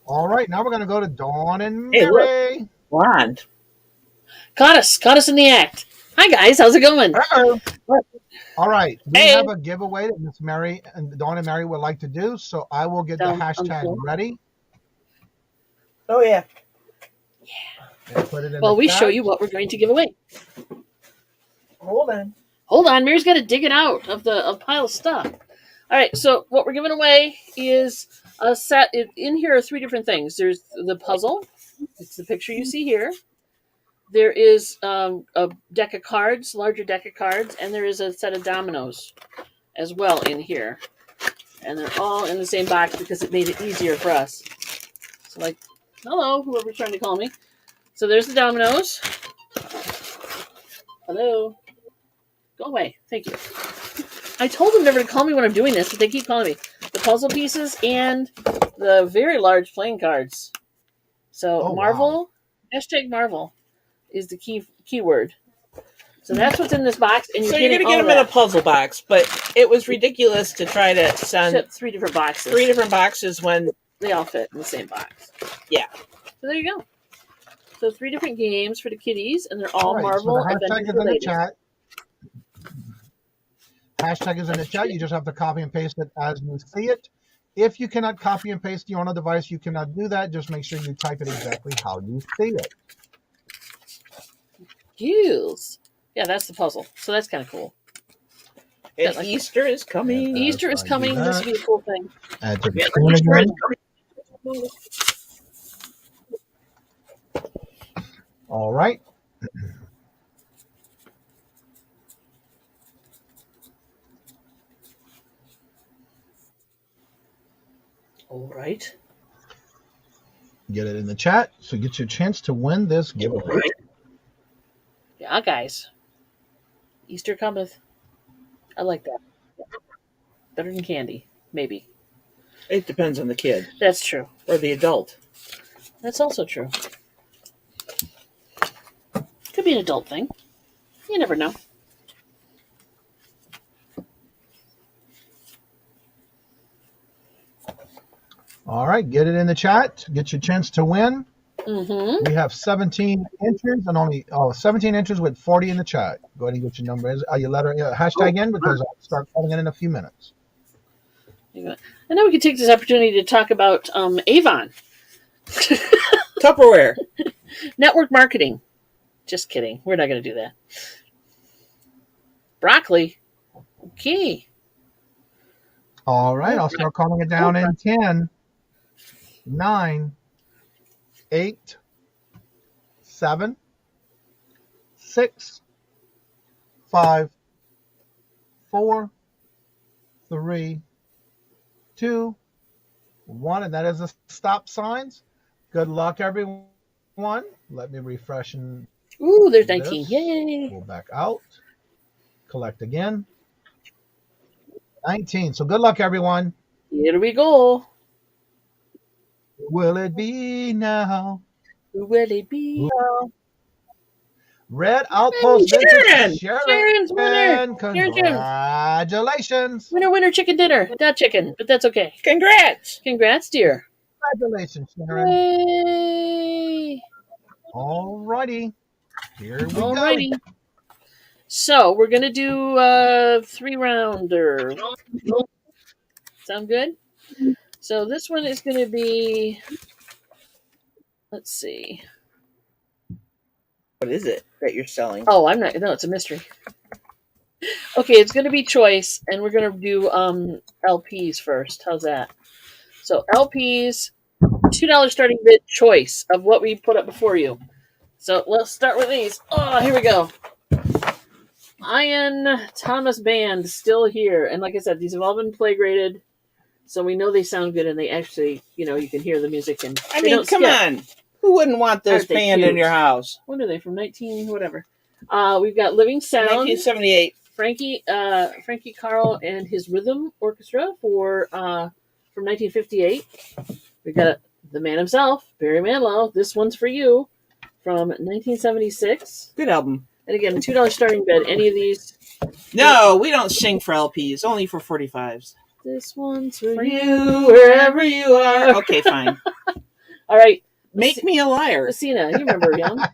All right, now we're going to go to Dawn and Hey, Mary. look, blonde. Caught us in the act. Hi guys, how's it going? Uh-oh. All right, we Hey. have a giveaway that Miss Mary and Dawn and Mary would like to do, so I will get the hashtag ready. Oh yeah. And put it in Well, the we chat. show you what we're going to give away. Hold on. Hold on, Mary's got to dig it out of a pile of stuff. All right, so what we're giving away is a set. In here are 3 different things. There's the puzzle. It's the picture you see here. There is a deck of cards, larger deck of cards, and there is a set of dominoes as well in here. And they're all in the same box because it made it easier for us. So like, hello, whoever's trying to call me. So there's the dominoes. Hello. Go away. Thank you. I told them never to call me when I'm doing this, but they keep calling me. The puzzle pieces and the very large playing cards. So Marvel, hashtag Marvel is the keyword. So that's what's in this box. And So you're going to get them in a puzzle box, but it was ridiculous to try to send Ship 3 different boxes. 3 different boxes when they all fit in the same box. Yeah. So there you go. So 3 different games for the kiddies, and they're all All right, Marvel so the hashtag Avengers is in the related. chat. Hashtag is in the chat. You just have to copy and paste it as you see it. If you cannot copy and paste on a device, you cannot do that. Just make sure you type it exactly how you see it. Yes. Yeah, that's the puzzle. So that's kind of cool. And Easter is coming. Easter is coming. This will be a cool thing. Add to the screen again. All right. All right. Get it in the chat so get you a chance to win this giveaway. Yeah, guys. Easter cometh. I like that. Better than candy, maybe. It depends on the kid. That's true. Or the adult. That's also true. Could be an adult thing. You never know. All right, get it in the chat. Get your chance to win. Mm-hmm. We have 17 entries and only 17 entries with 40 in the chat. Go ahead and get your number. Your letter, hashtag in because I'll start calling it in a few minutes. And then we can take this opportunity to talk about Avon. Tupperware. Network marketing. Just kidding. We're not going to do that. Broccoli. Okay. All right, I'll start calling it down in 10, 9, 8, 7, 6, 5, 4, 3, 2, 1, and that is the stop signs. Good luck, everyone. Let me refresh and Ooh, there's 19. Yay. Go back out. Collect again. 19. So good luck, everyone. Here we go. Will it be now? Will it be now? Red Outpost Sharon! Sharon's winner! Congratulations. Winner, chicken dinner. Not chicken, but that's okay. Congrats. Congrats, dear. Congratulations, Sharon. Yay. All righty. Here we Alrighty. go. So we're gonna do a 3-rounder. Sound good? So this one is gonna be. Let's see. What is it that you're selling? Oh, I'm not. No, it's a mystery. Okay, it's gonna be choice, and we're gonna do LPs first. How's that? So LPs, $2 starting bid choice of what we put up before you. So let's start with these. Oh, here we go. Ian Thomas Band still here, and like I said, these have all been play graded, so we know they sound good, and they actually, you can hear the music. And I mean, come on, who wouldn't want this band in your house? When are they from? 19 whatever. We've got Living Sound, 1978. Frankie Carl and his Rhythm Orchestra from 1958. We've got the man himself, Barry Manilow. This one's for you from 1976. Good album. And again, $2 starting bid. Any of these? No, we don't sing for LPs, only for 45s. This one's for you, wherever you are. Okay, fine. All right. Make me a liar. Messina, you remember Young?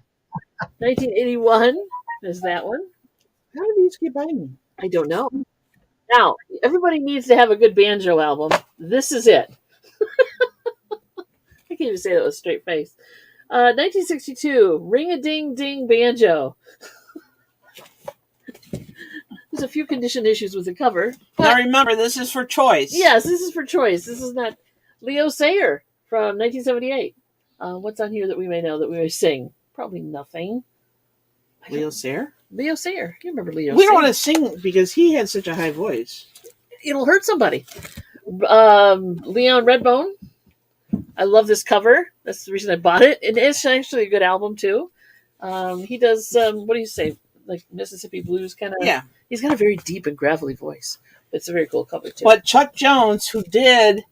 1981 is that one. How do these keep biting? I don't know. Now, everybody needs to have a good banjo album. This is it. I can't even say that with a straight face. 1962, Ring-a-Ding-Ding Banjo. There's a few condition issues with the cover. Now remember, this is for choice. Yes, this is for choice. This is not Leo Sayer from 1978. What's on here that we may know that we may sing? Probably nothing. Leo Sayer? Leo Sayer. You remember Leo We Sayer? don't want to sing because he had such a high voice. It'll hurt somebody. Leon Redbone. I love this cover. That's the reason I bought it. It is actually a good album, too. He does, what do you say, like Mississippi Blues kind of? Yeah. He's got a very deep and gravelly voice. It's a very cool cover, too. But Chuck Jones, who did...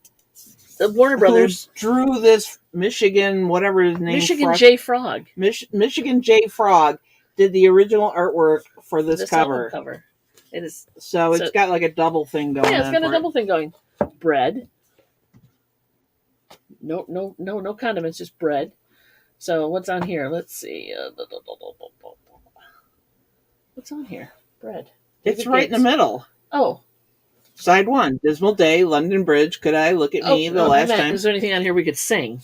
The Warner Brothers. Who drew this Michigan, whatever his name is. Michigan J. Frog. Michigan J. Frog did the original artwork for this cover. It is. So it's got like a double thing going on. Yeah, it's got a double thing going. Bread. No condiments, just bread. So what's on here? Let's see. What's on here? Bread. It's right in the middle. Oh. Side 1, Dismal Day, London Bridge. Could I look at me the last time? Is there anything on here we could sing?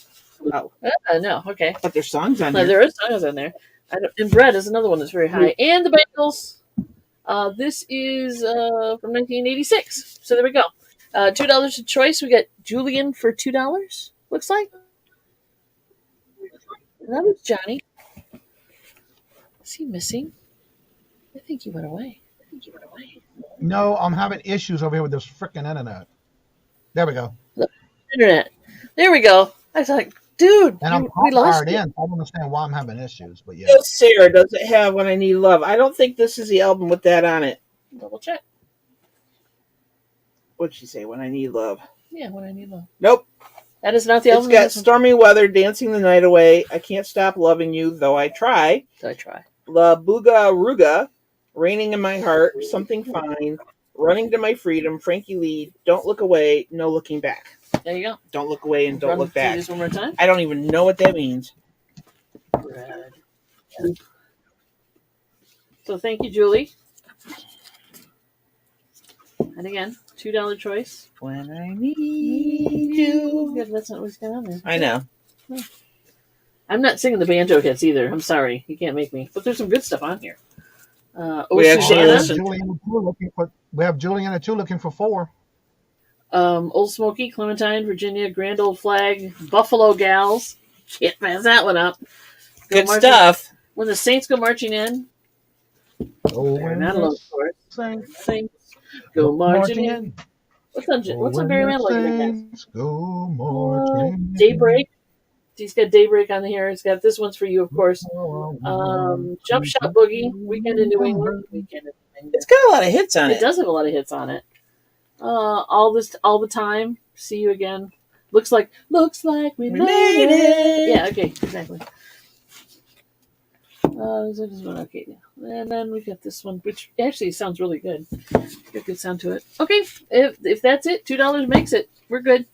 Oh. No, okay. But there's songs on here. There is songs on there. And bread is another one that's very high. And the Bengals. This is from 1986. So there we go. $2 a choice. We got Julian for $2. Looks like. That was Johnny. Is he missing? I think he went away. No, I'm having issues over here with this freaking internet. There we go. Internet. There we go. I was like, dude, and we lost it. In. I don't understand why I'm having issues, but yeah. Sarah, does it have When I Need Love? I don't think this is the album with that on it. Double check. What'd she say? When I Need Love. Yeah, When I Need Love. Nope. That is not the album. It's got Stormy Weather, Dancing the Night Away, I Can't Stop Loving You, Though I Try. La Booga Ruga, Raining in My Heart, Something Fine, Running to My Freedom, Frankie Lee, Don't Look Away, No Looking Back. There you go. Don't look away and don't look back. This one more time. I don't even know what that means. So thank you, Julie. And again, $2 choice. When I need you. Yeah, that's not what's got on there. I know. I'm not singing the banjo hits either. I'm sorry. You can't make me. But there's some good stuff on here. We actually listened. We have Julian at 2 looking for 4. Old Smoky, Clementine, Virginia, Grand Old Flag, Buffalo Gals. Can't pass that one up. Good stuff. When the Saints Go Marching In. Oh, they're not alone for it. Saints Go Marching In. What's on Barry Manilow? Go marching. Daybreak. He's got Daybreak on here. He's got this one's for you, of course. Jump Shot Boogie, Weekend in New England. It's got a lot of hits on it. It does have a lot of hits on it. All the time. See you again. Looks like we made it. Yeah, okay, exactly. This one, okay, yeah. And then we got this one, which actually sounds really good. Got a good sound to it. Okay, if that's it, $2 makes it. We're good.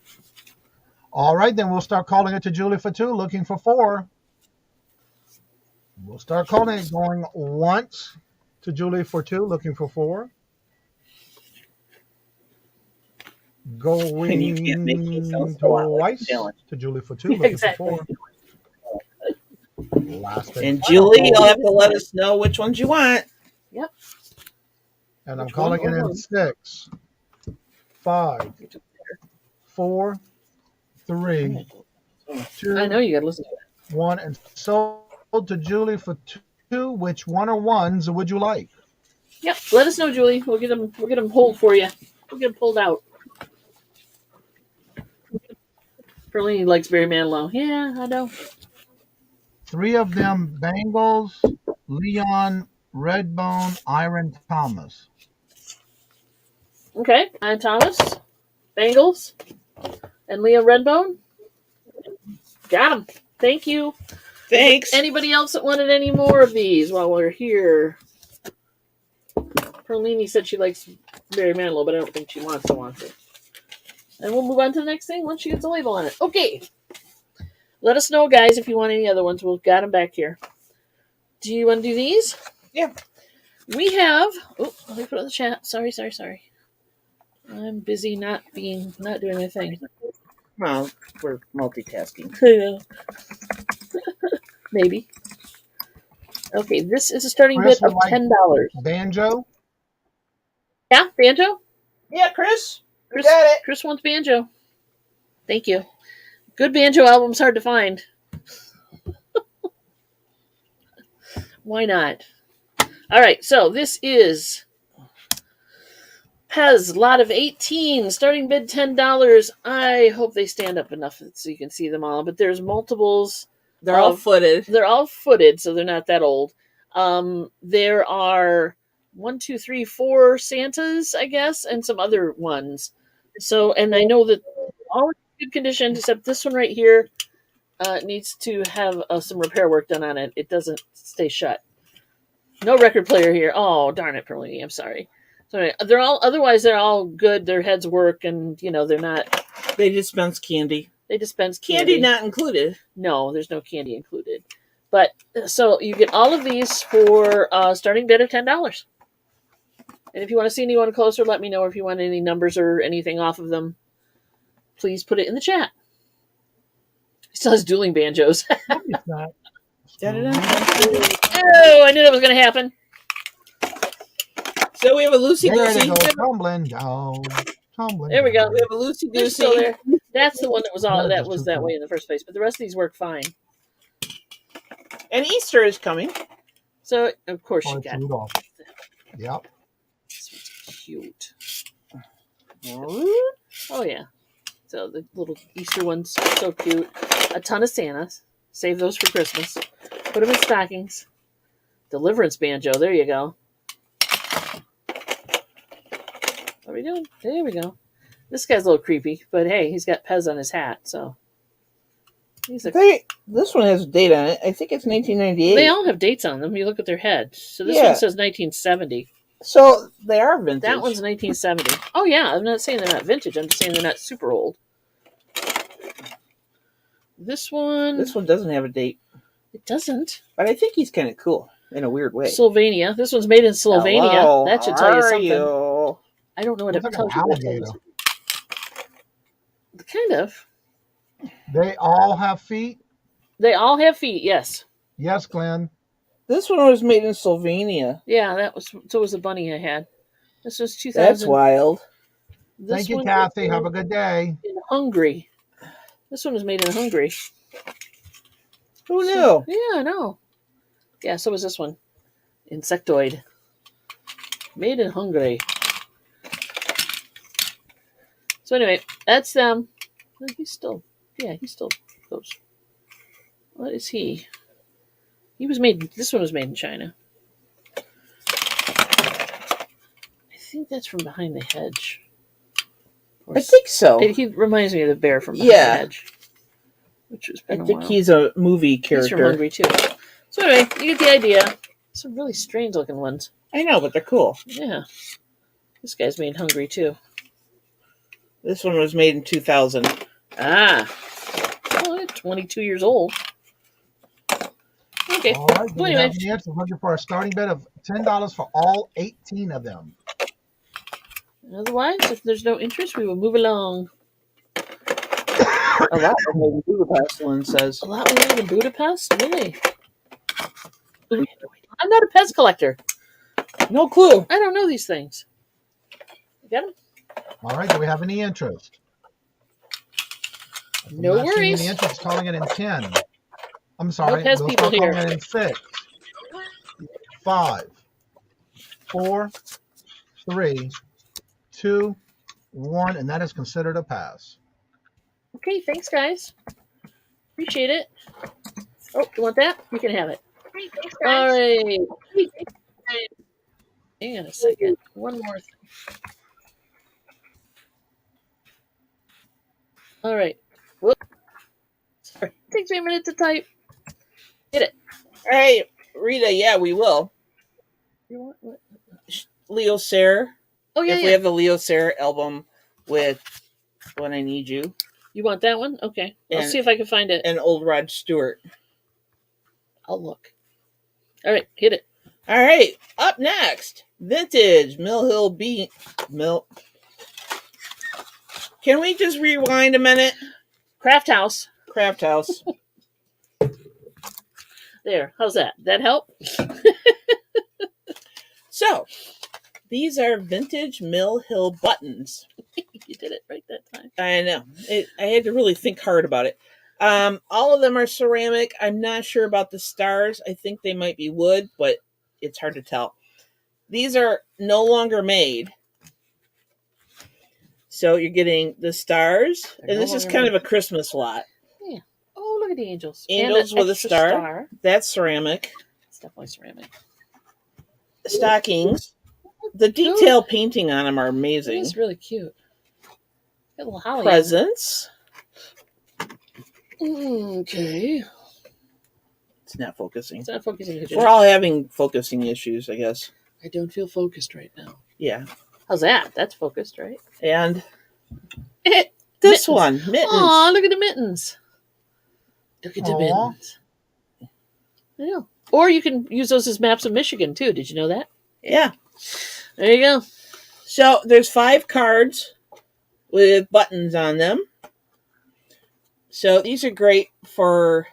All right, then we'll start calling it to Julie for 2, looking for 4. We'll start calling it, going once to Julie for 2, looking for 4. Going you can't make me twice to Julie for 2, looking for 4. And Julie, you'll have to let us know which ones you want. Yep. And I'm calling it in 6, 5, 4, 3, 2. I know you gotta listen to it. 1, and sold to Julie for 2. Which one or ones would you like? Yep. Let us know, Julie. We'll get them pulled for you. We'll get them pulled out. Perlini likes Barry Manilow. Yeah, I know. 3 of them Bengals, Leon, Redbone, Iron Thomas. Okay, Iron Thomas, Bengals, and Leon Redbone. Got him. Thank you. Thanks. Anybody else that wanted any more of these while we're here? Perlini said she likes Barry Manilow, but I don't think she wants it. And we'll move on to the next thing once she gets a label on it. Okay. Let us know, guys, if you want any other ones. We've got them back here. Do you want to do these? Yeah. We have. Oh, let me put it in the chat. Sorry. I'm busy not doing my thing. Well, we're multitasking. I know. Maybe. Okay, this is a starting Chris bid of would like $10. Banjo. Yeah, banjo. Yeah, Chris. We got it. Chris wants banjo. Thank you. Good banjo album's hard to find. Why not? All right, so this is Pez, lot of 18, starting bid $10. I hope they stand up enough so you can see them all, but there's multiples. They're all footed. They're all footed, so they're not that old. There are 1, 2, 3, 4 Santas, I guess, and some other ones. So, and I know that all in good condition except this one right here needs to have some repair work done on it. It doesn't stay shut. No record player here. Oh, darn it, Perlini. I'm sorry. Sorry. Otherwise they're all good. Their heads work, and they're not. They dispense candy. They dispense candy. Candy not included. No, there's no candy included. But so you get all of these for starting bid of $10. And if you want to see anyone closer, let me know. If you want any numbers or anything off of them, please put it in the chat. He still has dueling banjos. No, he's not. Oh, I knew that was going to happen. So we have a Lucy There Goosey. they go, tumbling down, tumbling. There we go. We have a Lucy They're Goosey. still there. That's the one that was all That that is was too that cool. way in the first place. But the rest of these work fine. And Easter is coming. So of course Oh, you it's got. Rudolph. Yep. This one's cute. Oh yeah. So the little Easter ones are so cute. A ton of Santas. Save those for Christmas. Put them in stockings. Deliverance banjo. There you go. What are we doing? There we go. This guy's a little creepy, but hey, he's got Pez on his hat, so he's a. This one has a date on it. I think it's 1998. They all have dates on them. You look at their head. So this Yeah. one says 1970. So they are vintage. That one's 1970. Oh yeah, I'm not saying they're not vintage. I'm just saying they're not super old. This one doesn't have a date. It doesn't. But I think he's kind of cool in a weird way. Slovenia. This one's made in Slovenia. Hello, That should how tell you are something. you? I don't know what Looks it like an tells you. alligator. Kind of. They all have feet. They all have feet. Yes. Yes, Glenn. This one was made in Slovenia. Yeah, that was. So was the bunny I had. This was 2000. That's wild. This Thank you, one Kathy. was Have a good day. in Hungary. This one was made in Hungary. Who knew? Yeah, I know. Yeah, so was this one. Insectoid. Made in Hungary. So anyway, that's them. He's still goes. What is he? This one was made in China. I think that's from behind the hedge. Or I think so. He reminds me of the bear from behind the hedge. Which was I think he's a movie character. He's from Hungary too. So anyway, you get the idea. Some really strange looking ones. I know, but they're cool. Yeah. This guy's made in Hungary too. This one was made in 2000. Ah. Oh, they're 22 years old. Okay. All right. Well, We anyway. have the answer. Looking for a starting bid of $10 for all 18 of them. Otherwise, if there's no interest, we will move along. A lot were made in Budapest, Lynn says. A lot were made in Budapest? Really? I'm not a Pez collector. No clue. I don't know these things. You got them? All right. Do we have any interest? If I'm No not seeing worries. Any interest? Calling it in 10. I'm sorry. Pez we'll people start calling here. it in 6, 5, 4, 3, 2, 1, and that is considered a pass. Okay, thanks, guys. Appreciate it. Oh, you want that? You can have it. All right. Hang on a second. One more thing. All right. Whoop. Sorry. Takes me a minute to type. Get it. All right, Rita, yeah, we will. You want what? Leo Sayer. Oh, yeah, If yeah. we have the Leo Sayer album with When I Need You. You want that one? Okay. I'll And- see if I can find it. And Old Rod Stewart. I'll look. All right, hit it. All right, up next, vintage Mill Hill Mill. Can we just rewind a minute? Craft House. Craft House. There, how's that? That help? So, these are vintage Mill Hill buttons. You did it right that time. I know. I had to really think hard about it. All of them are ceramic. I'm not sure about the stars. I think they might be wood, but it's hard to tell. These are no longer made. So you're getting the stars. And this is kind of a Christmas lot. Yeah. Oh, look at the angels. Angels with a star. That's ceramic. It's definitely ceramic. Stockings. The detail painting on them are amazing. It's really cute. Got a little holly. Presents. Okay. It's not focusing. It's not focusing. We're all having focusing issues, I guess. I don't feel focused right now. Yeah. How's that? That's focused, right? And this mittens. One, mittens. Aw, look at the mittens. Look at the mittens. Yeah. Or you can use those as maps of Michigan, too. Did you know that? Yeah. There you go. So there's 5 cards with buttons on them. So these are great for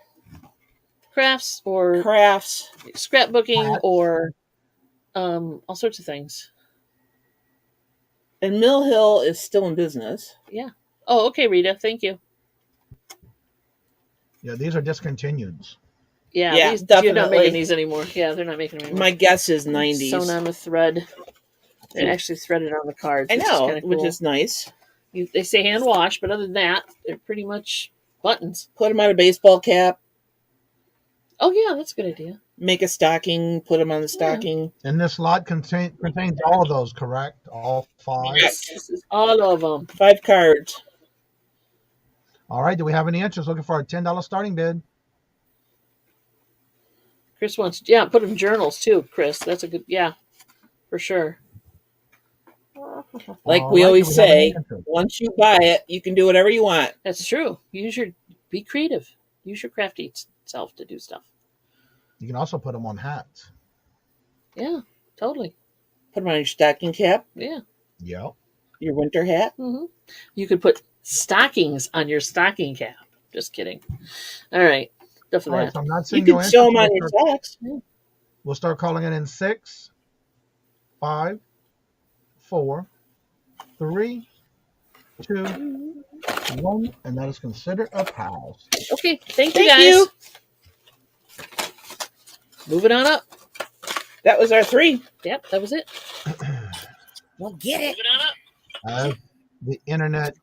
crafts or scrapbooking or all sorts of things. And Mill Hill is still in business. Yeah. Oh, okay, Rita. Thank you. Yeah, these are discontinued. Yeah, definitely. You're not making these anymore. Yeah, they're not making them anymore. My guess is 90s. Sewn on with thread. They're actually threaded on the cards. I know, is cool. which is nice. They say hand wash, but other than that, they're pretty much buttons. Put them on a baseball cap. Oh, yeah, that's a good idea. Make a stocking, put them on the stocking. And this lot contains all of those, correct? All 5? Yes. All of them. 5 cards. All right, do we have any interest looking for a $10 starting bid? Chris wants, put them journals too, Chris. That's a good, for sure. Like we always say, once you buy it, you can do whatever you want. That's true. Be creative. Use your crafty self to do stuff. You can also put them on hats. Yeah, totally. Put them on your stocking cap. Yeah. Yep. Your winter hat. Mm-hmm. You could put stockings on your stocking cap. Just kidding. All right. Enough of that. So I'm not seeing you can sew them on your socks. We'll start calling it in 6, 5, 4, 3, 2, 1, and that is considered a pass. Okay, thank you guys. Moving on up. That was our 3. Yep, that was it. Well, get it. Moving on up. As the internet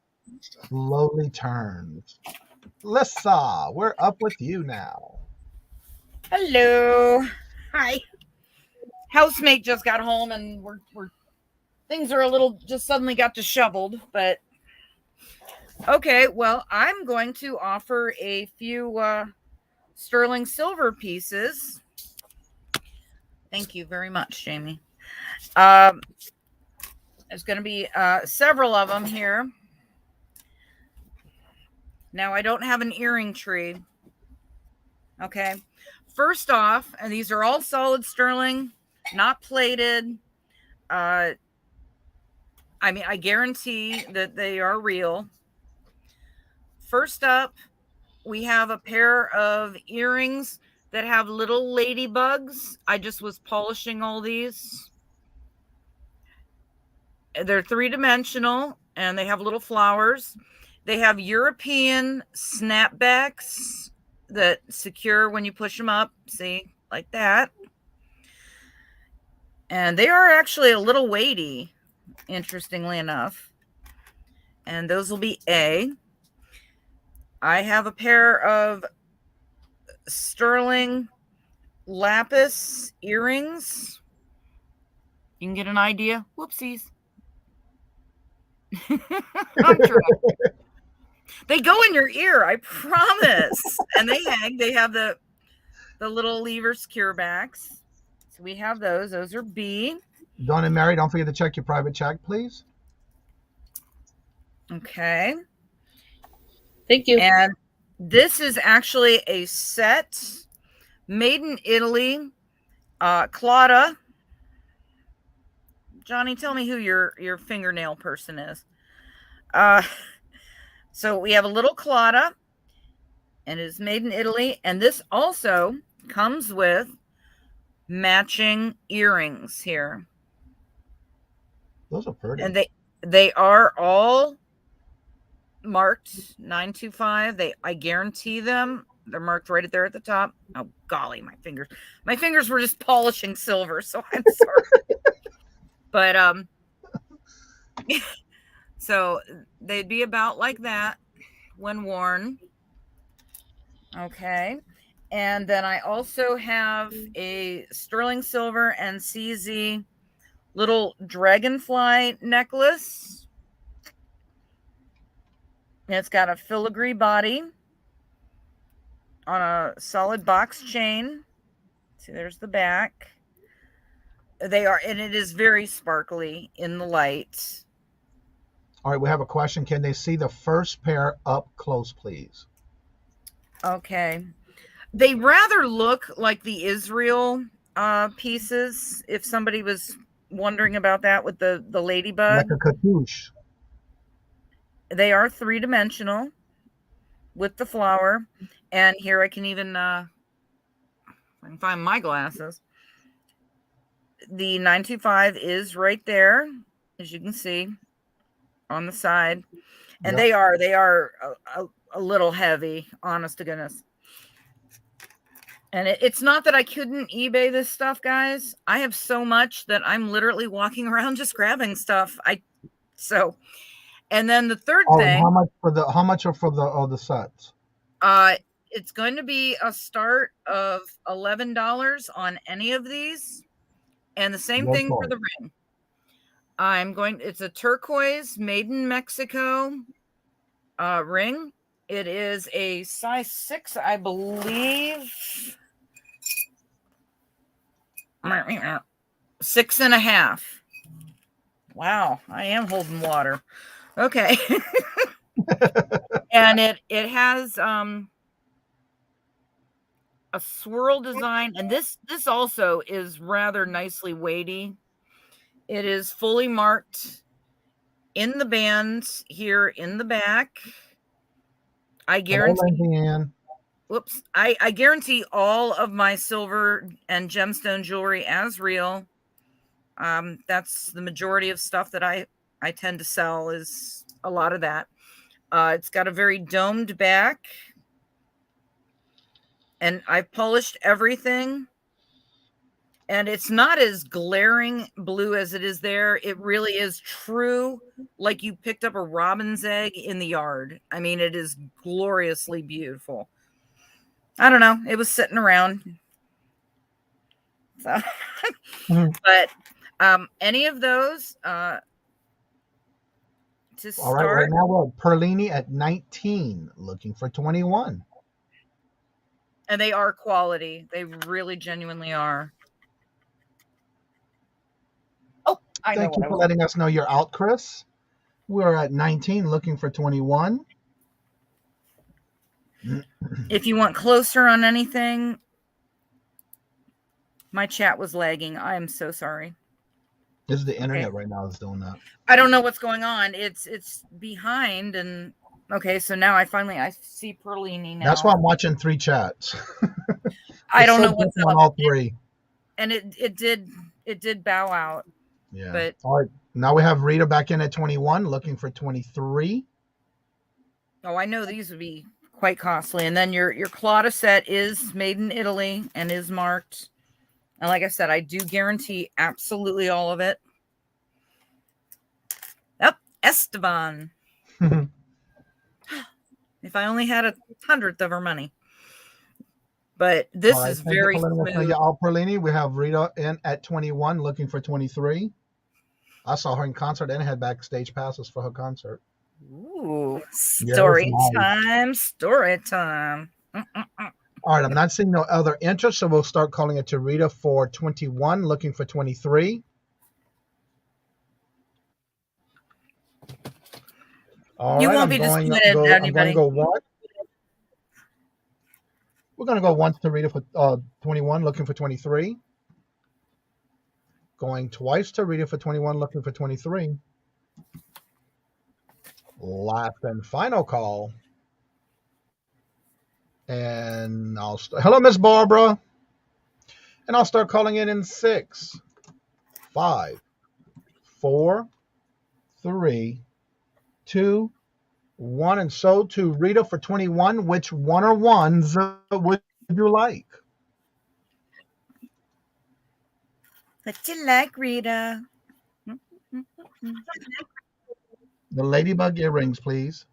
slowly turns. Lissa, we're up with you now. Hello. Hi. Housemate just got home and we're things are a little just suddenly got disheveled, but okay, well, I'm going to offer a few sterling silver pieces. Thank you very much, Jamie. There's going to be several of them here. Now, I don't have an earring tree. Okay. First off, and these are all solid sterling, not plated. I mean, I guarantee that they are real. First up, we have a pair of earrings that have little ladybugs. I just was polishing all these. They're 3-dimensional and they have little flowers. They have European snapbacks that secure when you push them up. See, like that. And they are actually a little weighty, interestingly enough. And those will be A. I have a pair of sterling lapis earrings. You can get an idea. Whoopsies. I'm trying. They go in your ear, I promise. And they hang. They have the little lever secure backs. So we have those. Those are B. Dawn and Mary, don't forget to check your private check, please. Okay. Thank you. And this is actually a set made in Italy. Claudia. Johnny, tell me who your fingernail person is. So we have a little Claudia, and it is made in Italy. And this also comes with matching earrings here. Those are pretty. And they are all marked 925. I guarantee them. They're marked right there at the top. Oh golly, my fingers were just polishing silver, so I'm sorry. But so they'd be about like that when worn. Okay. And then I also have a sterling silver and CZ little dragonfly necklace. And it's got a filigree body on a solid box chain. See, there's the back. And it is very sparkly in the light. All right, we have a question. Can they see the first pair up close, please? Okay. They rather look like the Israel pieces, if somebody was wondering about that with the ladybug. Like a cartouche. They are 3-dimensional with the flower. And here I can even I can find my glasses. The 925 is right there, as you can see, on the side. And Yep. they are a little heavy, honest to goodness. And it's not that I couldn't eBay this stuff, guys. I have so much that I'm literally walking around just grabbing stuff. And then the third thing. How much are for the sets? It's going to be a start of $11 on any of these. And the same thing for the ring. It's a turquoise made in Mexico ring. It is a size 6, I believe. 6.5. Wow, I am holding water. Okay. And it has a swirl design, and this also is rather nicely weighty. It is fully marked in the bands here in the back. I guarantee. Whoops! I guarantee all of my silver and gemstone jewelry as real. That's the majority of stuff that I tend to sell, is a lot of that. It's got a very domed back. And I've polished everything. And it's not as glaring blue as it is there. It really is true, like you picked up a robin's egg in the yard. I mean, it is gloriously beautiful. I don't know. It was sitting around. So, but any of those to start. All right now we're at Perlini at 19, looking for 21. And they are quality. They really genuinely are. Oh, Thank you for letting us know you're out, Chris. We're at 19, looking for 21. If you want closer on anything, my chat was lagging. I am so sorry. This is the internet right now is doing that. I don't know what's going on. It's behind, and okay, so now I see Perlini now. That's why I'm watching 3 chats. I don't know what's on all 3. And it did bow out. Yeah. But all right, now we have Rita back in at 21, looking for 23. Oh, I know these would be quite costly. And then your Claudia set is made in Italy and is marked. And like I said, I do guarantee absolutely all of it. Yep, Esteban. If I only had 100th of her money. But this is very smooth. Perlini, we have Rita in at 21, looking for 23. I saw her in concert and had backstage passes for her concert. Ooh, story time. All right, I'm not seeing no other interest, so we'll start calling it to Rita for 21, looking for 23. All you right, won't be disappointed, anybody. We're going to go once to Rita for 21, looking for 23. Going twice to Rita for 21, looking for 23. Last and final call. And I'll start. Hello, Miss Barbara. And I'll start calling it in 6, 5, 4, 3, 2, 1. And so to Rita for 21. Which one or ones would you like? What you like, Rita? The ladybug earrings, please.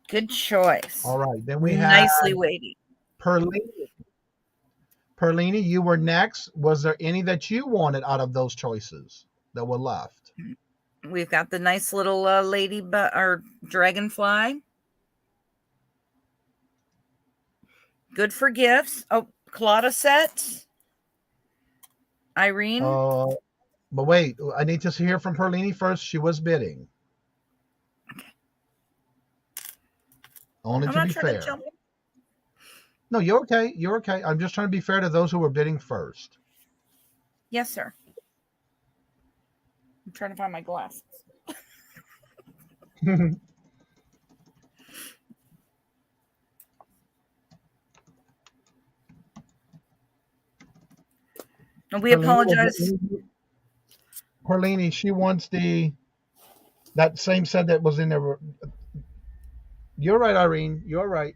Good choice. All right. Then we have nicely weighty. Perlini, you were next. Was there any that you wanted out of those choices that were left? We've got the nice little ladybug or dragonfly. Good for gifts. Oh, Claudia set. Irene. But wait, I need to hear from Perlini first. She was bidding. Okay. Only to be fair. No, you're okay. You're okay. I'm just trying to be fair to those who were bidding first. Yes, sir. I'm trying to find my glasses. And we apologize. Perlini, she wants that same set that was in there. You're right, Irene. You're right.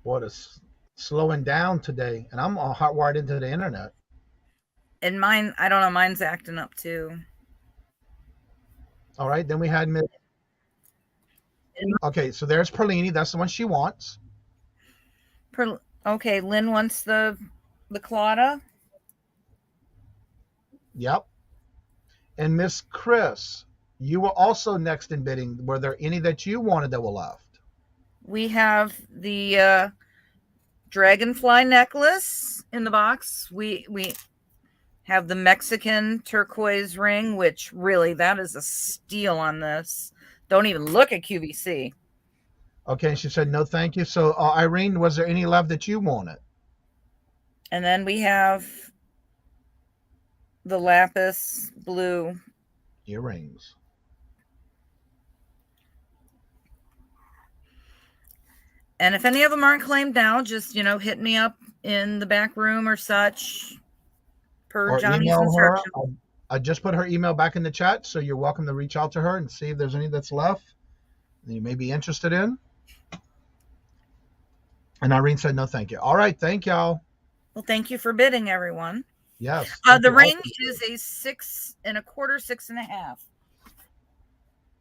What is slowing down today, and I'm all hotwired into the internet. And mine, I don't know, mine's acting up too. All right, then we had Miss. Okay, so there's Perlini. That's the one she wants. Okay, Lynn wants the Claudia. Yep. And Miss Chris, you were also next in bidding. Were there any that you wanted that were left? We have the dragonfly necklace in the box. We have the Mexican turquoise ring, which really, that is a steal on this. Don't even look at QVC. Okay, she said no thank you. So Irene, was there any left that you wanted? And then we have the lapis blue earrings. And if any of them aren't claimed now, just, hit me up in the back room or such per Johnny's instructions. I just put her email back in the chat, so you're welcome to reach out to her and see if there's any that's left that you may be interested in. And Irene said no thank you. All right, thank y'all. Well, thank you for bidding, everyone. Yes. The ring is a 6 1/4, 6.5.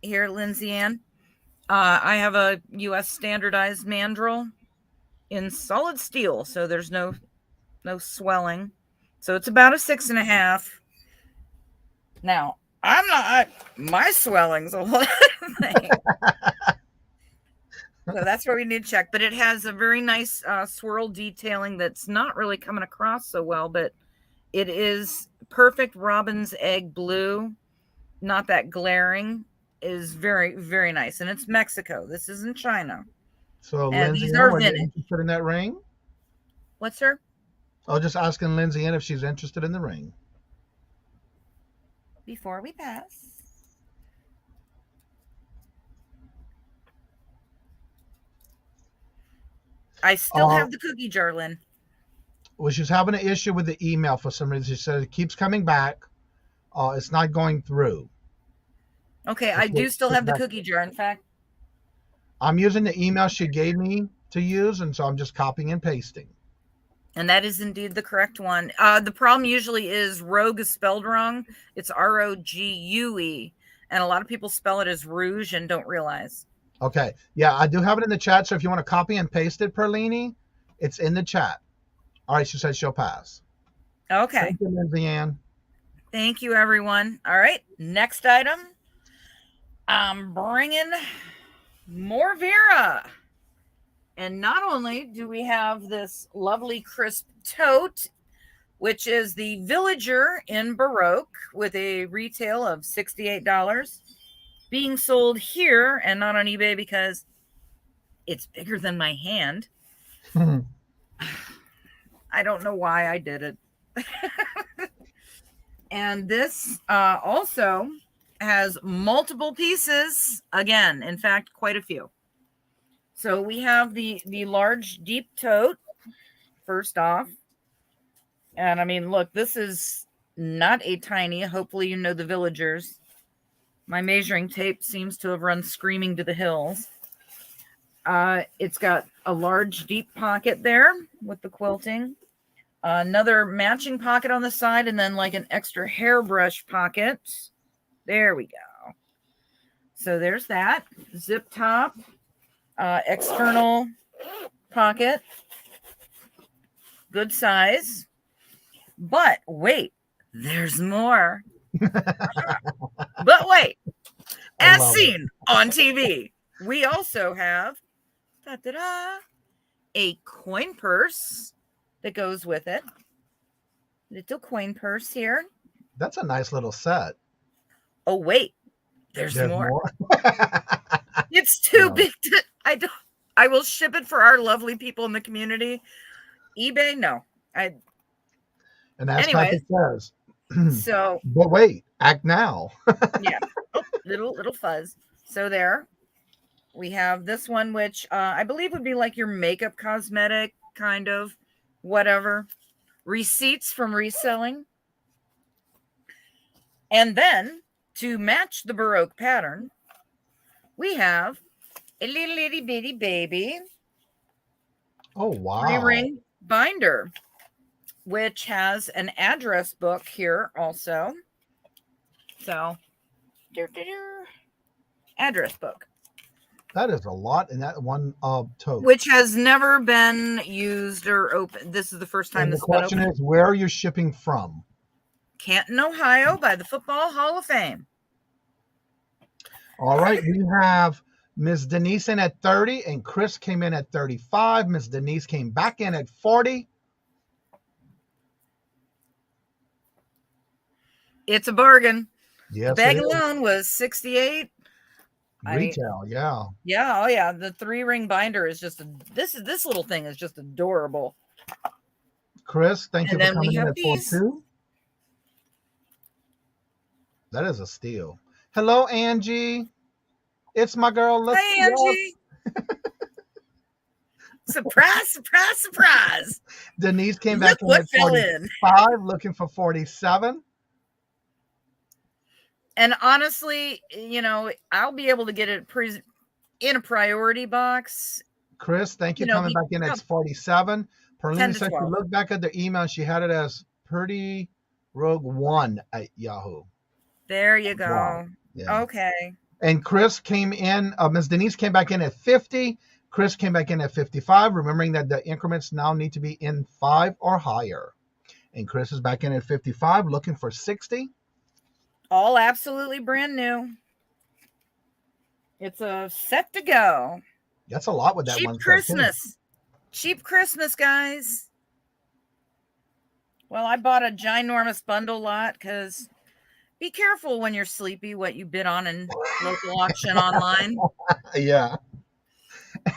Here, Lindsay Ann. I have a U.S. standardized mandrel in solid steel, so there's no swelling. So it's about a 6.5. Now, my swelling's a lot of things. So that's where we need to check. But it has a very nice swirl detailing that's not really coming across so well, but it is perfect robin's egg blue, not that glaring. Is very, very nice. And it's Mexico. This isn't China. So and Lindsay, these are you interested in that ring? What, sir? I was just asking Lindsay if she's interested in the ring. Before we pass. I still have the cookie jar, Lynn. Well, she's having an issue with the email for some reason. She said it keeps coming back. It's not going through. Okay, I do still have the cookie jar. In fact, I'm using the email she gave me to use, and so I'm just copying and pasting. And that is indeed the correct one. The problem usually is rogue is spelled wrong. It's ROGUE, and a lot of people spell it as rouge and don't realize. Okay, yeah, I do have it in the chat, so if you want to copy and paste it, Perlini, it's in the chat. All right, she said she'll pass. Okay. Thank you, Lindsay Ann. Thank you, everyone. All right, next item. I'm bringing more Vera. And not only do we have this lovely crisp tote, which is the Villager in Baroque with a retail of $68, being sold here and not on eBay because It's bigger than my hand. I don't know why I did it. And this also has multiple pieces. Again, in fact, quite a few. So we have the large deep tote first off. And I mean, look, this is not a tiny. Hopefully you know the villagers. My measuring tape seems to have run screaming to the hills. It's got a large deep pocket there with the quilting. Another matching pocket on the side, and then like an extra hairbrush pocket. There we go. So there's that. Zip top. External pocket. Good size. But wait, there's more. But wait, as seen on TV, we also have a coin purse that goes with it. Little coin purse here. That's a nice little set. Oh wait, there's more. It's too big to, I will ship it for our lovely people in the community. eBay, no. And that's what it says. So, but wait, act now. Yeah, little fuzz. So there, we have this one, which I believe would be like your makeup cosmetic kind of whatever. Receipts from reselling. And then to match the Baroque pattern, we have a little itty bitty baby. Oh wow! 3-ring binder, which has an address book here also. So, address book. That is a lot in that one tote. Which has never been used or opened. This is the first time this has been opened. The question is, where are you shipping from? Canton, Ohio, by the Football Hall of Fame. All right, we have Ms. Denise in at 30, and Chris came in at 35. Ms. Denise came back in at 40. It's a bargain. Yes, the bag alone was $68. Retail, yeah. Yeah, oh yeah. The 3-ring binder is just this little thing is just adorable. Chris, thank you for coming in at 42. That is a steal. Hello, Angie. It's my girl. Hey, Angie. Surprise, surprise, surprise. Denise came back in at 45, looking for 47. And honestly, you know, I'll be able to get it in a priority box. Chris, thank you for coming back in at 47. Perlene said she looked back at the email. She had it as Pretty Rogue 1 at Yahoo. There you go. Wow. Yeah. Okay. And Chris came in, Ms. Denise came back in at 50. Chris came back in at 55, remembering that the increments now need to be in 5 or higher. And Chris is back in at 55, looking for 60. All absolutely brand new. It's a set to go. That's a lot with that Cheap one. Christmas. Cheap Christmas, guys. Well, I bought a ginormous bundle lot because be careful when you're sleepy what you bid on in local auction online. Yeah.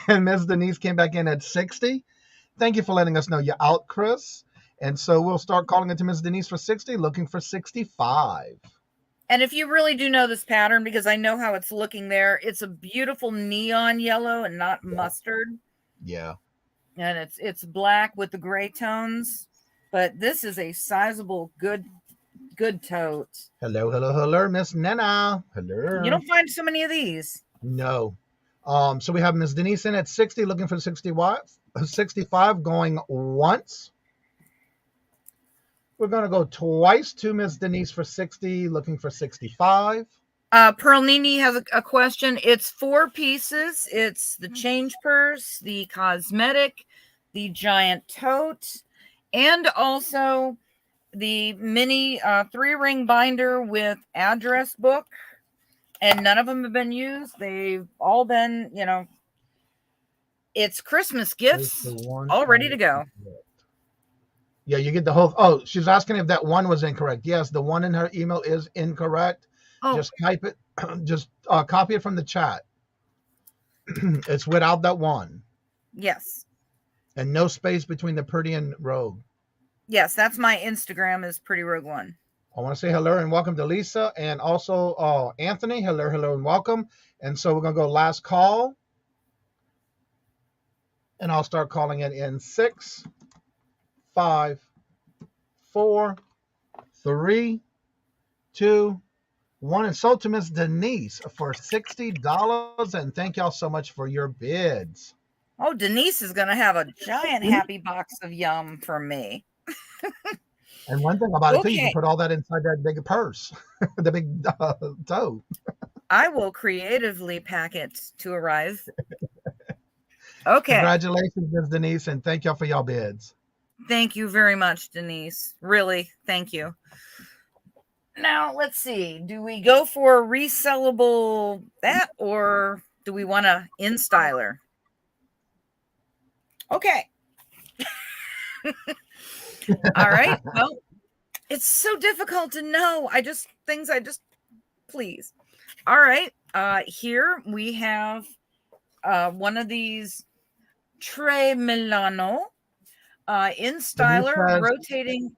And Ms. Denise came back in at 60. Thank you for letting us know you're out, Chris. And so we'll start calling it to Ms. Denise for 60, looking for 65. And if you really do know this pattern, because I know how it's looking there, it's a beautiful neon yellow and not mustard. Yeah. And it's black with the gray tones. But this is a sizable, good tote. Hello, Miss Nena. Hello. You don't find so many of these. No. So we have Miss Denise in at 60, looking for 65, going once. We're going to go twice to Miss Denise for 60, looking for 65. Pearl Nini has a question. It's 4 pieces. It's the change purse, the cosmetic, the giant tote, and also the mini 3-ring binder with address book. And none of them have been used. They've all been, you know, it's Christmas gifts all ready to go. Yeah, you get the whole. Oh, she's asking if that one was incorrect. Yes, the one in her email is incorrect. Oh. Just type it. Just copy it from the chat. It's without that one. Yes. And no space between the Pretty and Rogue. Yes, that's my Instagram is Pretty Rogue One. I want to say hello and welcome to Lisa and also Anthony. Hello, and welcome. And so we're going to go last call. And I'll start calling it in 6, 5, 4, 3, 2, 1. And sold to Miss Denise for $60. And thank y'all so much for your bids. Oh, Denise is going to have a giant happy box of yum from me. And one thing about it, too, you can put all that inside that big purse, the big tote. I will creatively pack it to arrive. Okay. Congratulations, Ms. Denise, and thank y'all for y'all bids. Thank you very much, Denise. Really, thank you. Now, let's see. Do we go for a resellable that, or do we want a InStyler? Okay. All right. Well, it's so difficult to know. Please. All right. Here we have one of these Tre Milano InStyler rotating.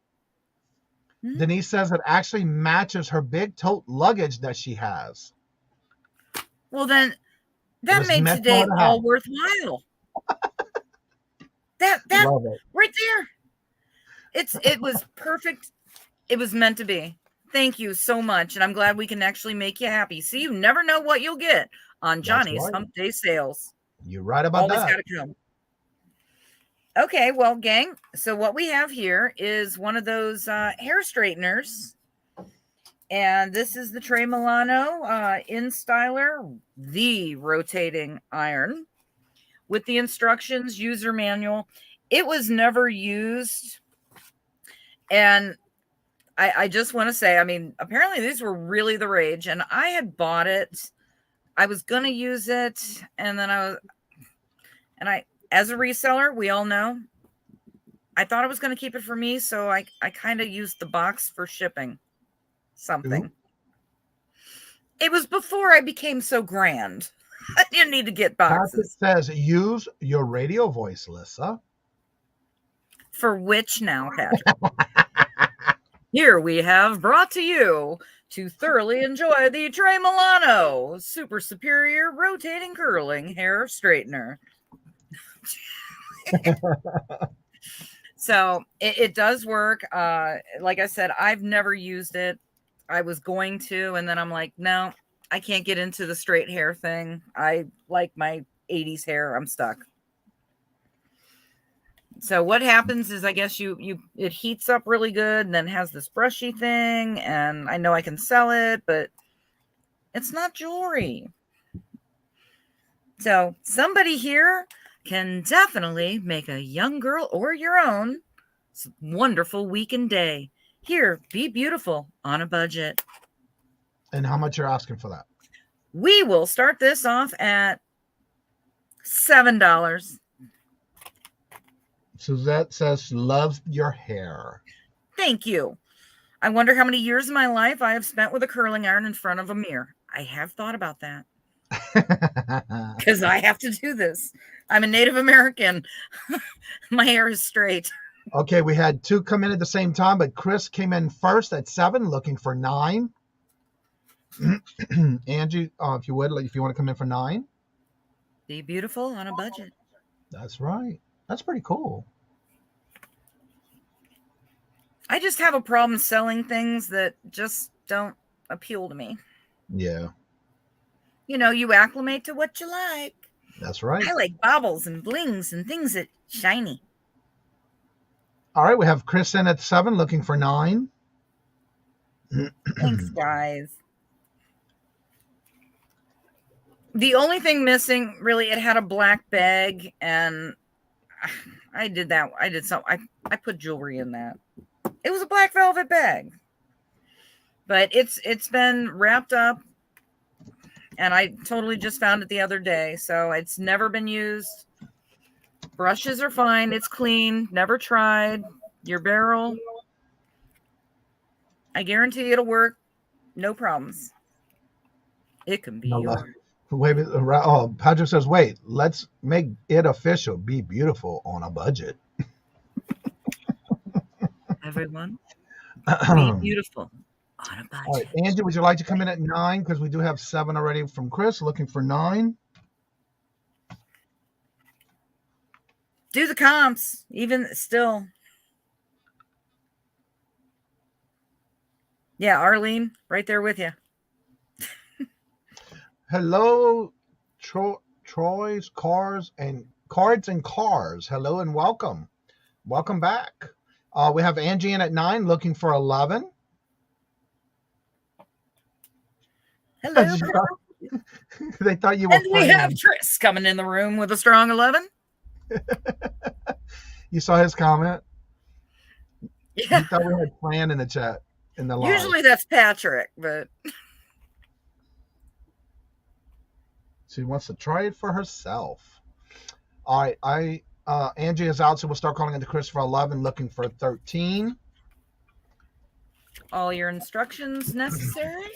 Denise says it actually matches her big tote luggage that she has. Well, then that made today all worthwhile. that right there. It was perfect. It was meant to be. Thank you so much. And I'm glad we can actually make you happy. See, you never know what you'll get on Johnny's Hump Day sales. You're right about that. Always got to come. Okay, well, gang, so what we have here is one of those hair straighteners. And this is the Tre Milano InStyler, the rotating iron, with the instructions, user manual. It was never used. And I just want to say, I mean, apparently these were really the rage. And I had bought it. I was going to use it. And then I as a reseller, we all know, I thought I was going to keep it for me. So I kind of used the box for shipping something. Ooh. It was before I became so grand. I didn't need to get boxes. It says, use your radio voice, Lissa. For which now, Patrick? Here we have brought to you to thoroughly enjoy the Tre Milano Super Superior Rotating Curling Hair Straightener. So it does work. Like I said, I've never used it. I was going to, and then I'm like, no, I can't get into the straight hair thing. I like my 80s hair. I'm stuck. So what happens is, I guess it heats up really good and then has this brushy thing. And I know I can sell it, but it's not jewelry. So somebody here can definitely make a young girl or your own wonderful week and day. Here, be beautiful on a budget. And how much you're asking for that? We will start this off at $7. Suzette says she loves your hair. Thank you. I wonder how many years of my life I have spent with a curling iron in front of a mirror. I have thought about that. Because I have to do this. I'm a Native American. My hair is straight. Okay, we had two come in at the same time, but Chris came in first at 7, looking for 9. Angie, if you want to come in for 9. Be beautiful on a budget. That's right. That's pretty cool. I just have a problem selling things that just don't appeal to me. Yeah. You know, you acclimate to what you like. That's right. I like baubles and blings and things that shiny. All right, we have Chris in at 7, looking for 9. Thanks, guys. The only thing missing, really, it had a black bag, and I did that. I put jewelry in that. It was a black velvet bag, but it's been wrapped up, and I totally just found it the other day. So it's never been used. Brushes are fine. It's clean. Never tried. Your barrel, I guarantee it'll work. No problems. It can be yours. Wait, oh, Patrick says, wait, let's make it official. Be beautiful on a budget. Everyone, be beautiful on a budget. All right, Angie, would you like to come in at 9? Because we do have 7 already from Chris, looking for 9. Do the comps, even still. Yeah, Arlene, right there with you. Hello, Troy's Cards and Cars. Hello and welcome. Welcome back. We have Angie in at 9, looking for 11. Hello. They thought you were. And we have Chris coming in the room with a strong 11. You saw his comment? Yeah. You thought we had Fran in the chat in the live. Usually that's Patrick, but she wants to try it for herself. All right, Angie is out, so we'll start calling into Chris for 11, looking for 13. all your instructions necessary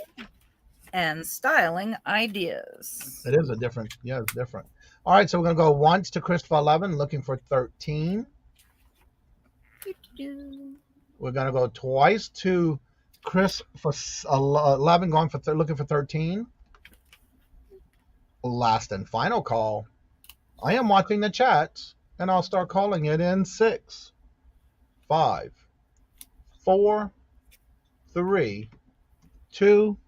and styling ideas. It is a different, yeah, it's different. All right, so we're going to go once to Chris for 11, looking for 13. We're going to go twice to Chris for 11, going for looking for 13. Last and final call. I am watching the chats, and I'll start calling it in 6, 5, 4, 3, 2,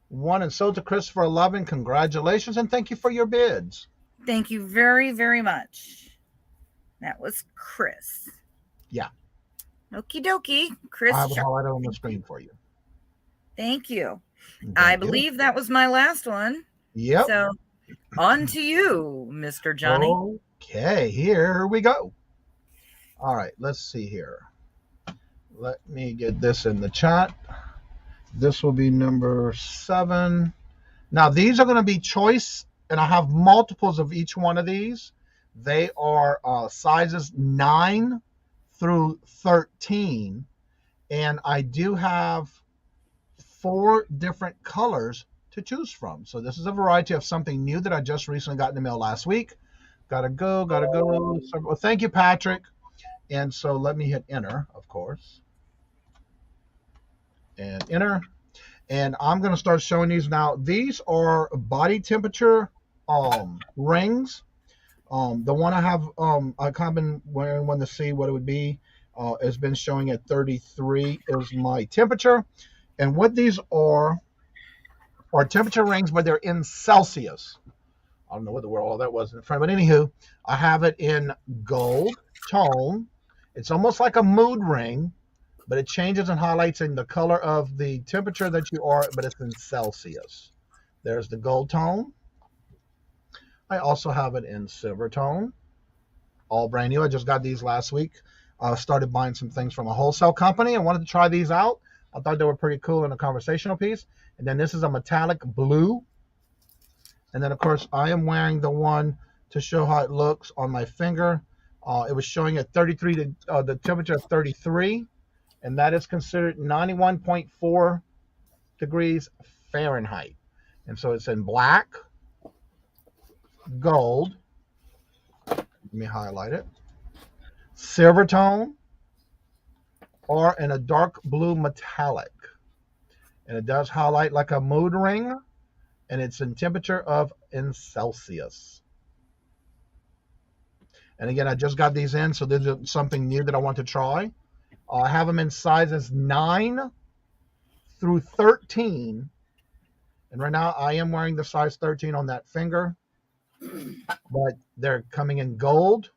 1. And so to Chris for 11, congratulations, and thank you for your bids. Thank you very, very much. That was Chris. Yeah. Okie dokie. Chris. I have a highlighter on the screen for you. Thank you. I believe that was my last one. Yep. So on to you, Mr. Johnny. Okay, here we go. All right, let's see here. Let me get this in the chat. This will be number 7. Now, these are going to be choice, and I have multiples of each one of these. They are sizes 9 through 13, and I do have 4 different colors to choose from. So this is a variety of something new that I just recently got in the mail last week. Gotta go. So, well, thank you, Patrick. And so let me hit enter, of course. And enter. And I'm going to start showing these now. These are body temperature rings. The one I have, I kind of been wearing one to see what it would be. Has been showing at 33 is my temperature. And what these are temperature rings, but they're in Celsius. I don't know what the word all that was in front, but anywho, I have it in gold tone. It's almost like a mood ring, but it changes and highlights in the color of the temperature that you are, but it's in Celsius. There's the gold tone. I also have it in silver tone, all brand new. I just got these last week. I started buying some things from a wholesale company. I wanted to try these out. I thought they were pretty cool in a conversational piece. And then this is a metallic blue. And then, of course, I am wearing the one to show how it looks on my finger. It was showing at 33, the temperature of 33. And that is considered 91.4 degrees Fahrenheit. And so it's in black, gold. Let me highlight it. Silver tone, or in a dark blue metallic. And it does highlight like a mood ring, and it's in temperature of in Celsius. And again, I just got these in, so this is something new that I want to try. I have them in sizes 9 through 13. And right now I am wearing the size 13 on that finger, but they're coming in gold,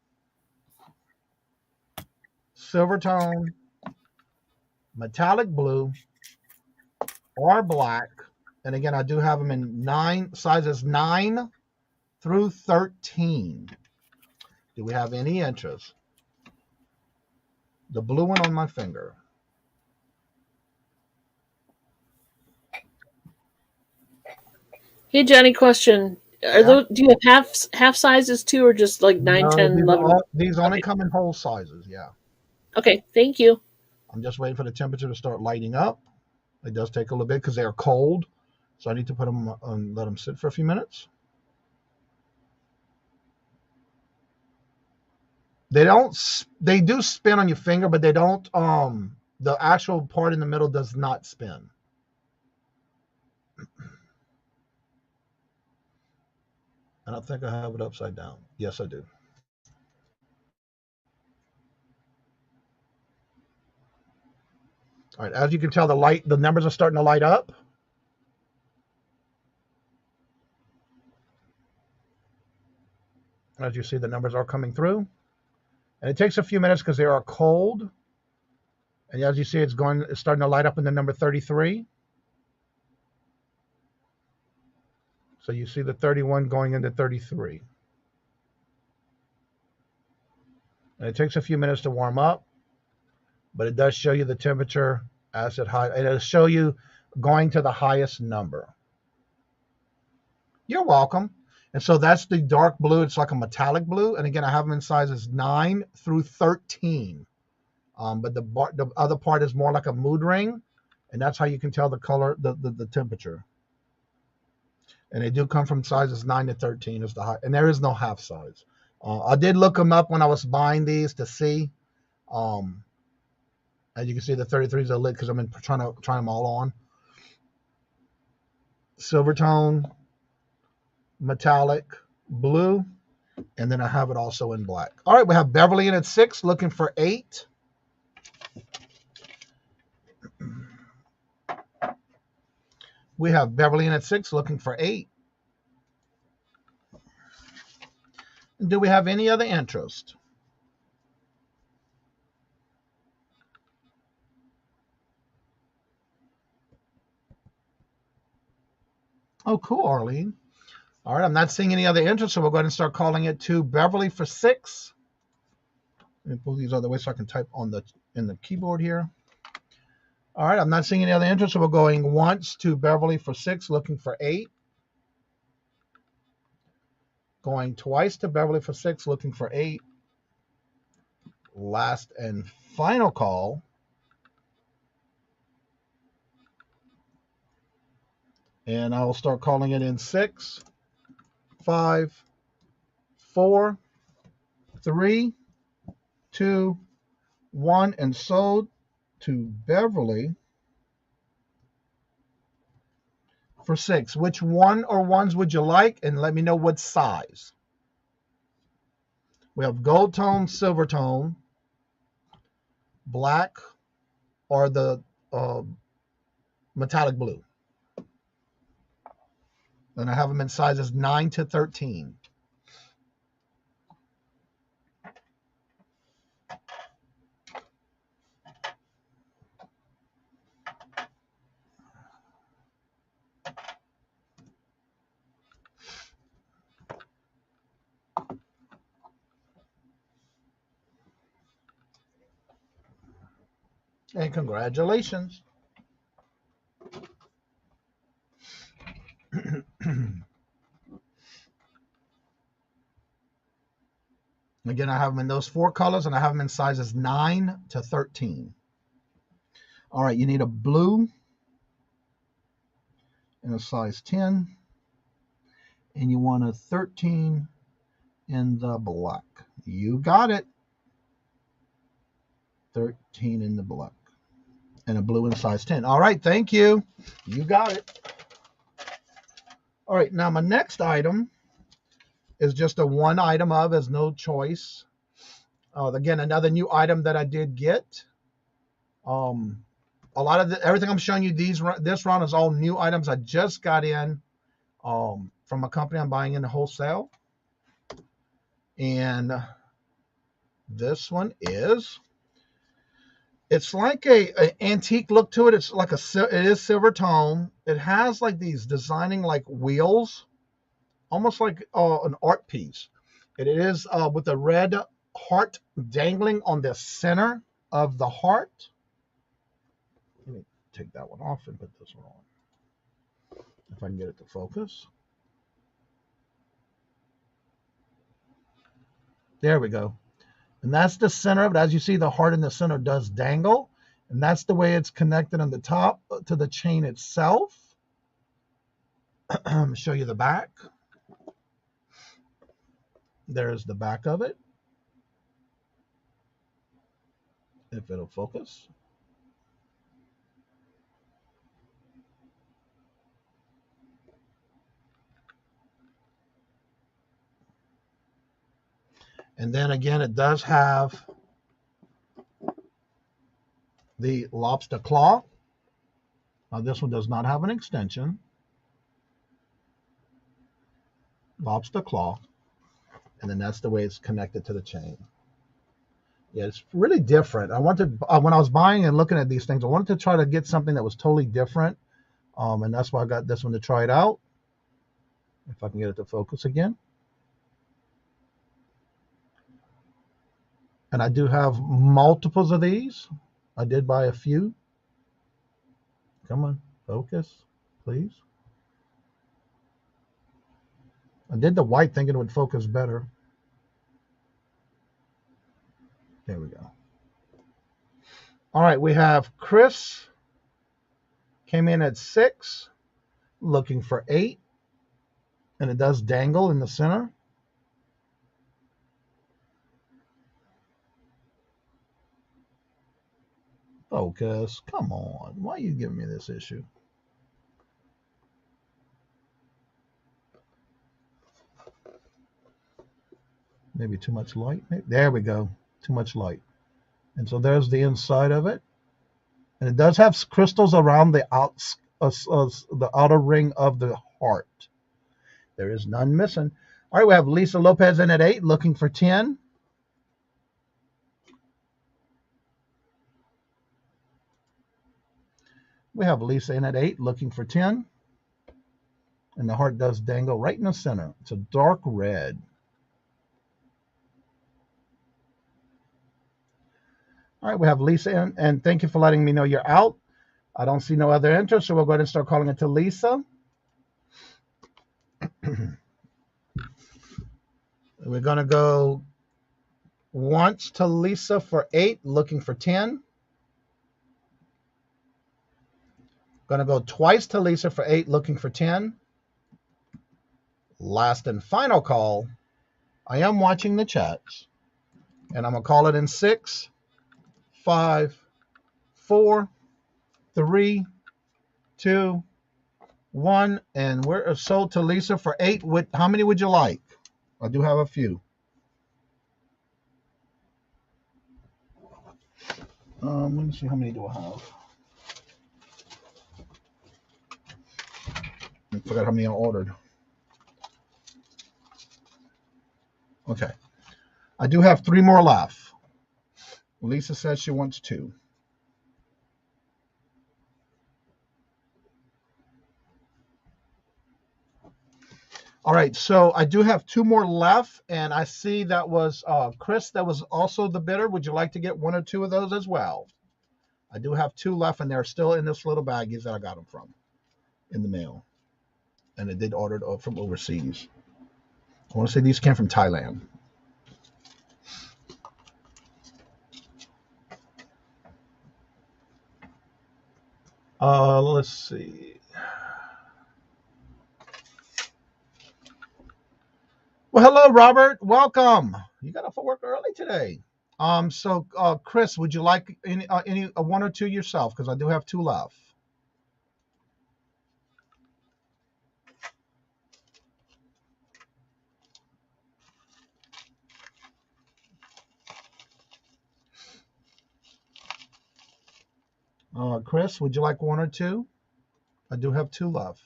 silver tone, metallic blue, or black. And again, I do have them in sizes 9 through 13. Do we have any interest? The blue one on my finger. Hey, Johnny, question. Do you have half sizes too, or just like 9, 10, 11? These only come in whole sizes, yeah. Okay, thank you. I'm just waiting for the temperature to start lighting up. It does take a little bit because they are cold. So I need to put them and let them sit for a few minutes. They do spin on your finger, but they don't, the actual part in the middle does not spin. I don't think I have it upside down. Yes, I do. All right, as you can tell, the numbers are starting to light up. As you see, the numbers are coming through. And it takes a few minutes because they are cold. And as you see, it's starting to light up in the number 33. So you see the 31 going into 33. And it takes a few minutes to warm up, but it does show you the temperature as it high. It'll show you going to the highest number. You're welcome. And so that's the dark blue. It's like a metallic blue. And again, I have them in sizes 9 through 13. But the other part is more like a mood ring. And that's how you can tell the color, the temperature. And they do come from sizes 9 to 13 is the high. And there is no half size. I did look them up when I was buying these to see. As you can see, the 33s are lit because I'm trying to try them all on. Silver tone, metallic, blue, and then I have it also in black. All right, we have Beverly in at 6, looking for 8. We have Beverly in at 6, looking for 8. Do we have any other interest? Oh, cool, Arlene. All right, I'm not seeing any other interest, so we'll go ahead and start calling it to Beverly for 6. Let me pull these other way so I can type in the keyboard here. All right, I'm not seeing any other interest, so we're going once to Beverly for 6, looking for 8. Going twice to Beverly for 6, looking for 8. Last and final call. And I will start calling it in 6, 5, 4, 3, 2, 1, and sold to Beverly for 6. Which one or ones would you like? And let me know what size. We have gold tone, silver tone, black, or the metallic blue. And I have them in sizes 9 to 13. And congratulations. Again, I have them in those 4 colors, and I have them in sizes 9 to 13. All right, you need a blue in a size 10, and you want a 13 in the black. You got it. 13 in the black. And a blue in a size 10. All right, thank you. You got it. All right, now my next item is just a one item of, as no choice. Again, another new item that I did get. A lot of everything I'm showing you this round is all new items I just got in from a company I'm buying in the wholesale. And this one is, it's like a antique look to it. It's like it is silver tone. It has like these designing like wheels, almost like an art piece. It is with a red heart dangling on the center of the heart. Let me take that one off and put this one on, if I can get it to focus. There we go. And that's the center of it. As you see, the heart in the center does dangle. And that's the way it's connected on the top to the chain itself. Show you the back. There's the back of it. if it'll focus. And then again, it does have the lobster claw. Now this one does not have an extension. Lobster claw. And then that's the way it's connected to the chain. Yeah, it's really different. I wanted, when I was buying and looking at these things, I wanted to try to get something that was totally different. And that's why I got this one to try it out. If I can get it to focus again. And I do have multiples of these. I did buy a few. Come on, focus, please. I did the white thinking it would focus better. There we go. All right, we have Chris. Came in at 6, looking for 8. And it does dangle in the center. Focus, come on. Why are you giving me this issue? Maybe too much light. There we go. Too much light. And so there's the inside of it. And it does have crystals around the outer ring of the heart. There is none missing. All right, we have Lisa Lopez in at 8, looking for 10. We have Lisa in at 8, looking for 10. And the heart does dangle right in the center. It's a dark red. All right, we have Lisa in, and thank you for letting me know you're out. I don't see no other interest, so we'll go ahead and start calling it to Lisa. We're going to go once to Lisa for 8, looking for 10. Going to go twice to Lisa for 8, looking for 10. Last and final call. I am watching the chats. And I'm going to call it in 6, 5, 4, 3, 2, 1. And we're sold to Lisa for 8. How many would you like? I do have a few. Let me see, how many do I have? I forgot how many I ordered. Okay. I do have 3 more left. Lisa says she wants 2. All right, so I do have 2 more left, and I see that was Chris that was also the bidder. Would you like to get 1 or 2 of those as well? I do have 2 left, and they're still in this little baggies that I got them from in the mail. And I did order it from overseas. I want to say these came from Thailand. Let's see. Well, hello, Robert. Welcome. You got off of work early today. So Chris, would you like any 1 or 2 yourself? Because I do have 2 left. Chris, would you like 1 or 2? I do have 2 left.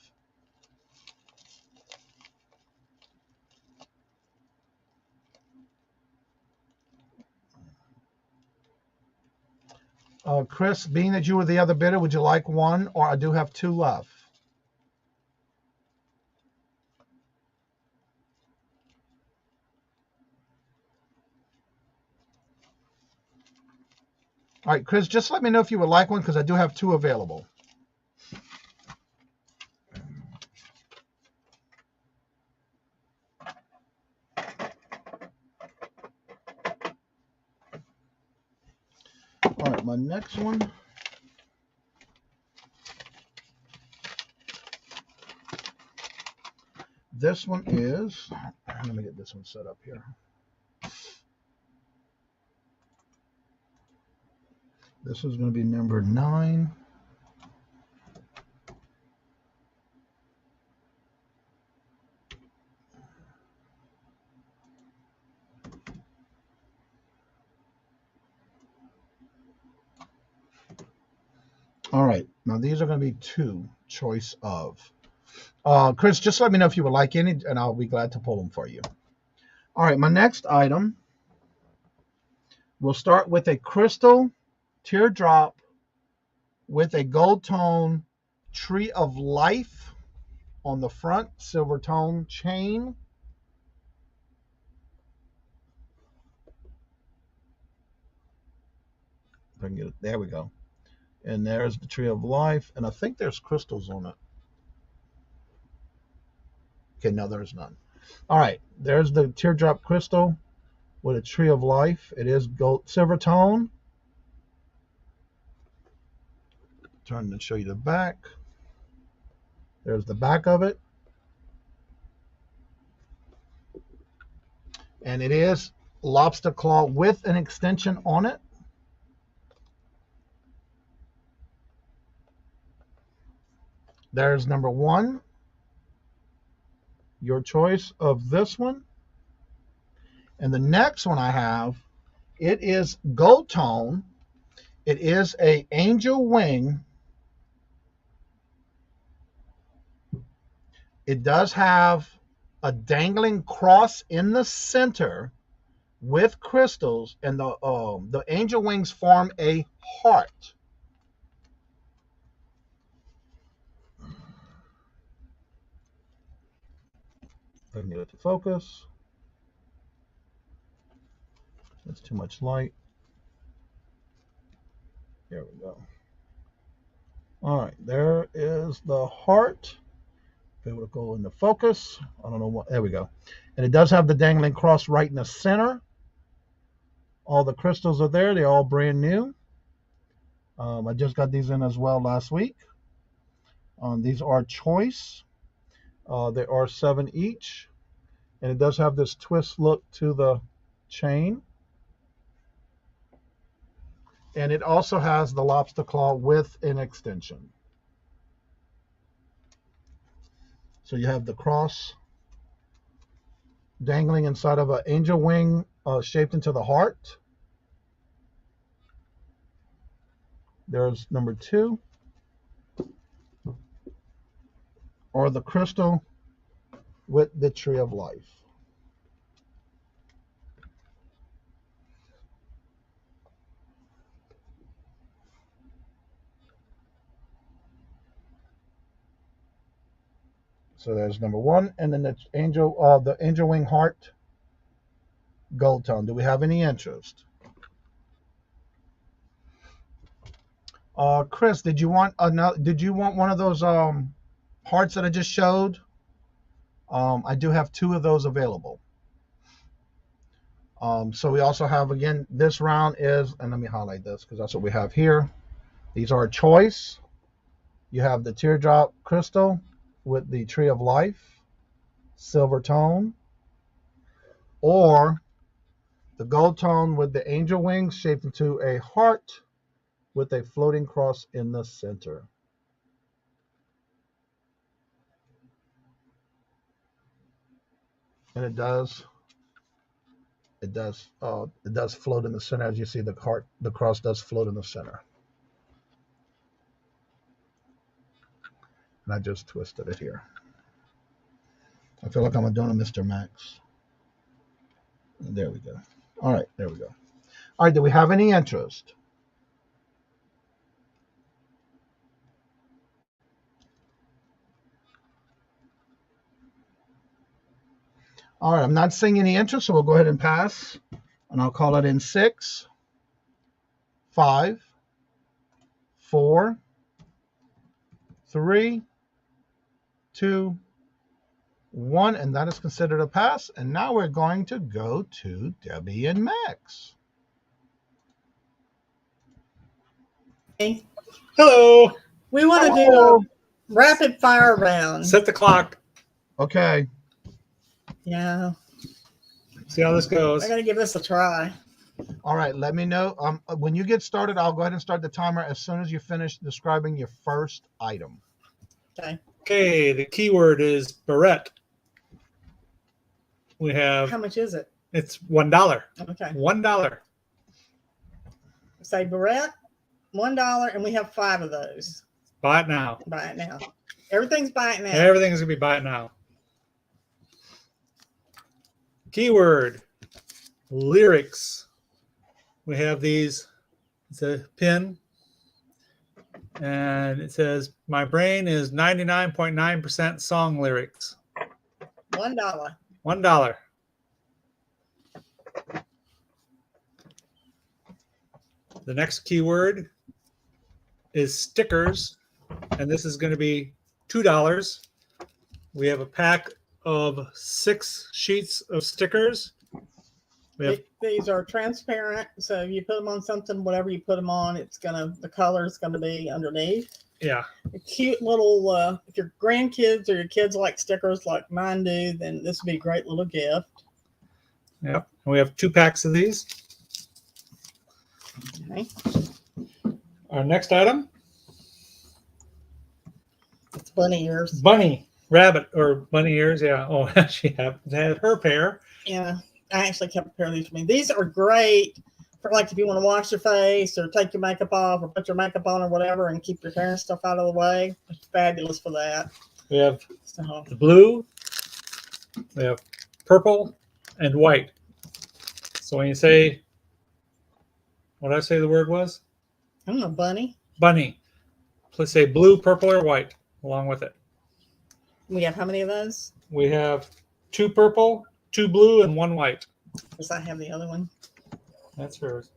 Chris, being that you were the other bidder, would you like 1? Or I do have 2 left. All right, Chris, just let me know if you would like 1, because I do have 2 available. All right, my next one. This one is, let me get this one set up here. This is going to be number 9. All right, now these are going to be 2 choice of. Chris, just let me know if you would like any, and I'll be glad to pull them for you. All right, my next item, we'll start with a crystal teardrop with a gold tone tree of life on the front, silver tone chain. If I can get it, there we go. And there's the tree of life, and I think there's crystals on it. Okay, no, there's none. All right, there's the teardrop crystal with a tree of life. It is gold, silver tone. Turn and show you the back. There's the back of it. And it is lobster claw with an extension on it. There's number 1. Your choice of this one. And the next one I have, it is gold tone. It is a angel wing. It does have a dangling cross in the center with crystals, and the angel wings form a heart. I can get it to focus. That's too much light. There we go. All right, there is the heart. If it would go into focus, I don't know what. There we go. And it does have the dangling cross right in the center. All the crystals are there. They're all brand new. I just got these in as well last week. These are choice. There are 7 each. And it does have this twist look to the chain. And it also has the lobster claw with an extension. So you have the cross dangling inside of an angel wing shaped into the heart. There's number 2. Or the crystal with the tree of life. So there's number 1, and then the angel wing heart, gold tone. Do we have any interest? Chris, did you want one of those hearts that I just showed? I do have 2 of those available. So we also have, again, this round is, and let me highlight this because that's what we have here. These are choice. You have the teardrop crystal with the tree of life, silver tone, or the gold tone with the angel wings shaped into a heart with a floating cross in the center. And it does float in the center. As you see, the cross does float in the center. And I just twisted it here. I feel like I'm doing a Mr. Maxx. And there we go. All right, there we go. All right, do we have any interest? All right, I'm not seeing any interest, so we'll go ahead and pass. And I'll call it in 6, 5, 4, 3, 2, 1, and that is considered a pass. And now we're going to go to Debbie and Max. Hey. Hello. We want to do a rapid fire round. Set the clock. Okay. Yeah. See how this goes. I'm going to give this a try. All right, let me know. When you get started, I'll go ahead and start the timer as soon as you finish describing your first item. Okay. Okay, the keyword is barrette. We have. How much is it? It's $1. Okay. $1. Say barrette, $1, and we have 5 of those. Buy it now. Buy it now. Everything's buy it now. Everything is gonna be buy it now. Keyword lyrics. We have these. It's a pin, and it says, "My brain is 99.9% song lyrics." $1. $1. The next keyword is stickers, and this is going to be $2. We have a pack of 6 sheets of stickers. We have, These are transparent, so you put them on something, whatever you put them on, the color's gonna be underneath. yeah, A cute little, if your grandkids or your kids like stickers like mine do, then this would be a great little gift. yep. And we have 2 packs of these. Okay. Our next item, It's bunny ears. bunny, rabbit, or bunny ears. Yeah. Oh, she had her pair. Yeah, I actually kept a pair of these for me. These are great for like if you want to wash your face or take your makeup off or put your makeup on or whatever and keep your hair and stuff out of the way. It's fabulous for that. We have So the blue, we have purple, and white. So when you say, what did I say the word was? I don't know, bunny. Bunny. Please say blue, purple, or white along with it. We have how many of those? We have 2 purple, 2 blue, and 1 white. Does I have the other one? That's hers.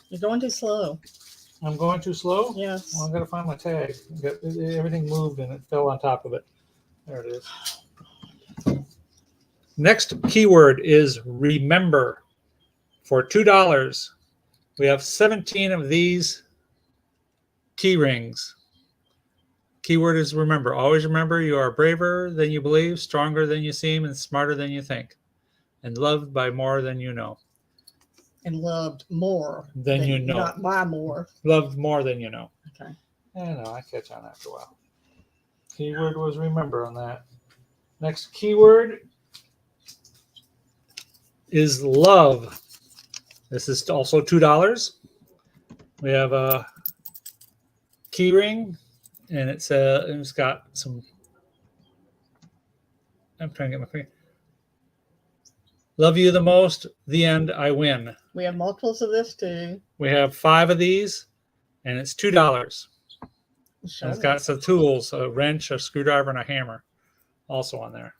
You're going too slow. I'm going too slow? Yes. Well, I've got to find my tag. Everything moved and it fell on top of it. There it is. Next keyword is remember. For $2, we have 17 of these key rings. Keyword is remember. Always remember you are braver than you believe, stronger than you seem, and smarter than you think, and loved by more than you know. And loved more Than you know. Not by more. Loved more than you know. Okay. I know, I catch on after a while. Keyword was remember on that. Next keyword is love. This is also $2. We have a key ring, and it's got some. I'm trying to get my finger. Love you the most. The end. I win. We have multiples of this too. We have 5 of these, and it's $2. And it's got some tools: a wrench, a screwdriver, and a hammer, also on there.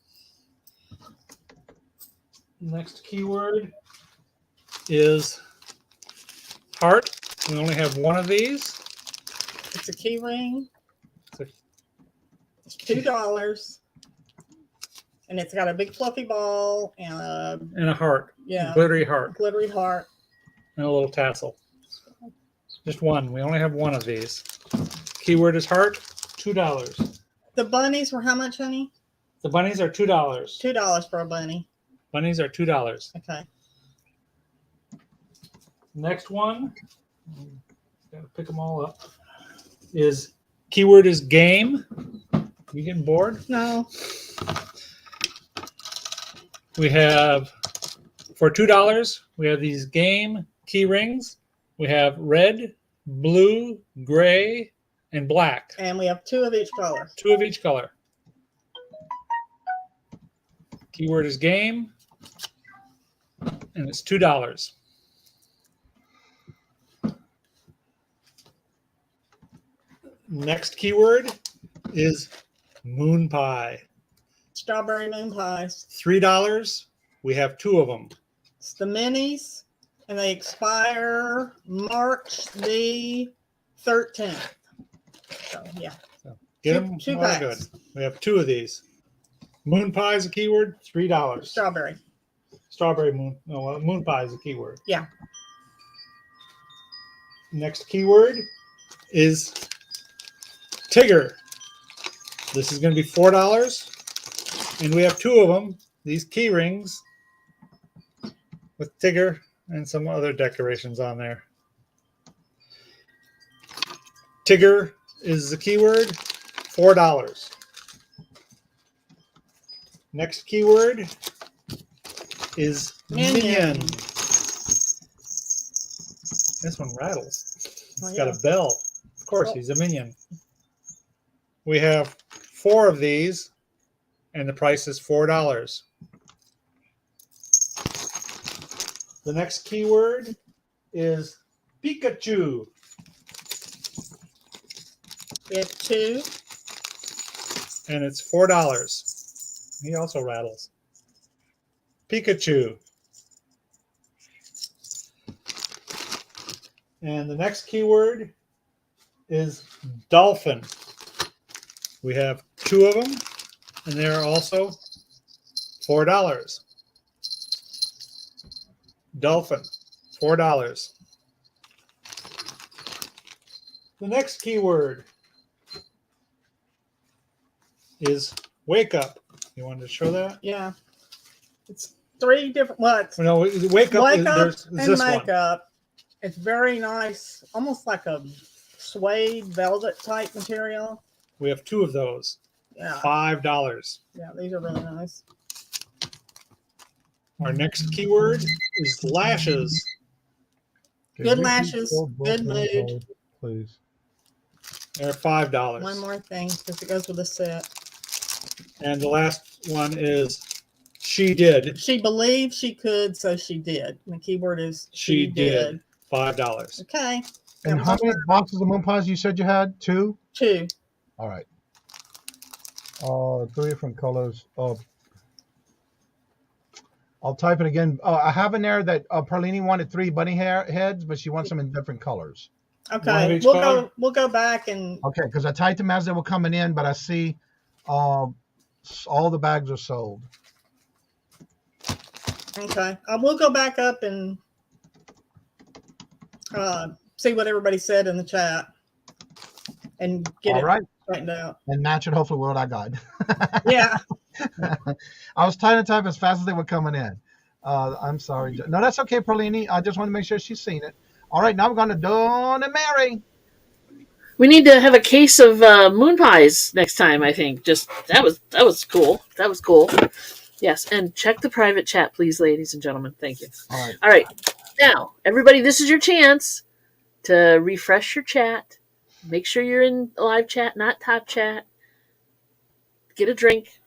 Next keyword is heart. We only have 1 of these. It's a key ring. It's $2. And it's got a big fluffy ball and a heart. Yeah. Glittery heart. Glittery heart. And a little tassel. Just 1. We only have 1 of these. Keyword is heart. $2. The bunnies were how much, honey? The bunnies are $2. $2 for a bunny. Bunnies are $2. Okay. Next one, gotta pick them all up, is keyword is game. You getting bored? No. We have, for $2, we have these game key rings. We have red, blue, gray, and black. And we have 2 of each color. 2 of each color. Keyword is game, and it's $2. Next keyword is moon pie. Strawberry moon pies. $3. We have 2 of them. It's the minis, and they expire March the 13th. So, yeah. So get them. Two while they're packs. good. We have 2 of these. Moon pie is a keyword. $3. Strawberry. Strawberry moon. No, moon pie is a keyword. Yeah. Next keyword is Tigger. This is going to be $4, and we have 2 of them. These key rings with Tigger and some other decorations on there. Tigger is the keyword, $4. Next keyword is Minion. This one rattles. It's got a bell. Of course, he's a minion. We have 4 of these, and the price is $4. The next keyword is Pikachu. We have 2. And it's $4. He also rattles. Pikachu. And the next keyword is dolphin. We have 2 of them, and they are also $4. Dolphin, $4. The next keyword is wake up. You wanted to show that? Yeah. It's 3 different what? No, wake up. Wake up there's and this makeup. It's very nice, almost like a suede velvet type material. We have 2 of those. Yeah. $5. Yeah, these are really nice. Our next keyword is lashes. Good lashes, good mood. Please. They're $5. One more thing, because it goes with the set. And the last one is she did. She believed she could, so she did. And the keyword is She did. $5. Okay. And how many boxes of moon pies you said you had? 2? 2. All right. 3 different colors. I'll type it again. I have in there that Perlini wanted 3 bunny hair heads, but she wants them in different colors. Okay, we'll go back and okay, because I typed them as they were coming in, but I see all the bags are sold. Okay, we'll go back up and see what everybody said in the chat and get all it right straightened out and match it hopefully what I got. Yeah. I was trying to type as fast as they were coming in. I'm sorry. No, that's okay, Perlini. I just want to make sure she's seen it. All right, now we're going to Dawn and Mary. We need to have a case of moon pies next time, I think. Just that was cool. That was cool. Yes, and check the private chat, please, ladies and gentlemen. Thank you. All right. Now, everybody, this is your chance to refresh your chat. Make sure you're in live chat, not top chat. Get a drink.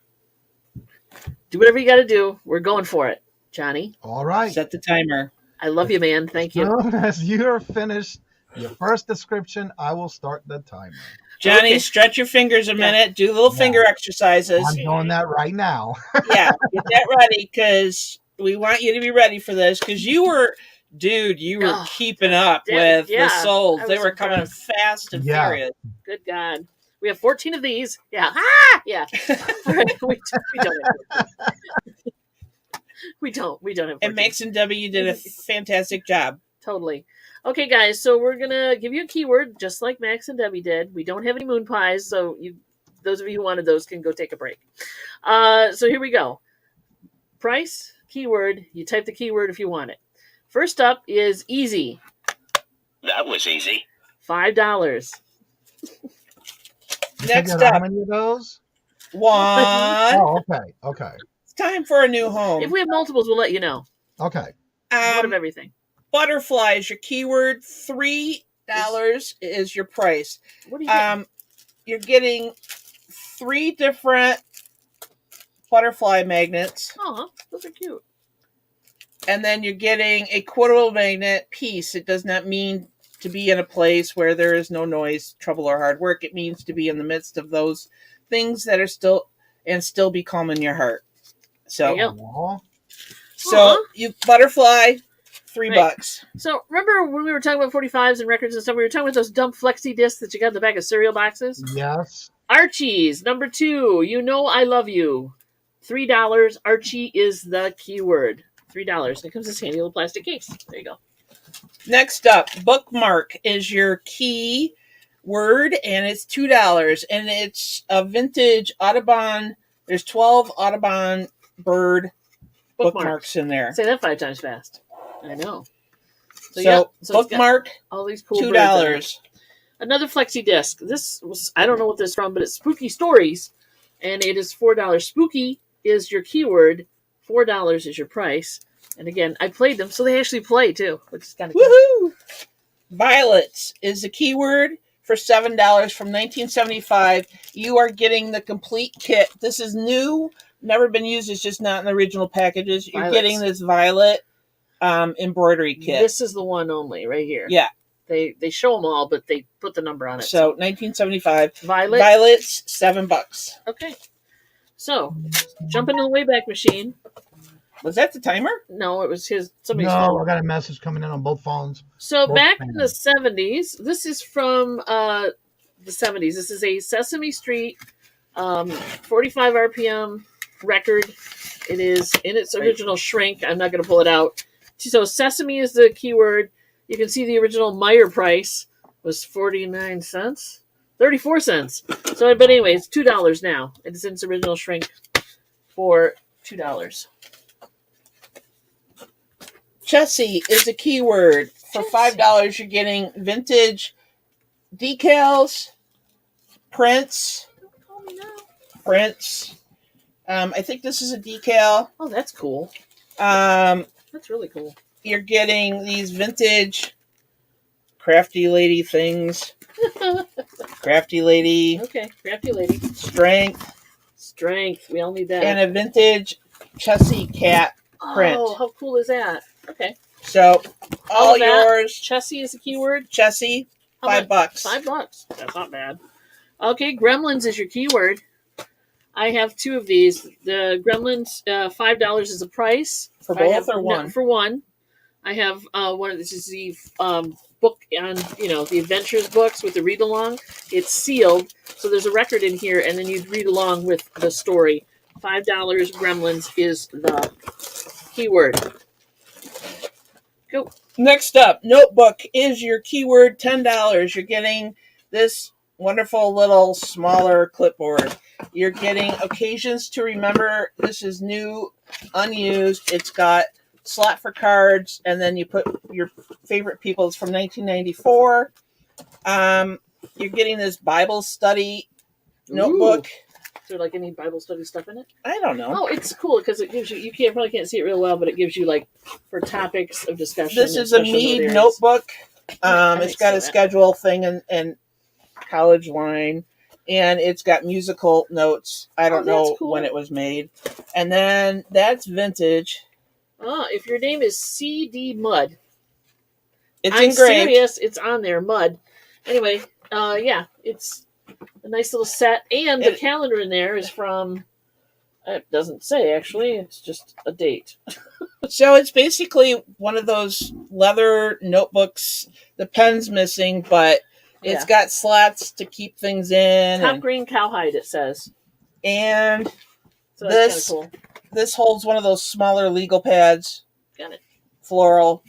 Do whatever you got to do. We're going for it. Johnny? All right. Set the timer. I love you, man. Thank you. As you're finished your first description, I will start the timer. Johnny, stretch your fingers a minute. Do little finger exercises. I'm doing that right now. Yeah, get that ready because we want you to be ready for this because you were keeping up with the souls. They were coming fast and furious. Good God. We have 14 of these. Yeah. Ah! Yeah. All right. We don't have 14. And Maxx and W did a fantastic job. Totally. Okay, guys, so we're going to give you a keyword just like Maxx and Debbie did. We don't have any moon pies, so those of you who wanted those can go take a break. So here we go. Price, keyword. You type the keyword if you want it. First up is easy. That was easy. $5. Next How up. many of those? 1. Oh, okay. It's time for a new home. If we have multiples, we'll let you know. Okay. One of everything. Butterfly is your keyword. $3 is your price. What do you get? You're getting 3 different butterfly magnets. Oh, those are cute. And then you're getting a quarter magnet piece. It does not mean to be in a place where there is no noise, trouble, or hard work. It means to be in the midst of those things that are still be calm in your heart. So, you butterfly, $3. So remember when we were talking about 45s and records and stuff, we were talking about those dumb flexi discs that you got in the back of cereal boxes? Yes. Archie's, number 2. You know I love you. $3. Archie is the keyword. $3. And it comes in this handy little plastic case. There you go. Next up, bookmark is your key word, and it's $2. And it's a vintage Audubon. There's 12 Audubon bird bookmarks in there. Say that 5 times fast. I know. So it's got bookmark, all these cool $2. Another flexi disc. This was, I don't know what this is from, but it's Spooky Stories, and it is $4. Spooky is your keyword. $4 is your price. And again, I played them, so they actually play too, which is kind of cool. Woohoo! Violets is the keyword for $7 from 1975. You are getting the complete kit. This is new, never been used. It's just not in the original packages. You're getting this violet embroidery kit. This is the one only right here. Yeah. They show them all, but they put the number on it. So 1975. Violets, $7. Okay. So jump into the Wayback Machine. Was that the timer? No, it was somebody's No, phone. I got a message coming in on both phones. So both back phones. in the 70s, this is from the 70s. This is a Sesame Street 45 RPM record. It is in its original shrink. I'm not going to pull it out. So Sesame is the keyword. You can see the original Meyer price was 49 cents. 34 cents. So, but anyway, it's $2 now. It's in its original shrink for $2. Chessie is a keyword. For $5, you're getting vintage decals, prints. I think this is a decal. Oh, that's cool. That's really cool. You're getting these vintage crafty lady things. Crafty lady. Okay, crafty lady. Strength. We all need that. And a vintage Chessie cat print. Oh, how cool is that? Okay. So, all yours. Chessie is a keyword. Chessie, $5. $5. That's not bad. Okay, Gremlins is your keyword. I have two of these. The Gremlins, $5 is the price. For both or one? For one. I have one of this is the book on, the adventures books with the read along. It's sealed, so there's a record in here, and then you'd read along with the story. $5 Gremlins is the keyword. Go. Next up, notebook is your keyword, $10. You're getting this wonderful little smaller clipboard. You're getting occasions to remember. This is new, unused. It's got slot for cards, and then you put your favorite people. It's from 1994. You're getting this Bible study notebook. Is there like any Bible study stuff in it? I don't know. Oh, it's cool because it gives you probably can't see it real well, but it gives you like for topics of discussion. This is a Mead notebook. It's got a schedule thing and college line, and it's got musical notes. I don't know when it was made. And then that's vintage. Oh, if your name is CD Mud. It's I'm engraved. Serious, it's on there, Mud. Anyway, yeah, it's a nice little set. And the calendar in there is from, it doesn't say actually, it's just a date. So it's basically one of those leather notebooks. The pen's missing, but it's got slots to keep things in. Top green cowhide, it says. And so that's kind of cool. This holds one of those smaller legal pads. Got it. Floral.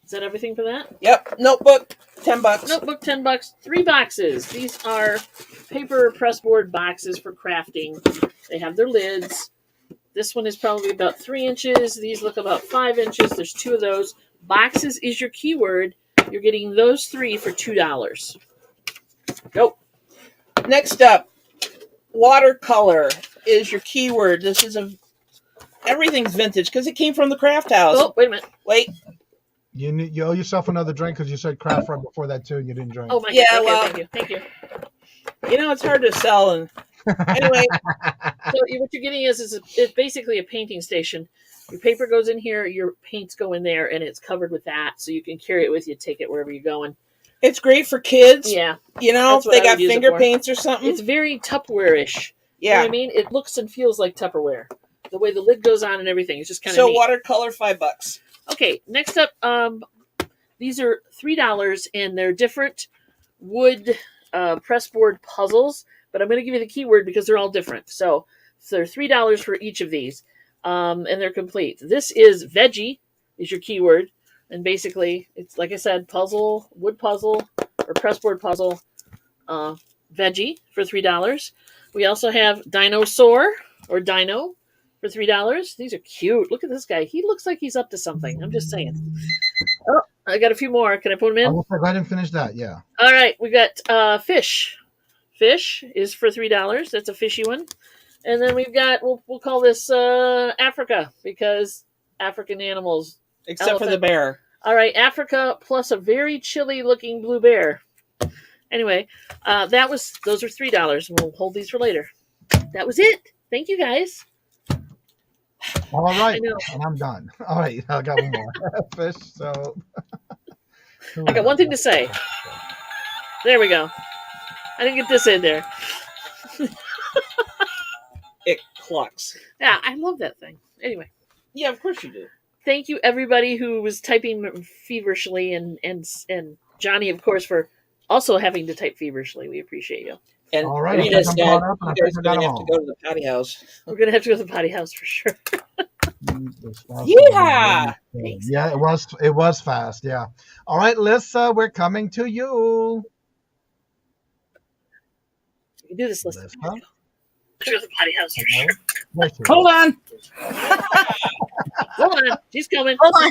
Is that everything for that? Yep. Notebook, $10. Notebook, $10. 3 boxes. These are paper pressboard boxes for crafting. They have their lids. This one is probably about 3 inches. These look about 5 inches. There's 2 of those. Boxes is your keyword. You're getting those 3 for $2. Go. Next up, watercolor is your keyword. This is everything's vintage because it came from the craft house. Oh, wait a minute. Wait. You owe yourself another drink because you said craft right before that too, and you didn't drink. Oh my God. Yeah, Okay, well, thank you. It's hard to sell. And anyway, so what you're getting is it's basically a painting station. Your paper goes in here, your paints go in there, and it's covered with that, so you can carry it with you, take it wherever you're going. It's great for kids. Yeah. If they got finger paints or something. It's very Tupperware-ish. Yeah. You know what I mean? It looks and feels like Tupperware. The way the lid goes on and everything. It's just kind of So neat. watercolor, $5. Okay, next up, these are $3, and they're different wood pressboard puzzles, but I'm going to give you the keyword because they're all different. So they're $3 for each of these, and they're complete. This is veggie is your keyword, and basically it's like I said, puzzle, wood puzzle, or pressboard puzzle, veggie for $3. We also have dinosaur or dino for $3. These are cute. Look at this guy. He looks like he's up to something. I'm just saying. Oh, I got a few more. Can I put them in? Go ahead and finish that. Yeah. All right, we got fish. Fish is for $3. That's a fishy one. And then we've got we'll call this Africa because African animals. Except for the bear. All right, Africa plus a very chilly looking blue bear. Anyway, those are $3. We'll hold these for later. That was it. Thank you guys. All right, and I'm done. All right, I got one more. Fish, so. I got one thing to say. There we go. I didn't get this in there. It clucks. Yeah, I love that thing. Anyway. Yeah, of course you do. Thank you, everybody who was typing feverishly, and Johnny, of course, for also having to type feverishly. We appreciate you. And all right, Rita's dad, you guys are going to have to go to the potty house. We're going to have to go to the potty house for sure. Yeah. Yeah, it was fast. Yeah. All right, Lissa, we're coming to you. You can do this, Lissa. Go to the potty house for sure. Hold on. Hold on. She's coming. Hold on.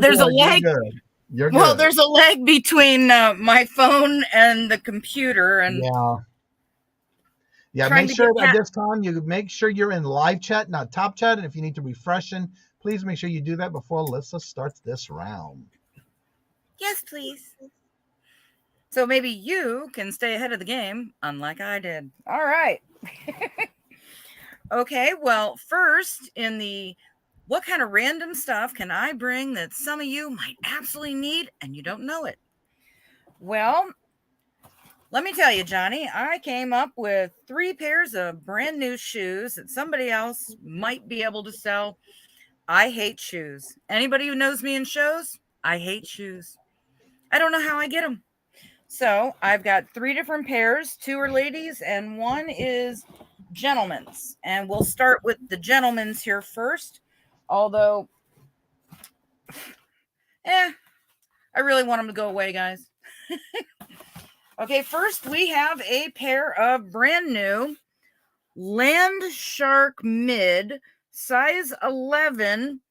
There's a leg. You're well, good. There's a leg between my phone and the computer, and make sure at this time you make sure you're in live chat, not top chat, and if you need to refresh, please make sure you do that before Alyssa starts this round. Yes, please. So maybe you can stay ahead of the game, unlike I did. All right. Okay, well, first in the what kind of random stuff can I bring that some of you might absolutely need and you don't know it? Well, let me tell you, Johnny, I came up with 3 pairs of brand new shoes that somebody else might be able to sell. I hate shoes. Anybody who knows me and shows, I hate shoes. I don't know how I get them. So I've got 3 different pairs. 2 are ladies and 1 is gentlemen's. And we'll start with the gentlemen's here first. Although, I really want them to go away, guys. Okay, first we have a pair of brand new Land Shark Mid, size 11,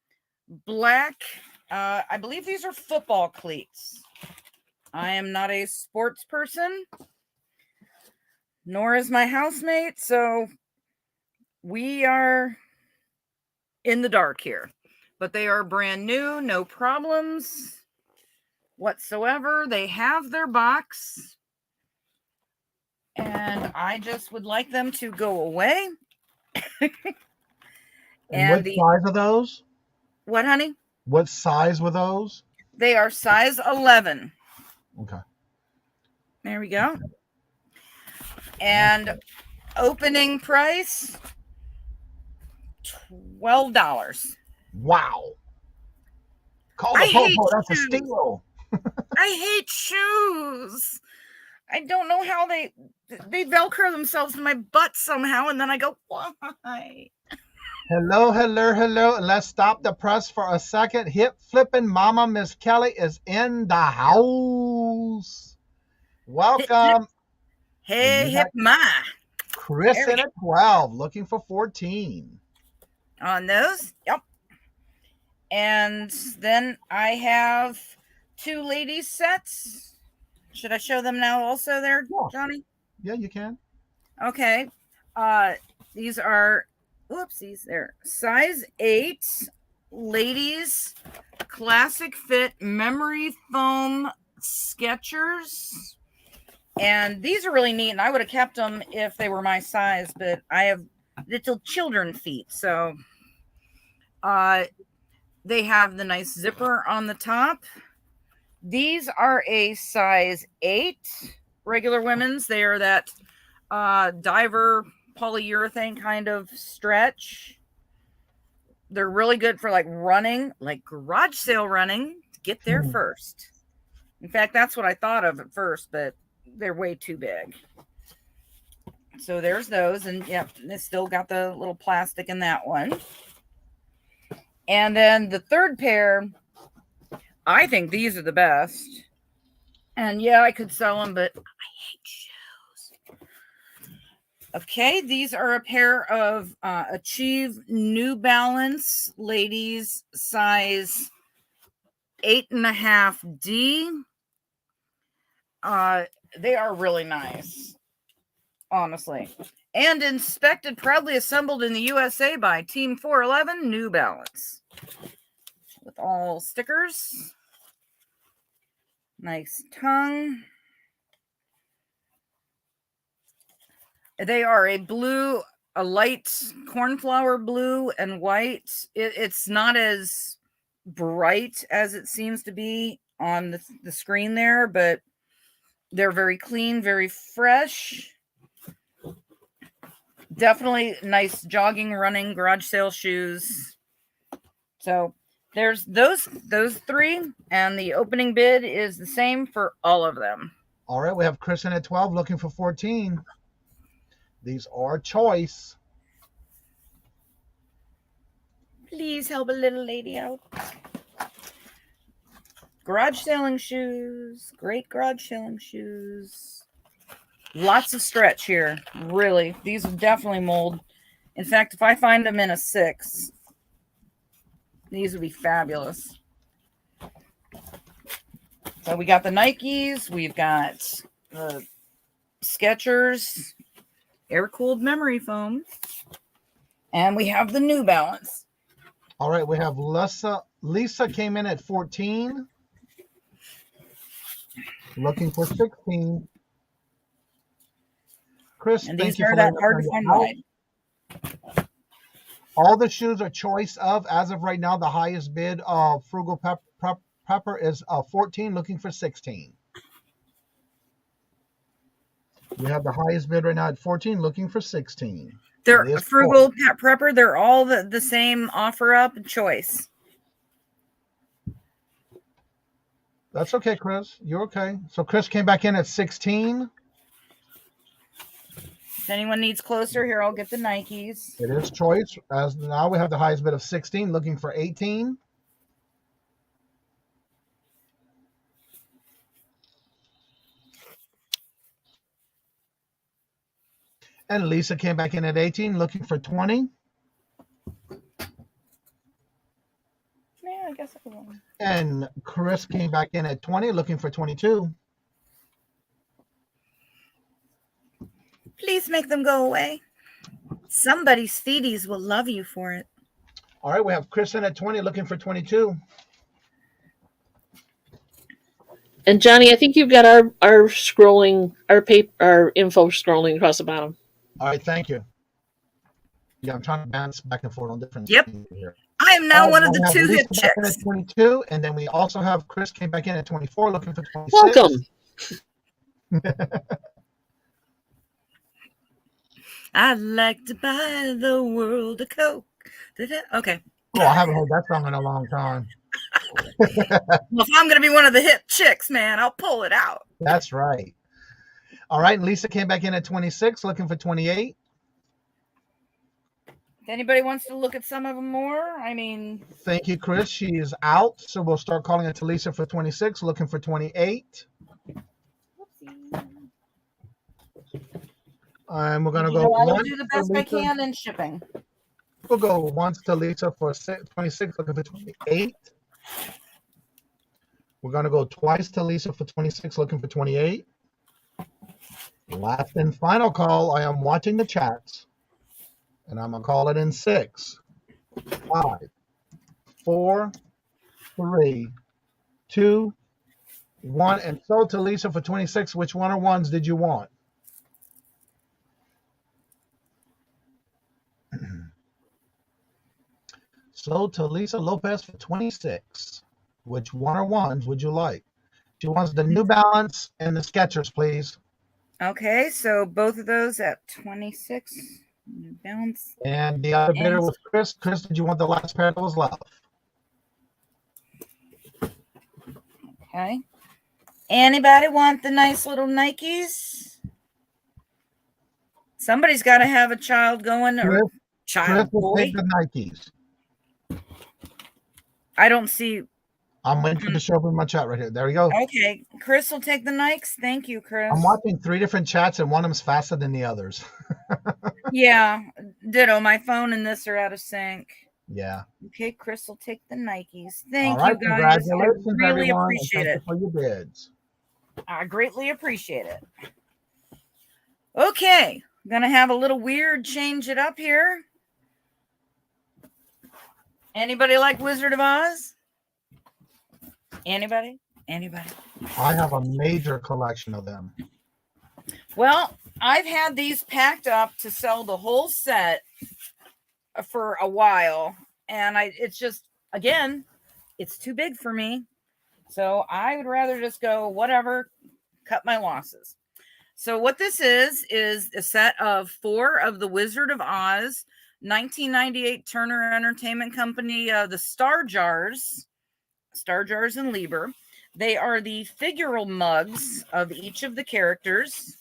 black. I believe these are football cleats. I am not a sports person, nor is my housemate, so we are in the dark here. But they are brand new, no problems whatsoever. They have their box. And I just would like them to go away. And what size are those? What, honey? What size were those? They are size 11. Okay. There we go. And opening price, $12. Wow. Call the popo. That's a steal. I hate shoes. I don't know how they Velcro themselves in my butt somehow, and then I go, why? Hello. Let's stop the press for a second. Hip flipping mama Miss Kelly is in the house. Welcome. Hey, hip ma. Chris in at 12, looking for 14. On those? Yep. And then I have 2 ladies sets. Should I show them now also there, Johnny? Yeah, you can. Okay. These are, whoopsies, they're size 8 ladies classic fit memory foam Skechers. And these are really neat, and I would have kept them if they were my size, but I have little children feet, so they have the nice zipper on the top. These are a size 8 regular women's. They are that diver polyurethane kind of stretch. They're really good for like running, like garage sale running, to get there first. In fact, that's what I thought of at first, but they're way too big. So there's those, and yep, it's still got the little plastic in that one. And then the third pair, I think these are the best. And yeah, I could sell them, but I hate shoes. Okay, these are a pair of Achieve New Balance ladies size 8.5D. They are really nice, honestly. And inspected, proudly assembled in the USA by Team 411 New Balance. With all stickers. Nice tongue. They are a blue, a light cornflower blue and white. It's not as bright as it seems to be on the screen there, but they're very clean, very fresh. Definitely nice jogging, running, garage sale shoes. So there's those three, and the opening bid is the same for all of them. All right, we have Kristen at 12 looking for 14. These are choice. Please help a little lady out. Garage selling shoes. Great garage selling shoes. Lots of stretch here. Really. These will definitely mold. In fact, if I find them in a 6, these would be fabulous. So we got the Nikes. We've got the Skechers air-cooled memory foam. And we have the New Balance. All right, we have Lisa. Lisa came in at 14. Looking for 16. Chris, And thank these you are for that letting us hard to know find that. wide. All the shoes are choice of. As of right now, the highest bid of Frugal Pepper is 14, looking for 16. We have the highest bid right now at 14, looking for 16. They're Frugal Prepper. They're all the same offer up choice. That's okay, Chris. You're okay. So Chris came back in at 16. If anyone needs closer, here, I'll get the Nikes. It is choice. As now we have the highest bid of 16, looking for 18. And Lisa came back in at 18, looking for 20. Yeah, I guess I will. And Chris came back in at 20, looking for 22. Please make them go away. Somebody's feeties will love you for it. All right, we have Chris in at 20, looking for 22. And Johnny, I think you've got our scrolling, our info scrolling across the bottom. All right, thank you. Yeah, I'm trying to bounce back and forth on different Yep. things here. I am now one of the two hip Lisa back in chicks. at 22, and then we also have Chris came back in at 24, looking for 26. Welcome. I'd like to buy the world a Coke. Okay. Oh, I haven't heard that song in a long time. Well, if I'm going to be one of the hip chicks, man, I'll pull it out. That's right. All right, and Lisa came back in at 26, looking for 28. If anybody wants to look at some of them more, I mean... Thank you, Chris. She is out, so we'll start calling it to Lisa for 26, looking for 28. And we're going to go I'll once do the to best I Lisa. can in shipping. We'll go once to Lisa for 26, looking for 28. We're going to go twice to Lisa for 26, looking for 28. Last and final call. I am watching the chats. And I'm going to call it in 6, 5, 4, 3, 2, 1. And so to Lisa for 26, which one or ones did you want? So to Lisa Lopez for 26, which one or ones would you like? She wants the New Balance and the Skechers, please. Okay, so both of those at 26. New Balance. And the other bidder was Chris. Chris, did you want the last pair that was left? Okay. Anybody want the nice little Nikes? Somebody's got to have a child going, or child Chris will boy. take the Nikes. I don't see I'm waiting for the show up in my chat right here. There we go. Okay, Chris will take the Nikes. Thank you, Chris. I'm watching 3 different chats, and one of them's faster than the others. Yeah, ditto. My phone and this are out of sync. Yeah. Okay, Chris will take the Nikes. Thank All right, you, guys. I congratulations, really everyone, appreciate and it. thank you for your bids. I greatly appreciate it. Okay, I'm going to have a little weird change it up here. Anybody like Wizard of Oz? Anybody? Anybody? I have a major collection of them. Well, I've had these packed up to sell the whole set for a while, and it's just, again, it's too big for me. So I would rather just go whatever, cut my losses. So what this is a set of 4 of the Wizard of Oz 1998 Turner Entertainment Company, the Star Jars and Lieber. They are the figural mugs of each of the characters,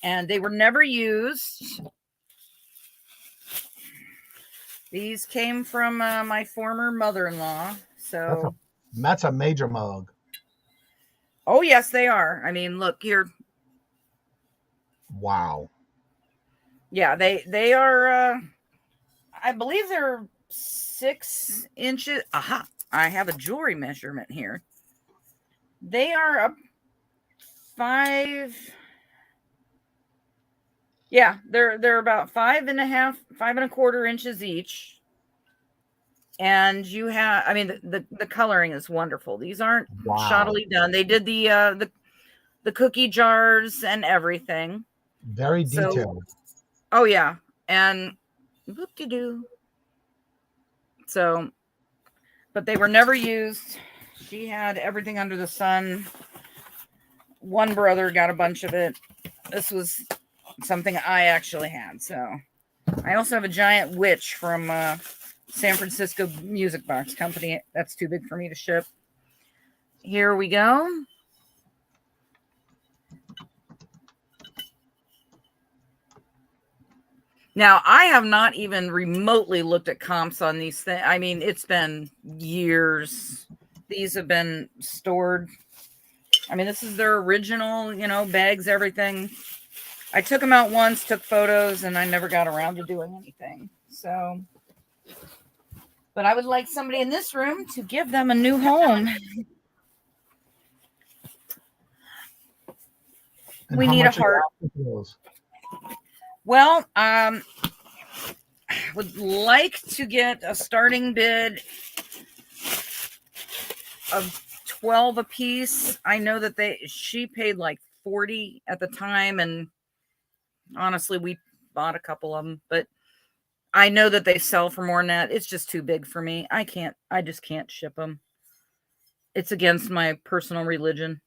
and they were never used. These came from my former mother-in-law. So that's a major mug. Oh yes, they are. I mean, look here. Wow. Yeah, they are. I believe they're 6 inches. Aha! I have a jewelry measurement here. They are up 5. Yeah, they're about 5.5, 5.25 inches each. And you have, I mean, the coloring is wonderful. These aren't shoddily done. They did the cookie jars and everything. Very detailed. Oh yeah, and whoop-de-doo. So, but they were never used. She had everything under the sun. One brother got a bunch of it. This was something I actually had. So, I also have a giant witch from San Francisco Music Box Company. That's too big for me to ship. Here we go. Now, I have not even remotely looked at comps on these things. I mean, it's been years. These have been stored. I mean, this is their original, bags, everything. I took them out once, took photos, and I never got around to doing anything. So, but I would like somebody in this room to give them a new home. We need a heart. Well, would like to get a starting bid of 12 a piece. I know that she paid like 40 at the time, and honestly, we bought a couple of them, but I know that they sell for more than that. It's just too big for me. I just can't ship them. It's against my personal religion.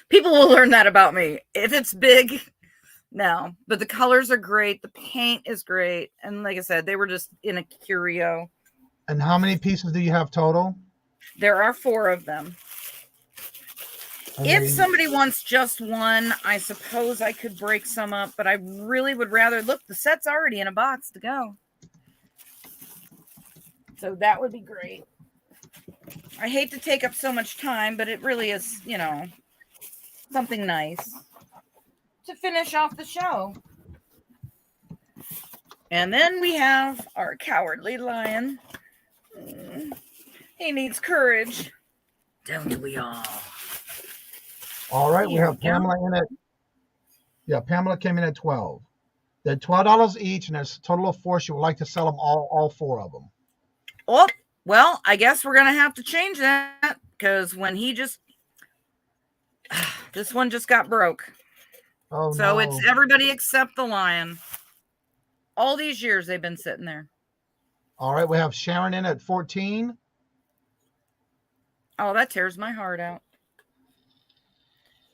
People will learn that about me. If it's big, no. But the colors are great. The paint is great. And like I said, they were just in a curio. And how many pieces do you have total? There are 4 of them. If somebody wants just one, I suppose I could break some up, but I really would rather, look, the set's already in a box to go. So that would be great. I hate to take up so much time, but it really is, something nice to finish off the show. And then we have our cowardly lion. He needs courage. Don't we all? All right, we have Pamela in it. Yeah, Pamela came in at 12. They're $12 each, and there's a total of 4. She would like to sell them all 4 of them. Oh, well, I guess we're going to have to change that, because when he just... this one just got broke. Oh, so no. It's everybody except the lion. All these years they've been sitting there. All right, we have Sharon in at 14. Oh, that tears my heart out.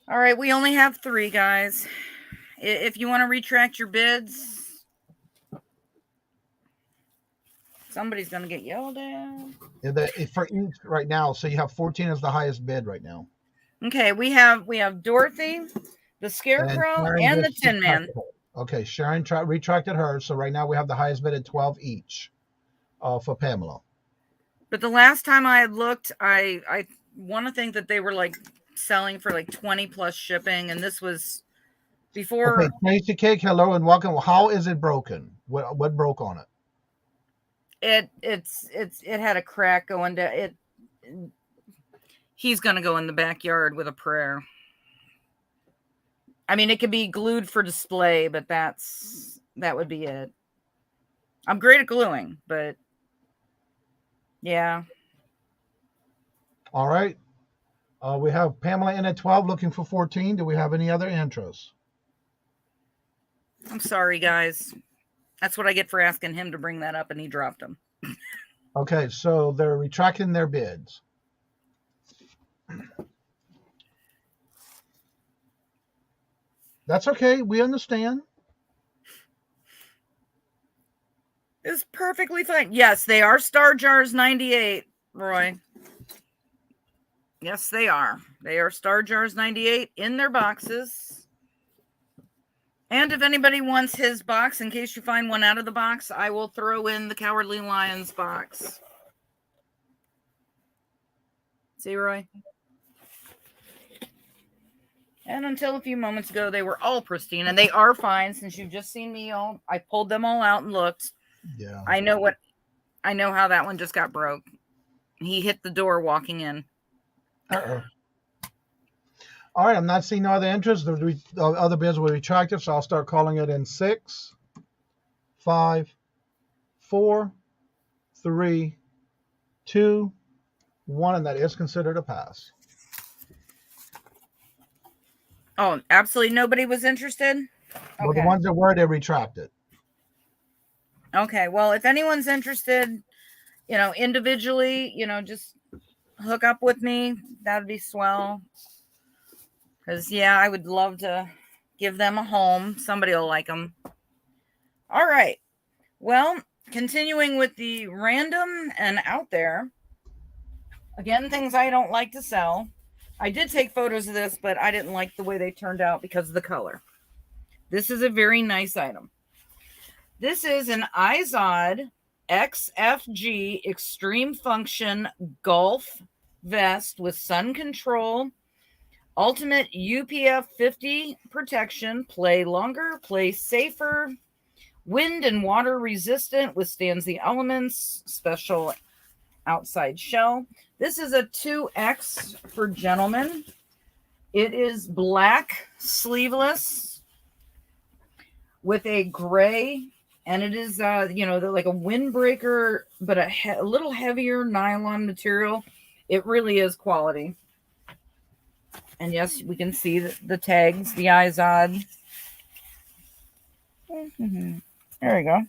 All right, we only have 3, guys. If you want to retract your bids, somebody's going to get yelled at. Yeah, for each right now, so you have 14 as the highest bid right now. Okay, we have Dorothy, the Scarecrow, and the Tin Man. Okay, Sharon retracted hers, so right now we have the highest bid at 12 each for Pamela. But the last time I had looked, I want to think that they were like selling for like 20 plus shipping, and this was before. Okay, Tasty Cake, hello and welcome. How is it broken? What broke on it? It had a crack going down. He's gonna go in the backyard with a prayer. I mean, it could be glued for display, but that would be it. I'm great at gluing, but yeah. All right. We have Pamela in at 12 looking for 14. Do we have any other interests? I'm sorry, guys. That's what I get for asking him to bring that up, and he dropped them. Okay, so they're retracting their bids. That's okay. We understand. It's perfectly fine. Yes, they are Star Jars 98, Roy. Yes, they are. They are Star Jars 98 in their boxes. And if anybody wants his box, in case you find one out of the box, I will throw in the Cowardly Lions box. See, Roy? And until a few moments ago, they were all pristine, and they are fine. Since you've just seen me I pulled them all out and looked. Yeah. I know how that one just got broke. He hit the door walking in. Uh-oh. All right, I'm not seeing no other interest. The other bids were retracted, so I'll start calling it in 6, 5, 4, 3, 2, 1, and that is considered a pass. Oh, absolutely nobody was interested? Okay. Well, the ones that were, they retracted. Okay, well, if anyone's interested, individually, just hook up with me. That'd be swell. Because, yeah, I would love to give them a home. Somebody will like them. All right. Well, continuing with the random and out there. Again, things I don't like to sell. I did take photos of this, but I didn't like the way they turned out because of the color. This is a very nice item. This is an Izod XFG Extreme Function Golf Vest with sun control, ultimate UPF 50 protection, play longer, play safer, wind and water resistant, withstands the elements, special outside shell. This is a 2X for gentlemen. It is black, sleeveless, with a gray, and it is, like a windbreaker, but a little heavier nylon material. It really is quality. And yes, we can see the tags, the Izod. There we go.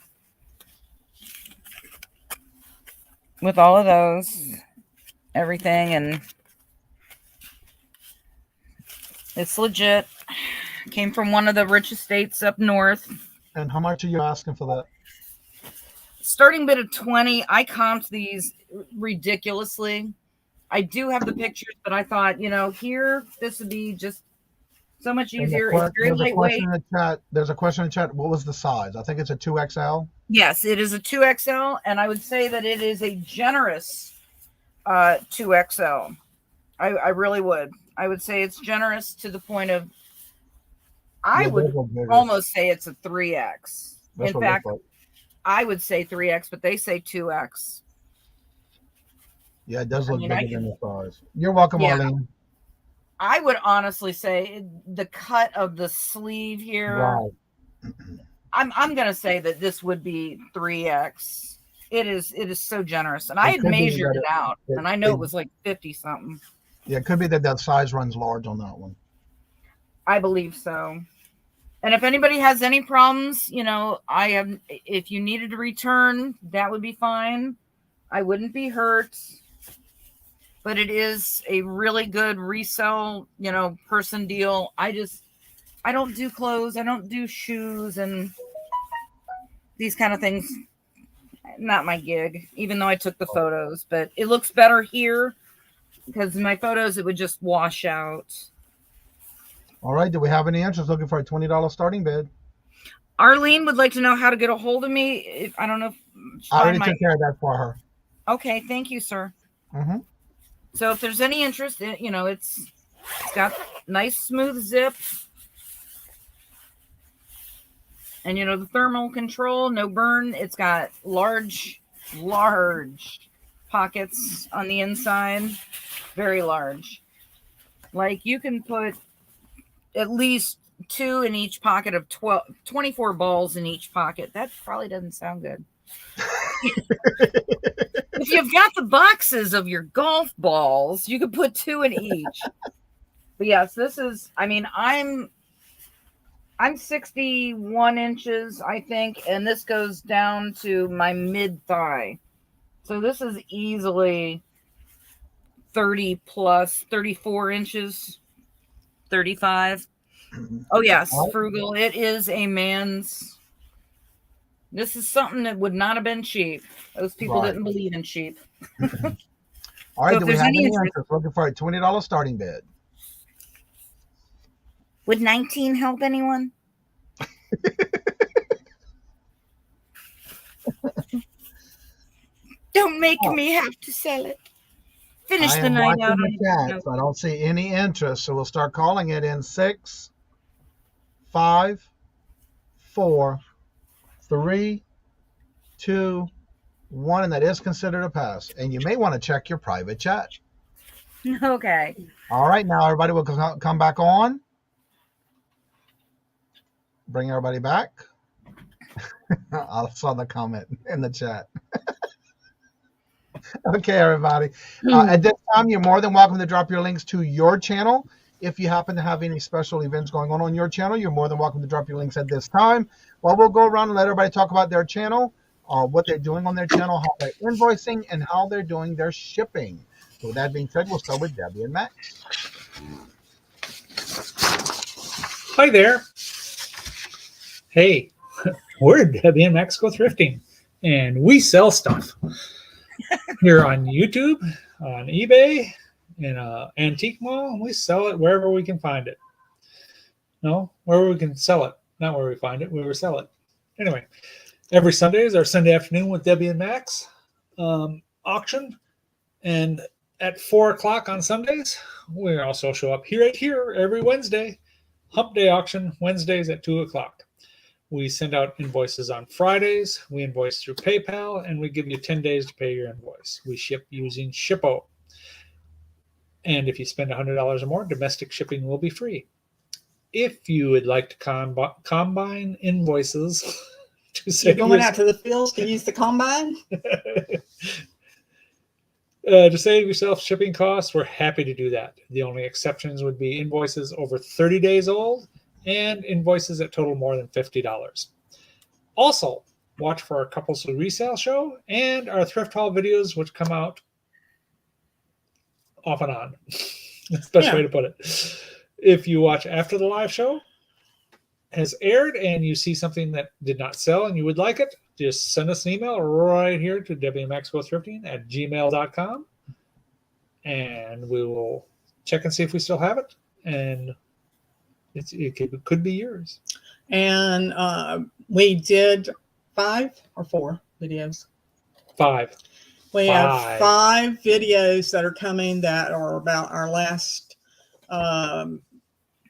With all of those, everything, and it's legit. Came from one of the rich estates up north. And how much are you asking for that? Starting bid of 20. I comped these ridiculously. I do have the pictures, but I thought, here, this would be just so much easier. It's very lightweight. There's a question in the chat. What was the size? I think it's a 2XL. Yes, it is a 2XL, and I would say that it is a generous 2XL. I really would. I would say it's generous to the point of, I would almost say it's a 3X. In fact, I would say 3X, but they say 2X. Yeah, it does look bigger than the size. You're welcome, Arlene. I would honestly say the cut of the sleeve here. Wow. I'm gonna say that this would be 3X. It is so generous, and I had measured it out, and I know it was like 50 something. Yeah, it could be that size runs large on that one. I believe so. And if anybody has any problems, if you needed to return, that would be fine. I wouldn't be hurt. But it is a really good resell, person deal. I don't do clothes. I don't do shoes and these kind of things. Not my gig, even though I took the photos. But it looks better here because in my photos, it would just wash out. All right. Do we have any interest looking for a $20 starting bid? Arlene would like to know how to get a hold of me. I don't know if I already took care of that for her. Okay, thank you, sir. Mm-hmm. So if there's any interest, it's got nice smooth zip. And the thermal control, no burn. It's got large pockets on the inside. Very large. Like you can put at least 2 in each pocket of 24 balls in each pocket. That probably doesn't sound good. If you've got the boxes of your golf balls, you could put 2 in each. But yes, this is, I'm 61 inches, I think, and this goes down to my mid-thigh. So this is easily 30 plus, 34 inches, 35. Oh, yes, frugal. It is a man's. This is something that would not have been cheap. Those people didn't believe in cheap. All right, So do we have any interest? Looking for a $20 starting bid. Would 19 help anyone? Don't make me have to sell it. Finish the night out. The chat, so I don't see any interest, so we'll start calling it in 6, 5, 4, 3, 2, 1, and that is considered a pass. And you may want to check your private chat. Okay. All right, now everybody will come back on. Bring everybody back. I saw the comment in the chat. Okay, everybody. At this time, you're more than welcome to drop your links to your channel. If you happen to have any special events going on your channel, you're more than welcome to drop your links at this time. Well, we'll go around and let everybody talk about their channel, what they're doing on their channel, how they're invoicing, and how they're doing their shipping. So with that being said, we'll start with Debbie and Max. Hi there. Hey, we're Debbie and Max Go Thrifting, and we sell stuff here on YouTube, on eBay, in an antique mall. We sell it wherever we can find it. No, wherever we can sell it. Not where we find it, we sell it. Anyway, every Sunday is our Sunday afternoon with Debbie and Max auction. And at 4 o'clock on Sundays, we also show up right here every Wednesday. Hump Day auction, Wednesdays at 2 o'clock. We send out invoices on Fridays. We invoice through PayPal, and we give you 10 days to pay your invoice. We ship using Shippo. And if you spend $100 or more, domestic shipping will be free. If you would like to combine invoices to save You're going out to the fields to use the combine? To save yourself shipping costs, we're happy to do that. The only exceptions would be invoices over 30 days old and invoices that total more than $50. Also, watch for our Couples Who Resale show and our thrift haul videos, which come out off and on. That's the best way to put it. If you watch after the live show has aired and you see something that did not sell and you would like it, just send us an email right here to debbieandmaxgothrifting@gmail.com, and we will check and see if we still have it. And it could be yours. And we did 5 or 4 videos. 5. We have 5 videos that are coming that are about our last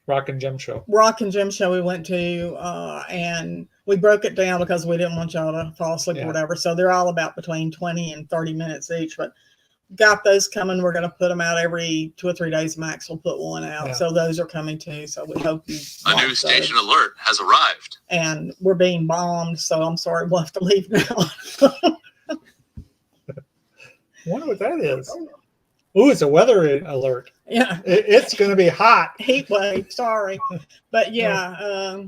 Rock and Gem show. Rock and Gem show we went to, and we broke it down because we didn't want y'all to fall asleep or whatever. So they're all about between 20 and 30 minutes each. But got those coming. We're going to put them out every 2 or 3 days max. We'll put one out. Yeah. So those are coming too. So we hope you. A new station alert has arrived. And we're being bombed. So I'm sorry. We'll have to leave now. I wonder what that is. Ooh, it's a weather alert. Yeah. It's going to be hot. Heat wave. Sorry. But yeah,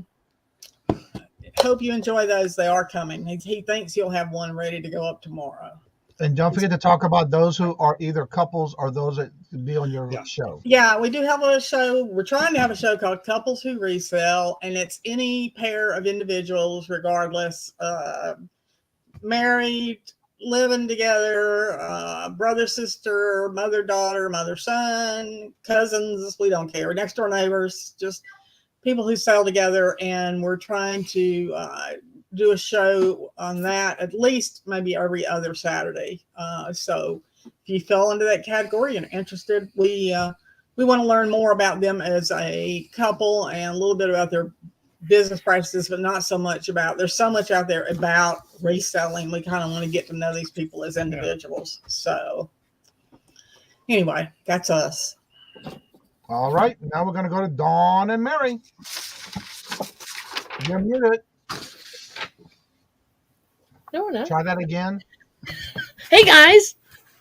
hope you enjoy those. They are coming. He thinks you'll have one ready to go up tomorrow. And don't forget to talk about those who are either couples or those that be on your show. Yeah, we do have a show. We're trying to have a show called Couples Who Resell, and it's any pair of individuals, regardless, married, living together, brother, sister, mother, daughter, mother, son, cousins, we don't care, next door neighbors, just people who sell together. And we're trying to do a show on that at least maybe every other Saturday. So if you fell into that category and interested, we want to learn more about them as a couple and a little bit about their business practices, but not so much about, there's so much out there about reselling. We kind of want to get to know these people as individuals. So anyway, that's us. All right. Now we're going to go to Dawn and Mary. You're muted. No, we're not. Try that again. Hey, guys.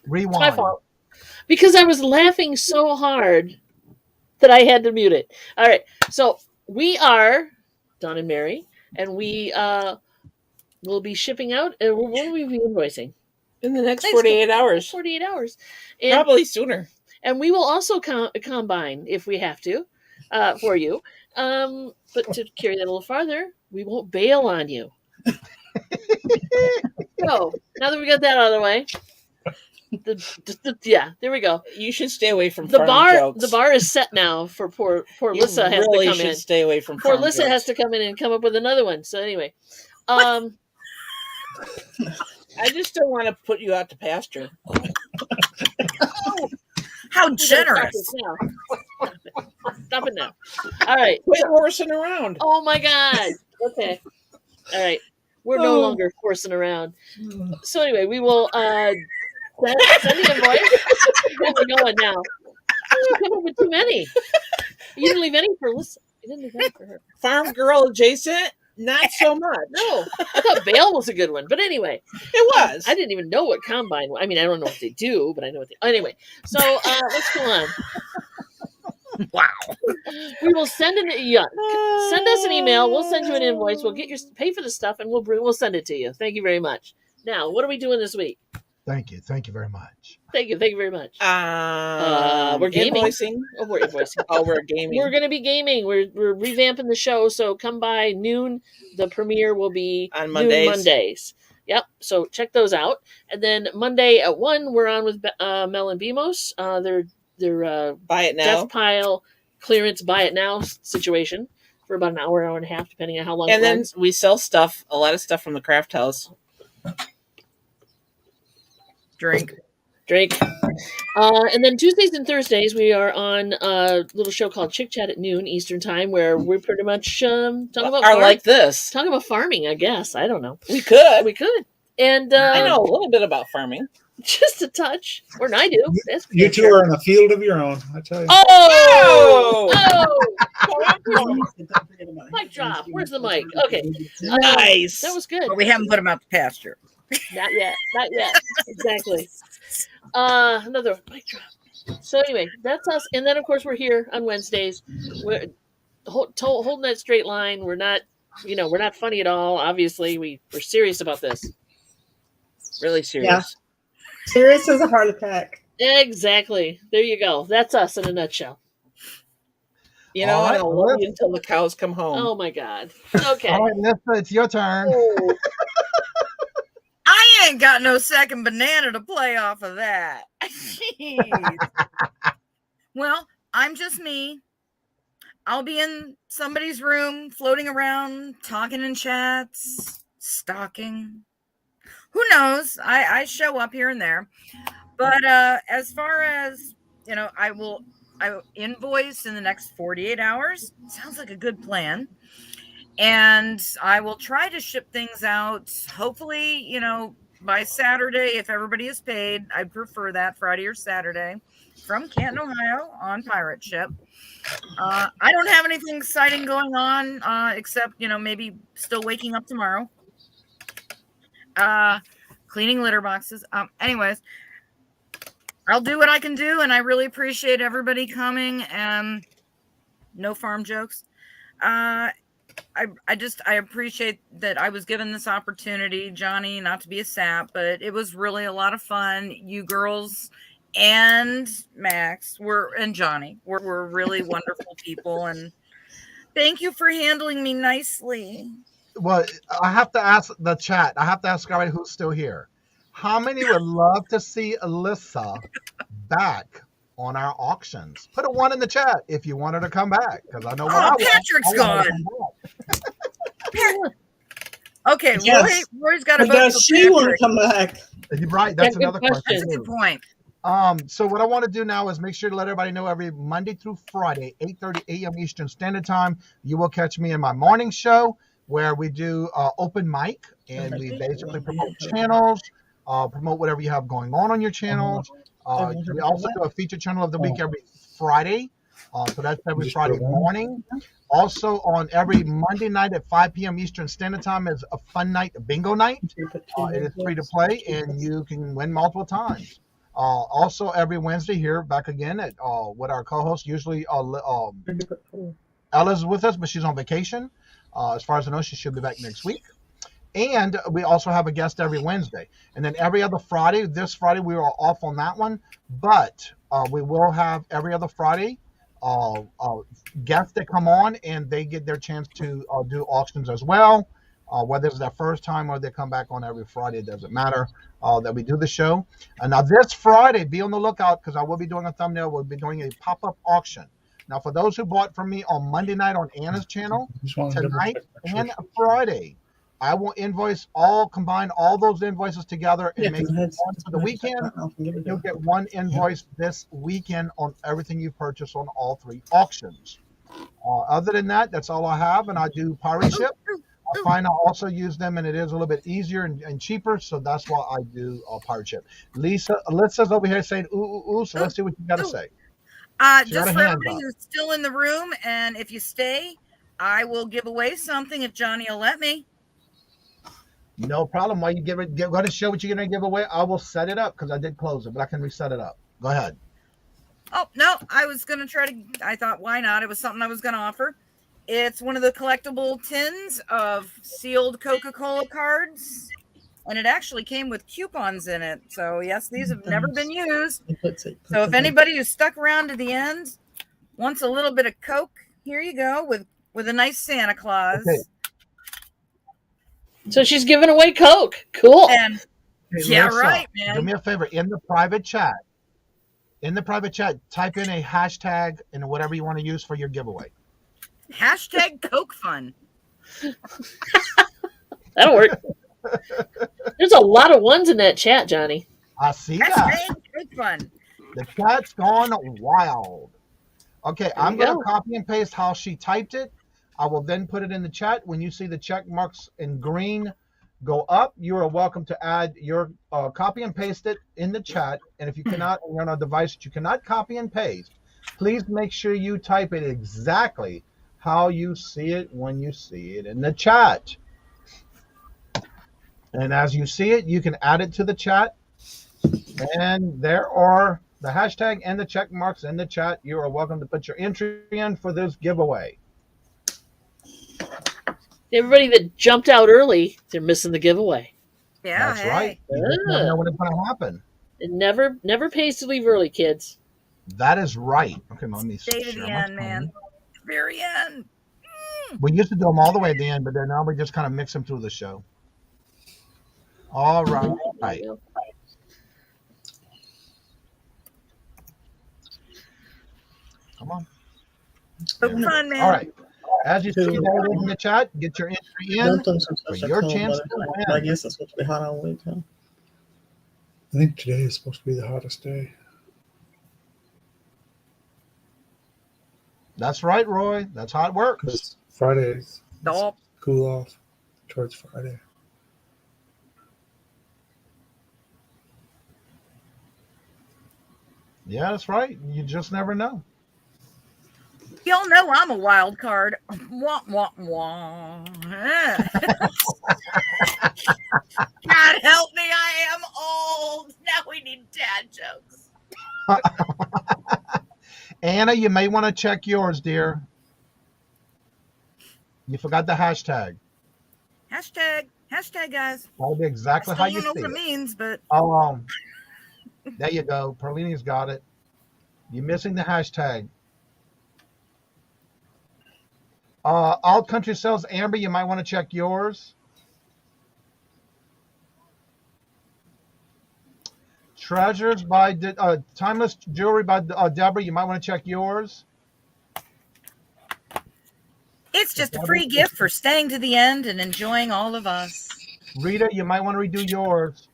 Rewind. It's my fault. Because I was laughing so hard that I had to mute it. All right. So we are Dawn and Mary, and we will be shipping out. When will we be invoicing? In the next 48 hours. 48 hours. And, probably sooner. And we will also combine if we have to for you. But to carry that a little farther, we won't bail on you. So now that we got that out of the way, there we go. You should stay away from the farm bar. jokes. The bar is set now for poor Lissa has to come in. Stay away from poor farm Lissa jokes. has to come in and come up with another one. So anyway, I just don't want to put you out to pasture. How generous! Stop it now. All right, quit horsing around. Oh my God. Okay. All right. We're no longer horsing around. So anyway, we will send the invoice. We're going now. You come up with too many. You didn't leave any for Lisa. You didn't leave any for her. Farm girl adjacent, not so much. No, I thought Bale was a good one, but anyway, it was. I didn't even know what combine. I mean, I don't know what they do, but I know what they. Anyway, so let's go on. Wow. We will send send us an email. We'll send you an invoice. We'll get your pay for the stuff, and we'll send it to you. Thank you very much. Now, what are we doing this week? Thank you very much. Thank you very much. We're gaming. Invoicing. Oh, we're invoicing. We're gaming. We're going to be gaming. We're revamping the show, so come by noon. The premiere will be on Mondays. Yep. So check those out. And then Monday at 1, we're on with Mel and Bemos. They're buy it now. Death pile clearance, buy it now situation for about an hour and a half, depending on how long. And then we sell stuff, a lot of stuff from the craft house. Drink. And then Tuesdays and Thursdays we are on a little show called Chick Chat at noon Eastern time, where we're pretty much talking about like this. Talking about farming, I guess. I don't know. We could. And I know a little bit about farming. Just a touch. Or I do. That's you two are in a field of your own, I tell you. Oh! Mic drop. Where's the mic? Okay. Nice. That was good. But we haven't put them out to pasture. Not yet. Exactly. Another mic drop. So anyway, that's us. And then of course we're here on Wednesdays. We're holding that straight line. We're not, we're not funny at all. Obviously, we're serious about this. Really serious. Yeah. Serious as a heart attack. Exactly. There you go. That's us in a nutshell. You know, right, I'll love you until the cows come home. Oh my God. Okay. All right, Lisa, it's your turn. Oh. I ain't got no second banana to play off of that. Jeez. Well, I'm just me. I'll be in somebody's room, floating around, talking in chats, stalking. Who knows? I show up here and there. But as far as, I will invoice in the next 48 hours. Sounds like a good plan. And I will try to ship things out, hopefully, by Saturday, if everybody is paid. I'd prefer that Friday or Saturday from Canton, Ohio on pirate ship. I don't have anything exciting going on, except, maybe still waking up tomorrow. Cleaning litter boxes. Anyways, I'll do what I can do, and I really appreciate everybody coming. And no farm jokes. I appreciate that I was given this opportunity, Johnny, not to be a sap, but it was really a lot of fun. You girls and Max and Johnny were really wonderful people, and thank you for handling me nicely. Well, I have to ask the chat. I have to ask everybody who's still here. How many would love to see Alyssa back on our auctions? Put a 1 in the chat if you want her to come back, because I know. Patrick's gone. Okay, Yes. Roy's got a But vote. does she want to come back? Right, that's Yeah, good another question. That's a question. good point. So what I want to do now is make sure to let everybody know every Monday through Friday, 8:30 a.m. Eastern Standard Time, you will catch me in my morning show where we do open mic and we basically promote channels, promote whatever you have going on your channels. We also do a feature channel of the week every Friday. So that's every Friday morning. Also on every Monday night at 5 p.m. Eastern Standard Time is a fun night, a bingo night. It is free to play and you can win multiple times. Also every Wednesday here, back again at with our co-host. Usually Ella's with us, but she's on vacation. As far as I know, she should be back next week. And we also have a guest every Wednesday. And then every other Friday, this Friday we are off on that one, but we will have every other Friday guests that come on and they get their chance to do auctions as well. Whether it's their first time or they come back on every Friday, it doesn't matter that we do the show. And now this Friday, be on the lookout because I will be doing a thumbnail. We'll be doing a pop-up auction. Now, for those who bought from me on Monday night on Anna's channel, tonight and Friday, I will combine all those invoices together and make one for the weekend. You'll get one invoice this weekend on everything you purchase on all 3 auctions. Other than that, that's all I have, and I do pirate ship. I find I also use them, and it is a little bit easier and cheaper, so that's why I do pirate ship. Alyssa's over here saying, ooh, so let's see what you got to say. Just for everybody who's still in the room, and if you stay, I will give away something if Johnny will let me. No problem. While you go to show what you're going to give away, I will set it up because I did close it, but I can reset it up. Go ahead. Oh, no, I was going to I thought, why not? It was something I was going to offer. It's one of the collectible tins of sealed Coca-Cola cards, and it actually came with coupons in it. So, yes, these have never been used. So if anybody who's stuck around to the end wants a little bit of Coke, here you go with a nice Santa Claus. Okay. So she's giving away Coke. Cool. And yeah, Lisa, right, man. do me a favor. In the private chat, type in a hashtag and whatever you want to use for your giveaway. Hashtag Coke Fun. That'll work. There's a lot of ones in that chat, Johnny. I see Hashtag that. Coke Fun. The chat's gone wild. Okay, I'm going to copy and paste how she typed it. I will then put it in the chat. When you see the check marks in green go up, you are welcome to add your copy and paste it in the chat. And if you cannot, you're on a device that you cannot copy and paste, please make sure you type it exactly how you see it when you see it in the chat. And as you see it, you can add it to the chat. And there are the hashtag and the check marks in the chat. You are welcome to put your entry in for this giveaway. Everybody that jumped out early, they're missing the giveaway. Yeah, That's right. You just never know when it's going to happen. It never pays to leave early, kids. That is right. Okay, let me Stay to the end, man. Very end. We used to do them all the way at the end, but then now we just kind of mix them through the show. All right. Come on. Fun, man. All right. As you see there in the chat, get your entry in for your chance to win. I guess it's supposed to be hot all week, huh? I think today is supposed to be the hottest day. That's right, Roy. That's how it works. Fridays Nope. cool off towards Friday. Yeah, that's right. You just never know. Y'all know I'm a wild card. Wah, wah, wah. God help me, I am old. Now we need dad jokes. Anna, you may want to check yours, dear. You forgot the hashtag. Hashtag, guys. That'll be exactly how you I don't see know what it. it means, but There you go. Perlini's got it. You're missing the hashtag. Alt Country Sales, Amber, you might want to check yours. Treasures by Timeless Jewelry by Deborah, you might want to check yours. it's It's just a free gift for staying to the end and enjoying all of us. Rita, you might want to redo yours.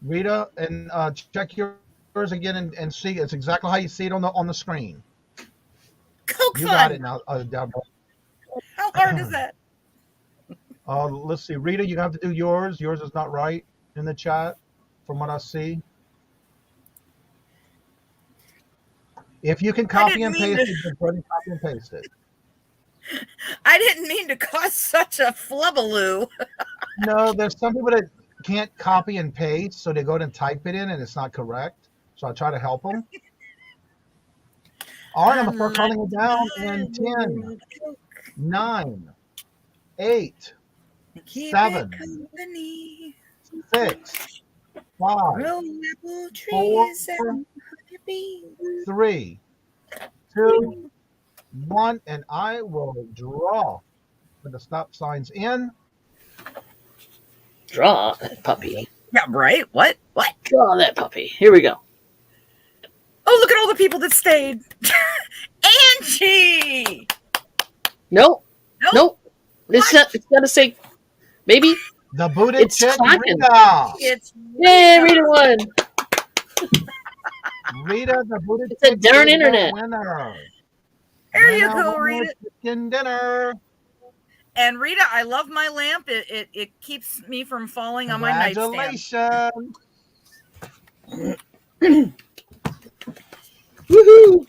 Rita, and check yours again and see. It's exactly how you see it on the screen. Coke You fun. got it now, Deborah. How hard is that? Let's see. Rita, you have to do yours. Yours is not right in the chat from what I see. If you can copy and paste it, just go ahead and copy and paste it. I didn't mean to cause such a flubbaloo. No, there's some people that can't copy and paste, so they go ahead and type it in, and it's not correct. So I try to help them. All right, I'm going to start calling it down in 10, 9, 8, 7, 6, 5, 4, 3, 2, 1, and I will draw with the stop signs in. Draw that puppy. Yeah, right? What? Draw that puppy. Here we go. Oh, look at all the people that stayed. Angie! Nope. It's got to say, maybe. The booted It's chick, clacking. Rita. Yay, Rita won. Rita, the booted It's a chick, darn is the internet. winner. There you Winner, go, winner, Rita. chicken dinner. And Rita, I love my lamp. It keeps me from falling on my nightstand. Congratulations. Woohoo!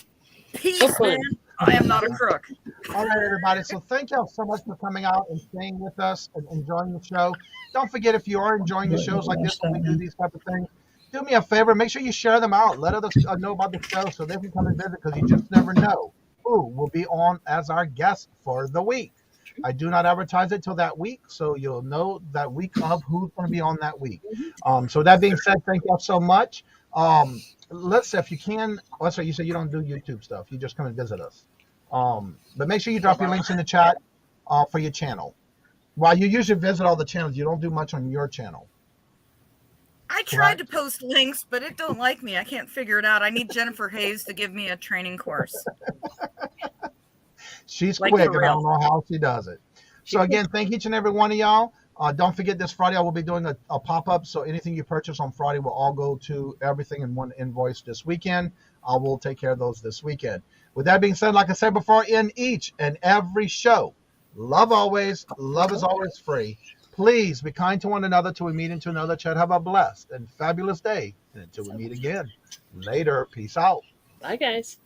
Peace, man. I am not a crook. All right, everybody. So thank y'all so much for coming out and staying with us and enjoying the show. Don't forget, if you are enjoying the shows like this when we do these type of things, do me a favor. Make sure you share them out. Let others know about the show so they can come and visit, because you just never know who will be on as our guest for the week. I do not advertise it till that week, so you'll know that week of who's going to be on that week. So that being said, thank y'all so much. Let's say, if you can, let's say you said you don't do YouTube stuff. You just come and visit us. But make sure you drop your links in the chat for your channel. While you usually visit all the channels, you don't do much on your channel. I tried to post links, but it don't like me. I can't figure it out. I need Jennifer Hayes to give me a training course. She's Like, quick, for and I real. don't know how she does it. So again, thank each and every one of y'all. Don't forget, this Friday I will be doing a pop-up. So anything you purchase on Friday will all go to everything in one invoice this weekend. I will take care of those this weekend. With that being said, like I said before, in each and every show, love always. Love is always free. Please be kind to one another till we meet into another chat. Have a blessed and fabulous day. And until we meet again, later. Peace out. Bye, guys.